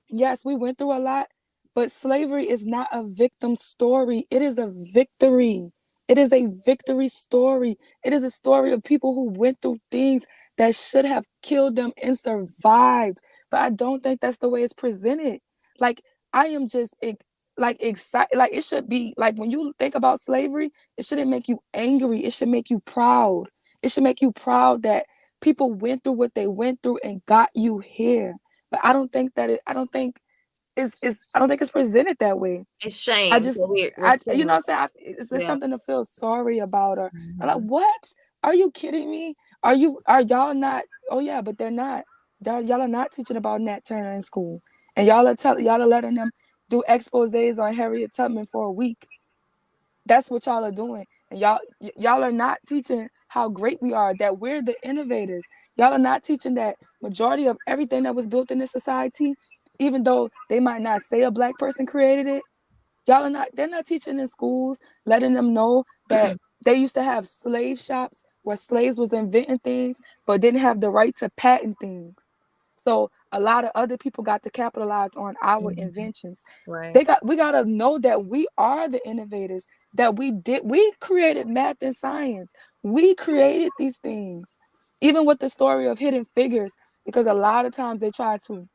yes, we went through a lot, but slavery is not a victim story. It is a victory. It is a victory story. It is a story of people who went through things that should have killed them and survived. But I don't think that's the way it's presented. Like, I am just like excited. Like, it should be like, when you think about slavery, it shouldn't make you angry. It should make you proud. It should make you proud that people went through what they went through and got you here. But I don't think it's presented that way. It's shame. I just, you know what I'm saying? It's Yeah. something to feel sorry about, or I'm like, what? Are you kidding me? Are y'all not? Oh yeah, but they're not. Y'all are not teaching about Nat Turner in school, and y'all are letting them do exposés on Harriet Tubman for a week. That's what y'all are doing, and y'all are not teaching how great we are, that we're the innovators. Y'all are not teaching that majority of everything that was built in this society, even though they might not say a Black person created it, they're not teaching in schools, letting them know that they used to have slave shops where slaves was inventing things but didn't have the right to patent things. So a lot of other people got to capitalize on our inventions. Right. We gotta know that we are the innovators, that we created math and science. We created these things. Even with the story of Hidden Figures, because a lot of times they try to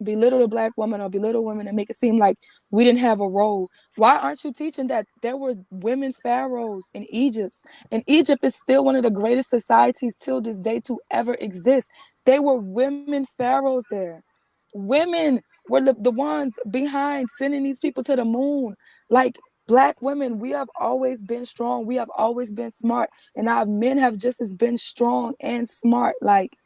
belittle the Black woman or belittle women and make it seem like we didn't have a role. Why aren't you teaching that there were women pharaohs in Egypt? And Egypt is still one of the greatest societies till this day to ever exist. There were women pharaohs there. Women were the ones behind sending these people to the moon. Like, Black women, we have always been strong. We have always been smart. And our men have just as been strong and smart. Like,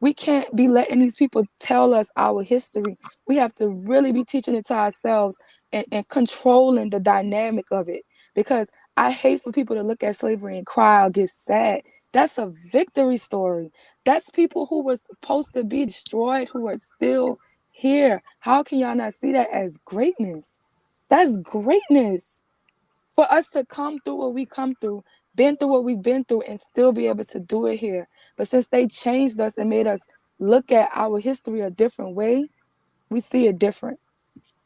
we can't be letting these people tell us our history. We have to really be teaching it to ourselves, and controlling the dynamic of it. Because I hate for people to look at slavery and cry or get sad. That's a victory story. That's people who were supposed to be destroyed who are still here. How can y'all not see that as greatness? That's greatness. For us to come through what we come through, been through what we've been through, and still be able to do it here. But since they changed us and made us look at our history a different way, we see it different.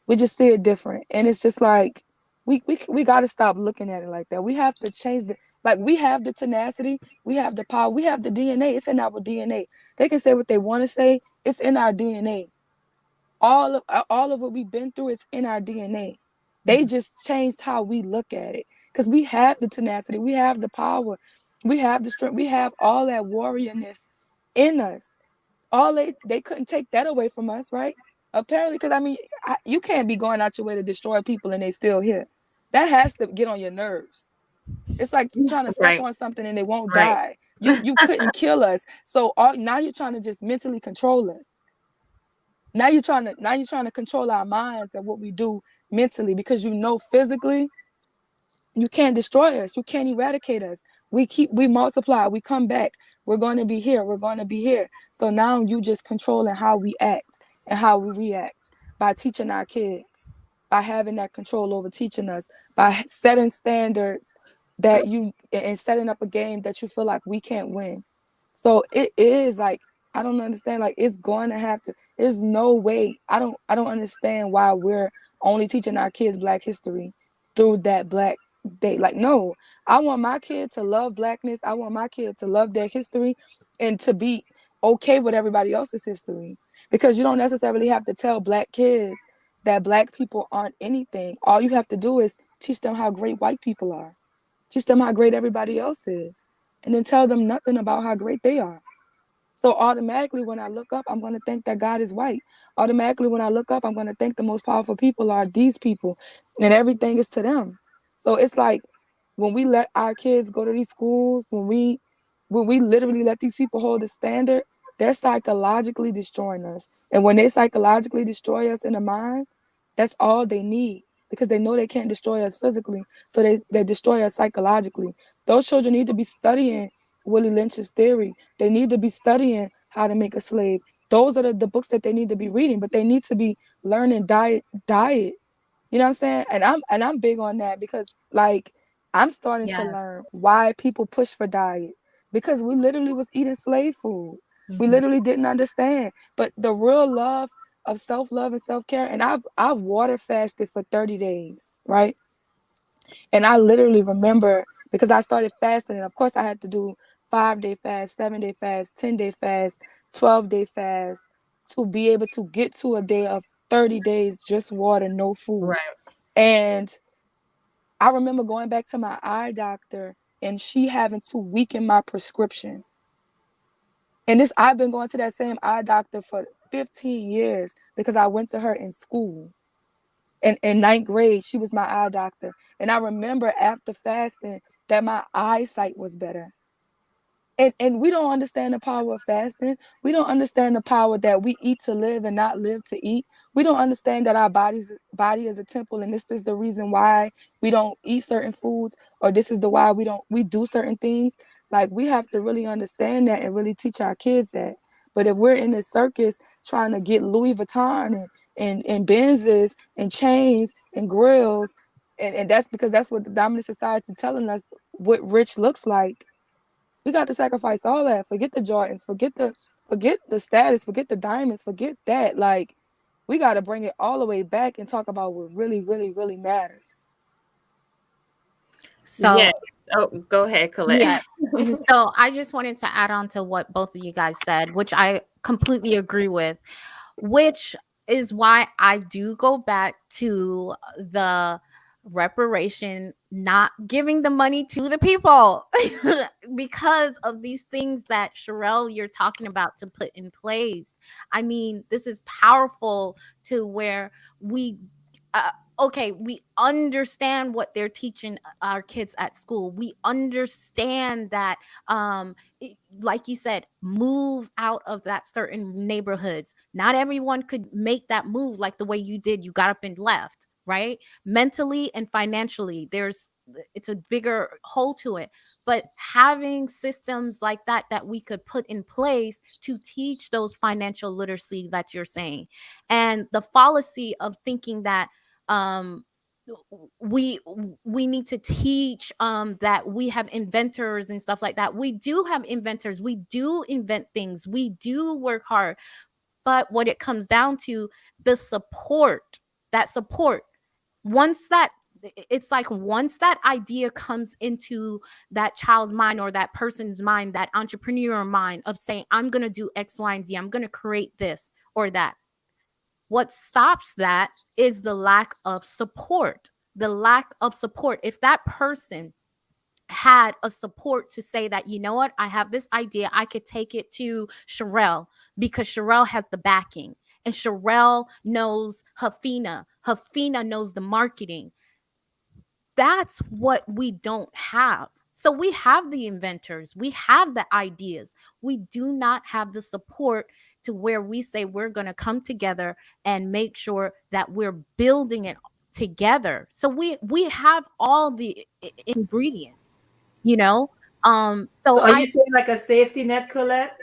We just see it different. And it's just like, we got to stop looking at it like that. We have to change we have the tenacity, we have the power, we have the DNA. It's in our DNA. They can say what they want to say. It's in our DNA. All of what we've been through is in our DNA. They just changed how we look at it, because we have the tenacity, we have the power, we have the strength, we have all that warriorness in us. They couldn't take that away from us, right? Apparently, because I mean, you can't be going out your way to destroy people and they still here. That has to get on your nerves. It's like trying to step Right. on something and it won't Right. die. You couldn't kill us. So now you're trying to just mentally control us. Now you're trying to control our minds and what we do mentally, because physically you can't destroy us. You can't eradicate us. We multiply, we come back. We're going to be here. We're going to be here. So now you just controlling how we act and how we react by teaching our kids, by having that control over teaching us, by setting standards and setting up a game that you feel like we can't win. So it is like, I don't understand. Like, it's going to have to, there's no way. I don't understand why we're only teaching our kids Black history through that Black day. Like, no, I want my kid to love Blackness. I want my kid to love their history and to be okay with everybody else's history, because you don't necessarily have to tell Black kids that Black people aren't anything. All you have to do is teach them how great white people are, teach them how great everybody else is, and then tell them nothing about how great they are. So automatically when I look up, I'm going to think that God is white. Automatically when I look up, I'm going to think the most powerful people are these people, and everything is to them. So it's like, when we let our kids go to these schools, when we literally let these people hold the standard, they're psychologically destroying us. And when they psychologically destroy us in the mind, that's all they need, because they know they can't destroy us physically. So they destroy us psychologically. Those children need to be studying Willie Lynch's theory. They need to be studying How to Make a Slave. Those are the books that they need to be reading, but they need to be learning diet. You know what I'm saying? And I'm big on that, because like, I'm starting to learn Yes. why people push for diet, because we literally was eating slave food. We Mhm. literally didn't understand. But the real love of self-love and self-care, and I've water fasted for 30 days, right? And I literally remember, because I started fasting, and of course I had to do 5-day fast, 7-day fast, 10-day fast, 12-day fast, to be able to get to a day of 30 days, just water, no food. Right. And I remember going back to my eye doctor and she having to weaken my prescription. And I've been going to that same eye doctor for 15 years, because I went to her in school. And in 9th grade, she was my eye doctor. And I remember after fasting that my eyesight was better. And we don't understand the power of fasting. We don't understand the power that we eat to live and not live to eat. We don't understand that our body is a temple, and this is the reason why we don't eat certain foods, or this is the why we do certain things. Like, we have to really understand that and really teach our kids that. But if we're in this circus trying to get Louis Vuitton and Benzes and chains and grills, and that's because that's what the dominant society telling us what rich looks like. We got to sacrifice all that. Forget the Jordans, forget the status, forget the diamonds, forget that. Like, we got to bring it all the way back and talk about what really, really, really matters. Yeah. So Oh, go ahead, Colette. yeah. So I just wanted to add on to what both of you guys said, which I completely agree with, which is why I do go back to the reparation, not giving the money to the people because of these things that Sherelle, you're talking about to put in place. I mean, this is powerful to where we okay, we understand what they're teaching our kids at school. We understand that like you said, move out of that certain neighborhoods. Not everyone could make that move like the way you did. You got up and left, right? Mentally and financially, it's a bigger hole to it. But having systems like that we could put in place to teach those financial literacy that you're saying, and the fallacy of thinking that um we we need to teach that we have inventors and stuff like that. We do have inventors, we do invent things, we do work hard. But what it comes down to, the support, that support, once that it's like once that idea comes into that child's mind or that person's mind, that entrepreneur mind of saying, I'm going to do X, Y, and Z, I'm going to create this or that, what stops that is the lack of support. The lack of support. If that person had a support to say that, you know what, I have this idea, I could take it to Sherelle because Sherelle has the backing and Sherelle knows Hafina knows the marketing. that's what we don't have. So we have the inventors, we have the ideas. We do not have the support to where we say we're going to come together and make sure that we're building it together. So we have all the ingredients, you know. So So are I you saying like a safety net, Colette?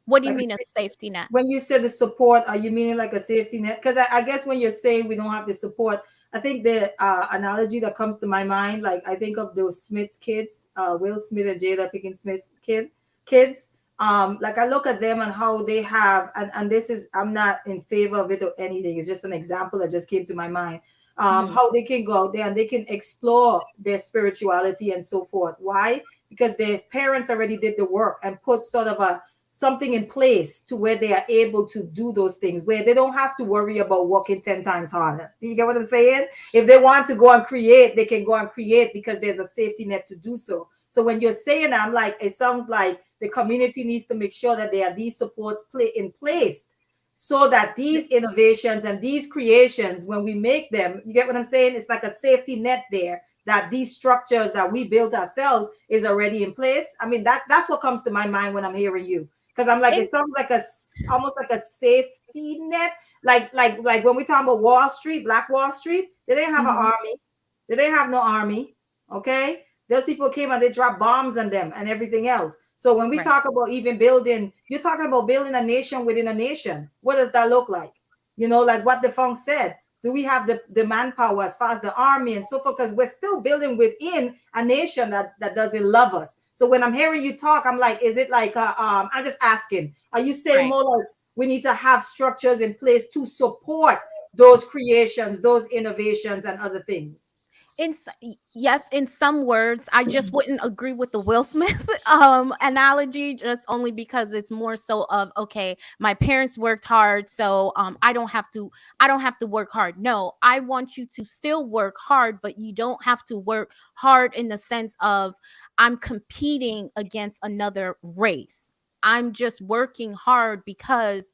What do you Like mean a safety net? when you said the support, are you meaning like a safety net? Because I guess when you're saying we don't have the support, I think the analogy that comes to my mind, like I think of those Smith's kids, Will Smith and Jada Pinkett Smith's kids. Like I look at them and how they have, and this is, I'm not in favor of it or anything. It's just an example that just came to my mind. How they can go out there and they can explore their spirituality and so forth. Why? Because their parents already did the work and put sort of a something in place to where they are able to do those things, where they don't have to worry about working 10 times harder. Do you get what I'm saying? If they want to go and create, they can go and create because there's a safety net to do so. So when you're saying that, I'm like, it sounds like the community needs to make sure that there are these supports in place so that these innovations and these creations, when we make them, you get what I'm saying? It's like a safety net there, that these structures that we built ourselves is already in place. I mean, that's what comes to my mind when I'm hearing you. Because I'm like, it sounds like almost like a safety net. Like when we talk about Wall Street, Black Wall Street, they didn't have an army. They didn't have no army. Okay. Those people came and they dropped bombs on them and everything else. So when we talk about even building, you're talking about building a nation within a nation. What does that look like? You know, like what the Funk said. Do we have the manpower as far as the army and so forth? Because we're still building within a nation that doesn't love us. So when I'm hearing you talk, I'm like, is it like, I'm just asking, are you saying more like we need to have structures in place to support those creations, those innovations and other things? Yes, in some words. I just wouldn't agree with the Will Smith analogy, just only because it's more so of, okay, my parents worked hard, so I don't have to work hard. No, I want you to still work hard, but you don't have to work hard in the sense of I'm competing against another race. I'm just working hard because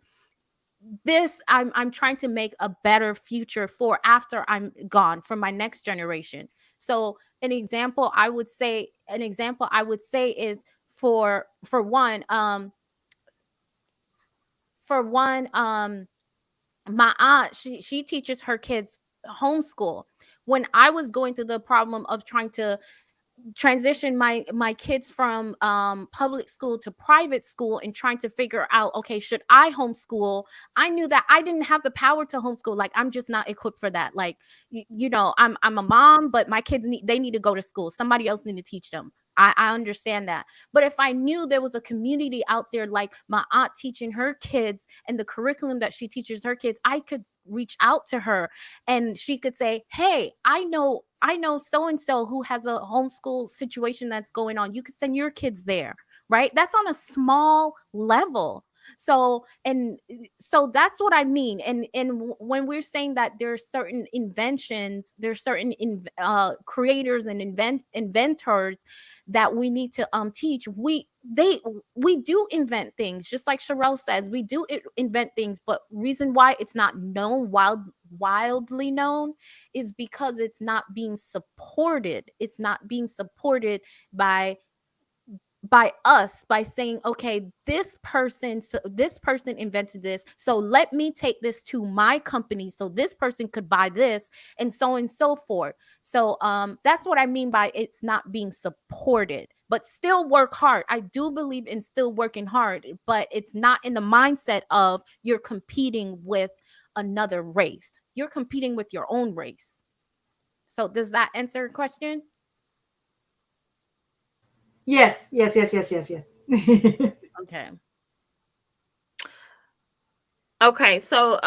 I'm trying to make a better future for after I'm gone, for my next generation. So an example I would say is for one my aunt, she teaches her kids homeschool. When I was going through the problem of trying to transition my kids from public school to private school and trying to figure out, okay, should I homeschool? I knew that I didn't have the power to homeschool. Like, I'm just not equipped for that. Like, I'm a mom, but my kids need to go to school. Somebody else need to teach them. I understand that. But if I knew there was a community out there, like my aunt teaching her kids and the curriculum that she teaches her kids, I could reach out to her and she could say, hey, I know so and so who has a homeschool situation that's going on. You could send your kids there, right? That's on a small level. So that's what I mean. And when we're saying that there's certain inventions, there's certain creators and inventors that we need to teach, we do invent things, just like Sherelle says, we do invent things, but reason why it's not known, wildly known, is because it's not being supported. It's not being supported by us, by saying, okay, this person invented this, so let me take this to my company so this person could buy this, and so forth. So that's what I mean by it's not being supported. But still work hard. I do believe in still working hard, but it's not in the mindset of you're competing with another race. You're competing with your own race. So does that answer your question? Yes. Okay. Okay, so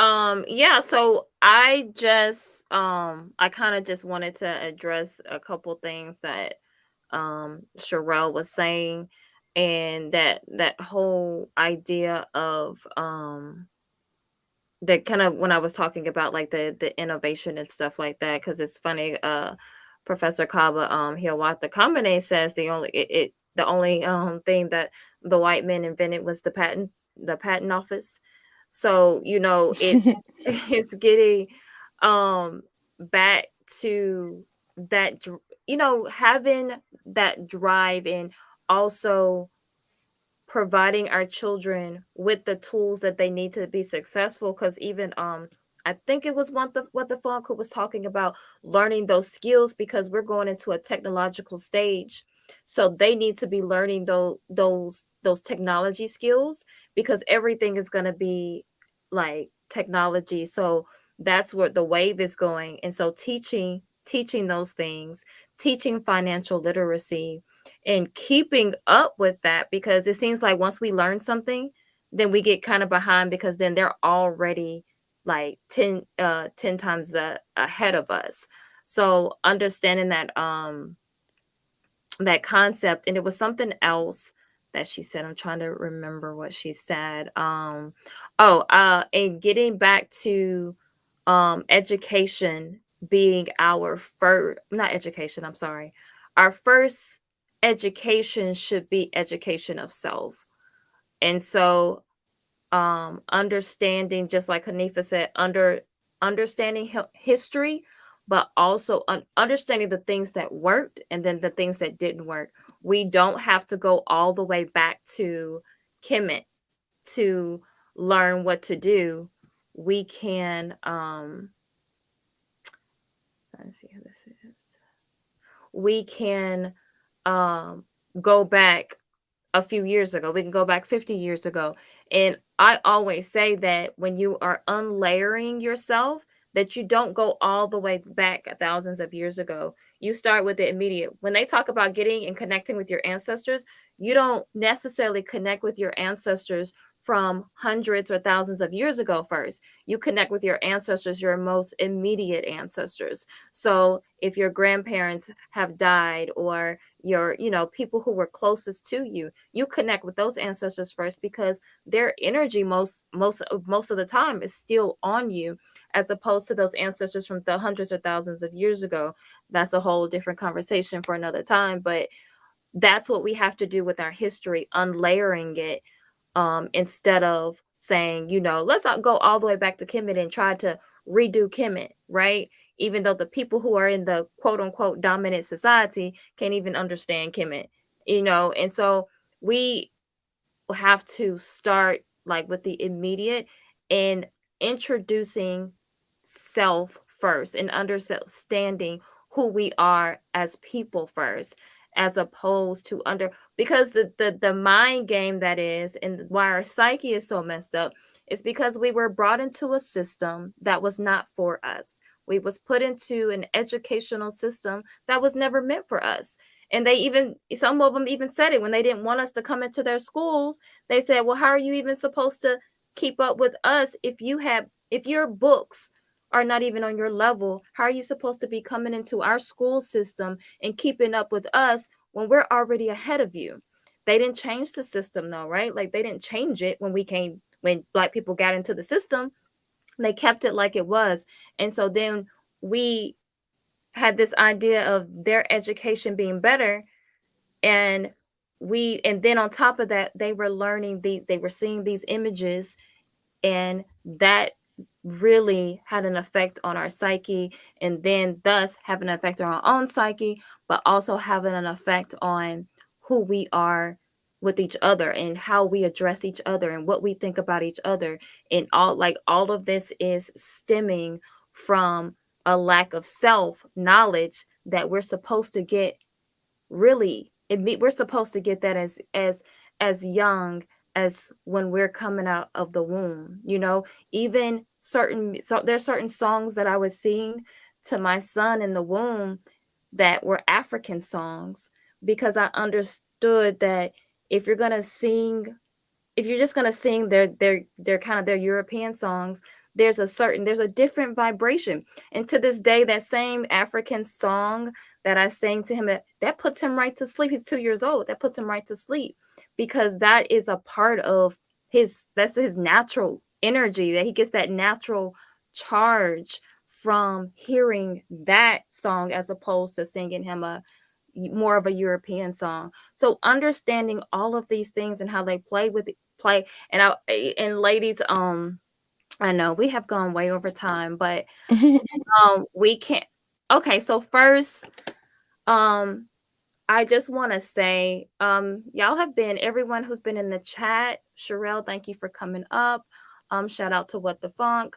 yeah, so I just I kind of just wanted to address a couple things that Sherelle was saying, and that whole idea of that kind of when I was talking about like the innovation and stuff like that, because it's funny, Professor Kaba Hiawatha Kambane says the only thing that the white men invented was the patent office. So it's getting back to that you know, having that drive and also providing our children with the tools that they need to be successful. Because even I think it was what the phone call was talking about, learning those skills, because we're going into a technological stage, so they need to be learning those technology skills, because everything is going to be like technology. So that's where the wave is going. And so teaching those things, teaching financial literacy, and keeping up with that, because it seems like once we learn something, then we get kind of behind, because then they're already like 10 times ahead of us. So understanding that concept. And it was something else that she said. I'm trying to remember what she said. And getting back to education being our first, not education, I'm sorry, our first education should be education of self. And so understanding, just like Hanifa said, understanding history, but also understanding the things that worked and then the things that didn't work. We don't have to go all the way back to Kemet to learn what to do. We can let's see who this is. We can go back a few years ago. We can go back 50 years ago. And I always say that when you are unlayering yourself, that you don't go all the way back thousands of years ago. You start with the immediate. When they talk about getting and connecting with your ancestors, you don't necessarily connect with your ancestors from hundreds or thousands of years ago first. You connect with your ancestors, your most immediate ancestors. So if your grandparents have died, or your, you know, people who were closest to you, you connect with those ancestors first, because their energy most of the time is still on you, as opposed to those ancestors from the hundreds or thousands of years ago. That's a whole different conversation for another time. But that's what we have to do with our history, unlayering it, instead of saying, you know, let's not go all the way back to Kemet and try to redo Kemet, right? Even though the people who are in the quote unquote dominant society can't even understand Kemet, you know. And so we have to start like with the immediate, and introducing self first, and understanding who we are as people first, as opposed to because the mind game that is, and why our psyche is so messed up, is because we were brought into a system that was not for us. We was put into an educational system that was never meant for us. And some of them even said it when they didn't want us to come into their schools. They said, well, how are you even supposed to keep up with us if your books are not even on your level? How are you supposed to be coming into our school system and keeping up with us when we're already ahead of you? They didn't change the system though, right? Like they didn't change it when Black people got into the system. They kept it like it was. And so then we had this idea of their education being better, and then on top of that, they were they were seeing these images, and that really had an effect on our psyche, and then thus having an effect on our own psyche, but also having an effect on who we are with each other, and how we address each other, and what we think about each other. And all of this is stemming from a lack of self knowledge that we're supposed to get. We're supposed to get that as young as when we're coming out of the womb. You know, even there's certain songs that I was singing to my son in the womb that were African songs, because I understood that if you're just gonna sing their kind of their European songs, there's a different vibration. And to this day, that same African song that I sang to him, that puts him right to sleep. He's 2 years old. That puts him right to sleep, because that is a part of that's his natural energy, that he gets that natural charge from hearing that song, as opposed to singing him more of a European song. So understanding all of these things and how they play. And ladies, I know we have gone way over time, but we can't. Okay, so first, I just want to say, y'all have been, everyone who's been in the chat. Sherelle, thank you for coming up. Shout out to What the Funk.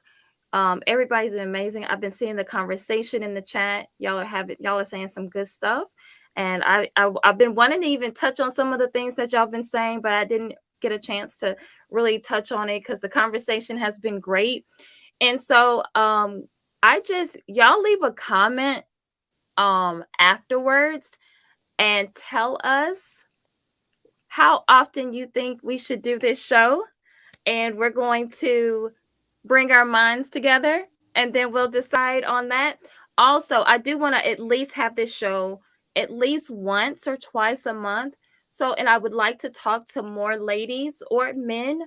Everybody's been amazing. I've been seeing the conversation in the chat. Y'all are saying some good stuff. And I've been wanting to even touch on some of the things that y'all been saying, but I didn't get a chance to really touch on it because the conversation has been great. And so y'all leave a comment afterwards and tell us how often you think we should do this show. And we're going to bring our minds together and then we'll decide on that. Also, I do want to at least have this show at least once or twice a month. So, and I would like to talk to more ladies or men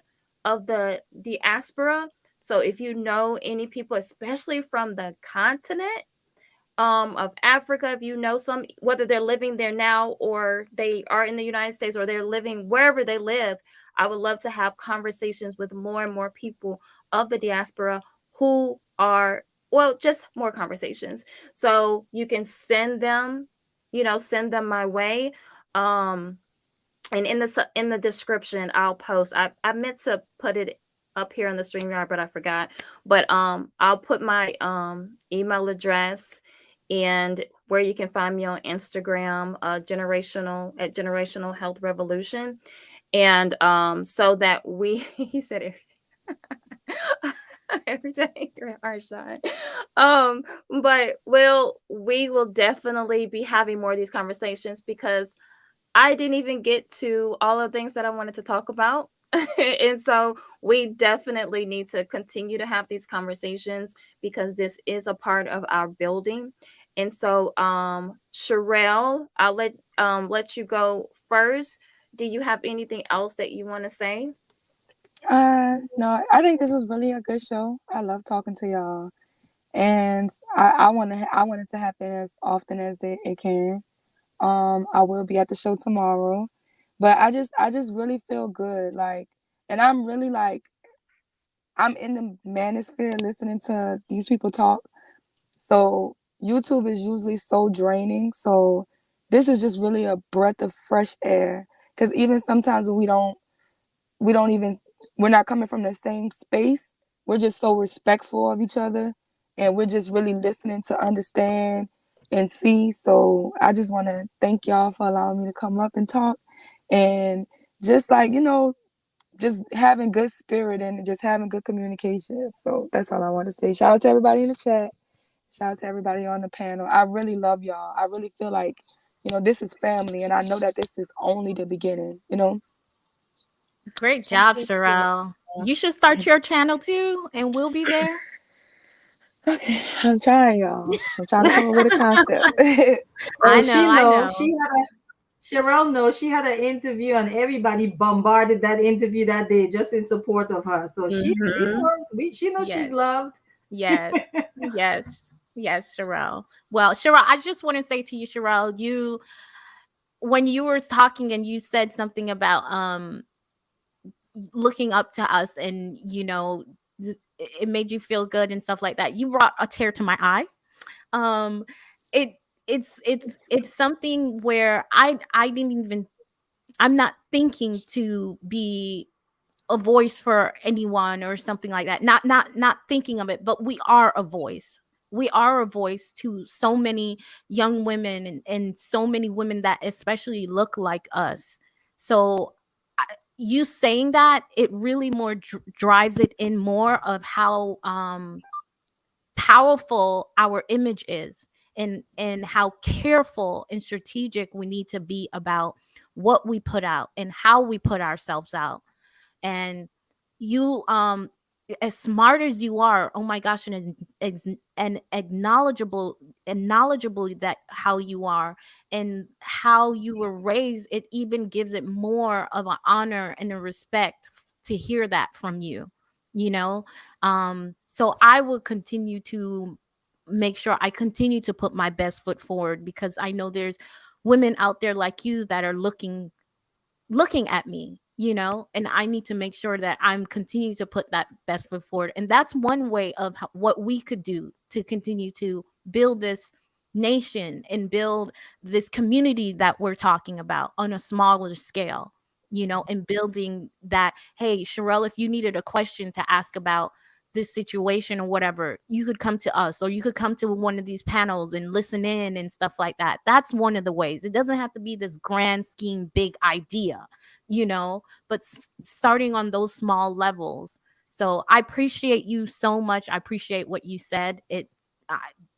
of the diaspora. So if you know any people, especially from the continent of Africa, if you know some, whether they're living there now or they are in the United States or they're living wherever they live, I would love to have conversations with more and more people of the diaspora who are, well, just more conversations. So you can send them my way. And in the description, I'll post. I meant to put it up here in the StreamYard, but I forgot. But I'll put my email address and where you can find me on Instagram, generational health revolution, and so that he said it. Every day our shine. But we will definitely be having more of these conversations because I didn't even get to all the things that I wanted to talk about. And so we definitely need to continue to have these conversations because this is a part of our building. And so Sherelle, I'll let you go first. Do you have anything else that you want to say? No, I think this was really a good show. I love talking to y'all, and I want it to happen as often as it can. I will be at the show tomorrow, but I just really feel good, like, and I'm really like, I'm in the manosphere listening to these people talk. So YouTube is usually so draining. So this is just really a breath of fresh air. Because even sometimes when we're not coming from the same space. We're just so respectful of each other, and we're just really listening to understand and see. So I just want to thank y'all for allowing me to come up and talk, and just like, just having good spirit and just having good communication. So that's all I want to say. Shout out to everybody in the chat. Shout out to everybody on the panel. I really love y'all. I really feel like, this is family, and I know that this is only the beginning, Great job, Sherelle. You should start your channel too, and we'll be there. Okay, I'm trying, y'all. I'm trying to come up with a concept. I know. Sherelle knows she had an interview and everybody bombarded that interview that day just in support of her. So she knows she's loved. Yes. Yes, Sherelle. Well, Sherelle, I just want to say to you, Sherelle, when you were talking and you said something about looking up to us and it made you feel good and stuff like that, you brought a tear to my eye. It's something where I'm not thinking to be a voice for anyone or something like that, not thinking of it, but we are a voice. We are a voice to so many young women and so many women that especially look like us. So you saying that, it really more drives it in more of how powerful our image is, and how careful and strategic we need to be about what we put out and how we put ourselves out. And you as smart as you are, oh my gosh, and knowledgeable that how you are and how you were raised, it even gives it more of an honor and a respect to hear that from you. So I will continue to make sure I continue to put my best foot forward, because I know there's women out there like you that are looking at me, and I need to make sure that I'm continuing to put that best foot forward. And that's one way of what we could do to continue to build this nation and build this community that we're talking about on a smaller scale, and building that. Hey, Sherelle, if you needed a question to ask about this situation or whatever, you could come to us, or you could come to one of these panels and listen in and stuff like that. That's one of the ways. It doesn't have to be this grand scheme, big idea, but starting on those small levels. So I appreciate you so much. I appreciate what you said.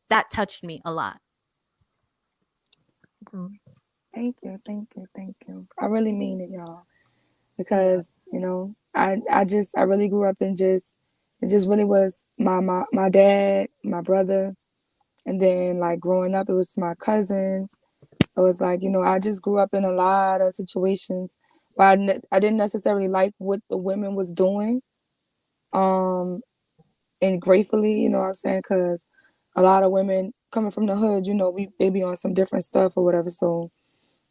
That touched me a lot. Thank you, thank you, thank you. I really mean it, y'all, because I really grew up in it just really was my dad, my brother, and then like growing up, it was my cousins. It was like I just grew up in a lot of situations where I didn't necessarily like what the women was doing, and gratefully, what I'm saying, because a lot of women coming from the hood, they be on some different stuff or whatever. So,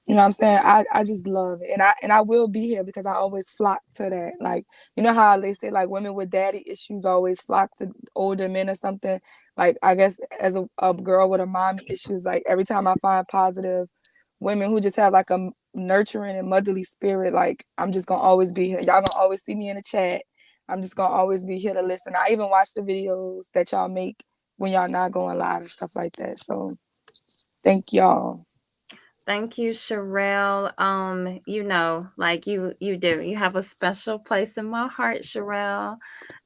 what I'm saying, I just love it, and I will be here because I always flock to that. Like, how they say like women with daddy issues always flock to older men or something. Like, I guess as a girl with a mommy issues, like every time I find positive women who just have like a nurturing and motherly spirit, like I'm just gonna always be here. Y'all gonna always see me in the chat. I'm just gonna always be here to listen. I even watch the videos that y'all make when y'all not going live and stuff like that. So thank y'all. Thank you, Sherelle. Like you do. You have a special place in my heart, Sherelle.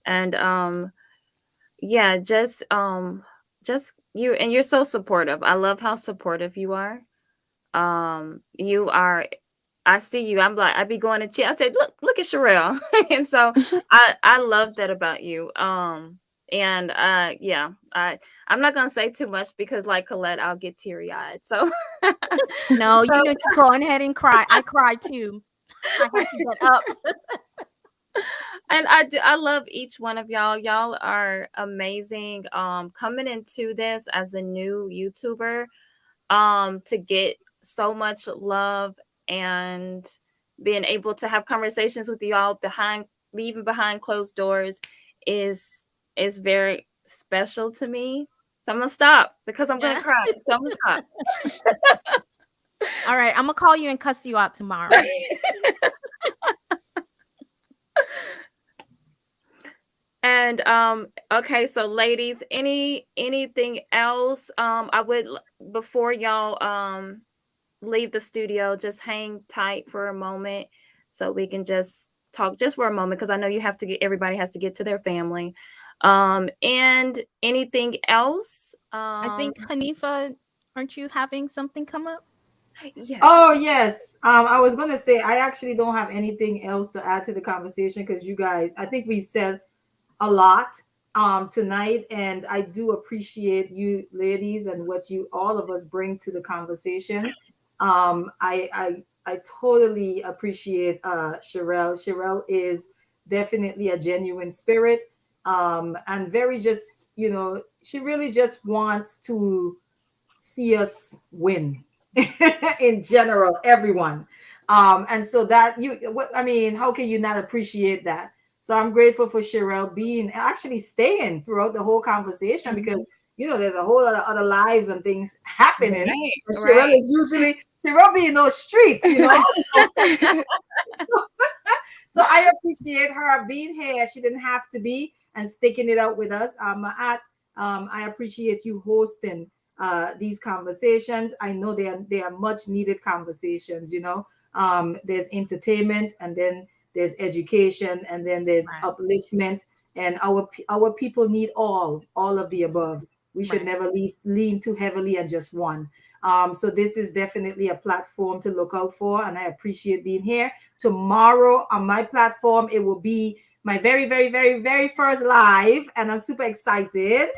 And yeah, just you, and you're so supportive. I love how supportive you are. You are, I see you. I'm like, I'd be going to jail. I said, look at Sherelle. And so I love that about you. And yeah, I'm not gonna say too much because like Colette, I'll get teary-eyed. So No, you need to go ahead and cry. I cried too. I had to get up. And I love each one of y'all. Y'all are amazing. Coming into this as a new YouTuber, to get so much love and being able to have conversations with you all even behind closed doors is very special to me. So I'm gonna stop because I'm gonna cry. So I'm gonna stop. All right, I'm gonna call you and cuss you out tomorrow. And okay, so ladies, anything else? I would, before y'all leave the studio, just hang tight for a moment so we can just talk just for a moment, because I know everybody has to get to their family. And anything else? I think Hanifa, aren't you having something come up? Yes. Oh yes. I was gonna say I actually don't have anything else to add to the conversation because you guys, I think we've said a lot tonight, and I do appreciate you ladies and what you all of us bring to the conversation. I totally appreciate Sherelle. Sherelle is definitely a genuine spirit, and very just she really just wants to see us win in general, everyone. And so that I mean, how can you not appreciate that? So I'm grateful for Sherelle being actually staying throughout the whole conversation because there's a whole lot of other lives and things happening. Right, Sherelle is usually Sherelle be in those streets, So I appreciate her being here. She didn't have to be and sticking it out with us. I appreciate you hosting these conversations. I know they are much needed conversations. There's entertainment, and then there's education, and then there's upliftment, and our people need all of the above. We should never lean too heavily on just one. So this is definitely a platform to look out for, and I appreciate being here. Tomorrow on my platform, it will be my very, very, very, very first live, and I'm super excited.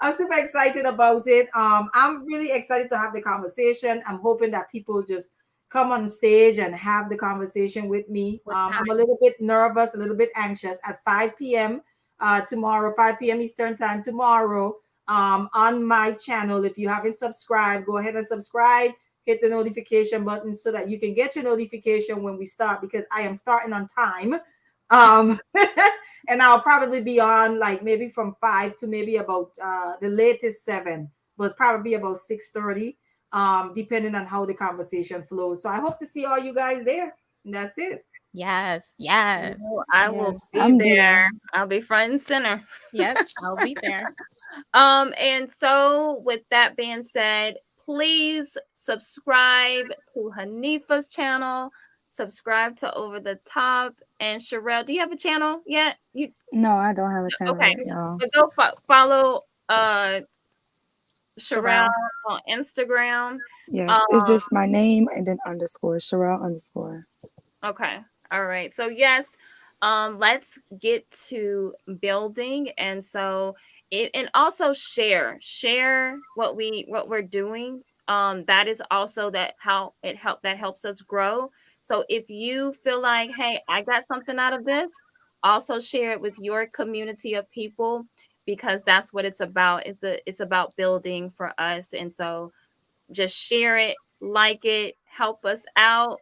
I'm super excited about it. I'm really excited to have the conversation. I'm hoping that people just come on stage and have the conversation with me. I'm a little bit nervous, a little bit anxious at 5 p.m. Tomorrow, 5 p.m. Eastern time tomorrow, on my channel. If you haven't subscribed, go ahead and subscribe. Hit the notification button so that you can get your notification when we start, because I am starting on time. And I'll probably be on like maybe from 5 to maybe about the latest 7. but probably about 6:30, depending on how the conversation flows. So I hope to see all you guys there. And that's it. Yes, yes. I will Yes, be I'm there. I'll be front and center. Yep, I'll be there. And so with that being said, please subscribe to Hanifa's channel, subscribe to Over the Top, and Sherelle. Do you have a channel yet? You No, I don't have a channel okay? yet, y'all. But go follow Sherelle Sherelle. on Instagram. Yes, it's just my name and then underscore Sherelle underscore. Okay. All right. So yes, let's get to building, and so and also share what we're doing. That is also how that helps us grow. So if you feel like, hey, I got something out of this, also share it with your community of people, because that's what it's about. It's about building for us, and so just share it, like it, help us out,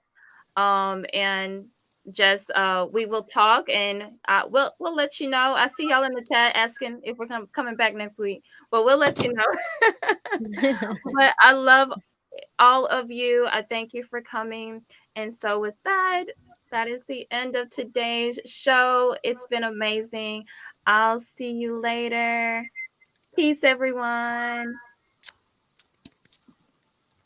and just we will talk, and we'll let you know. I see y'all in the chat asking if we're coming back next week, but we'll let you know. But I love all of you. I thank you for coming, and so with that, that is the end of today's show. It's been amazing. I'll see you later. Peace, everyone.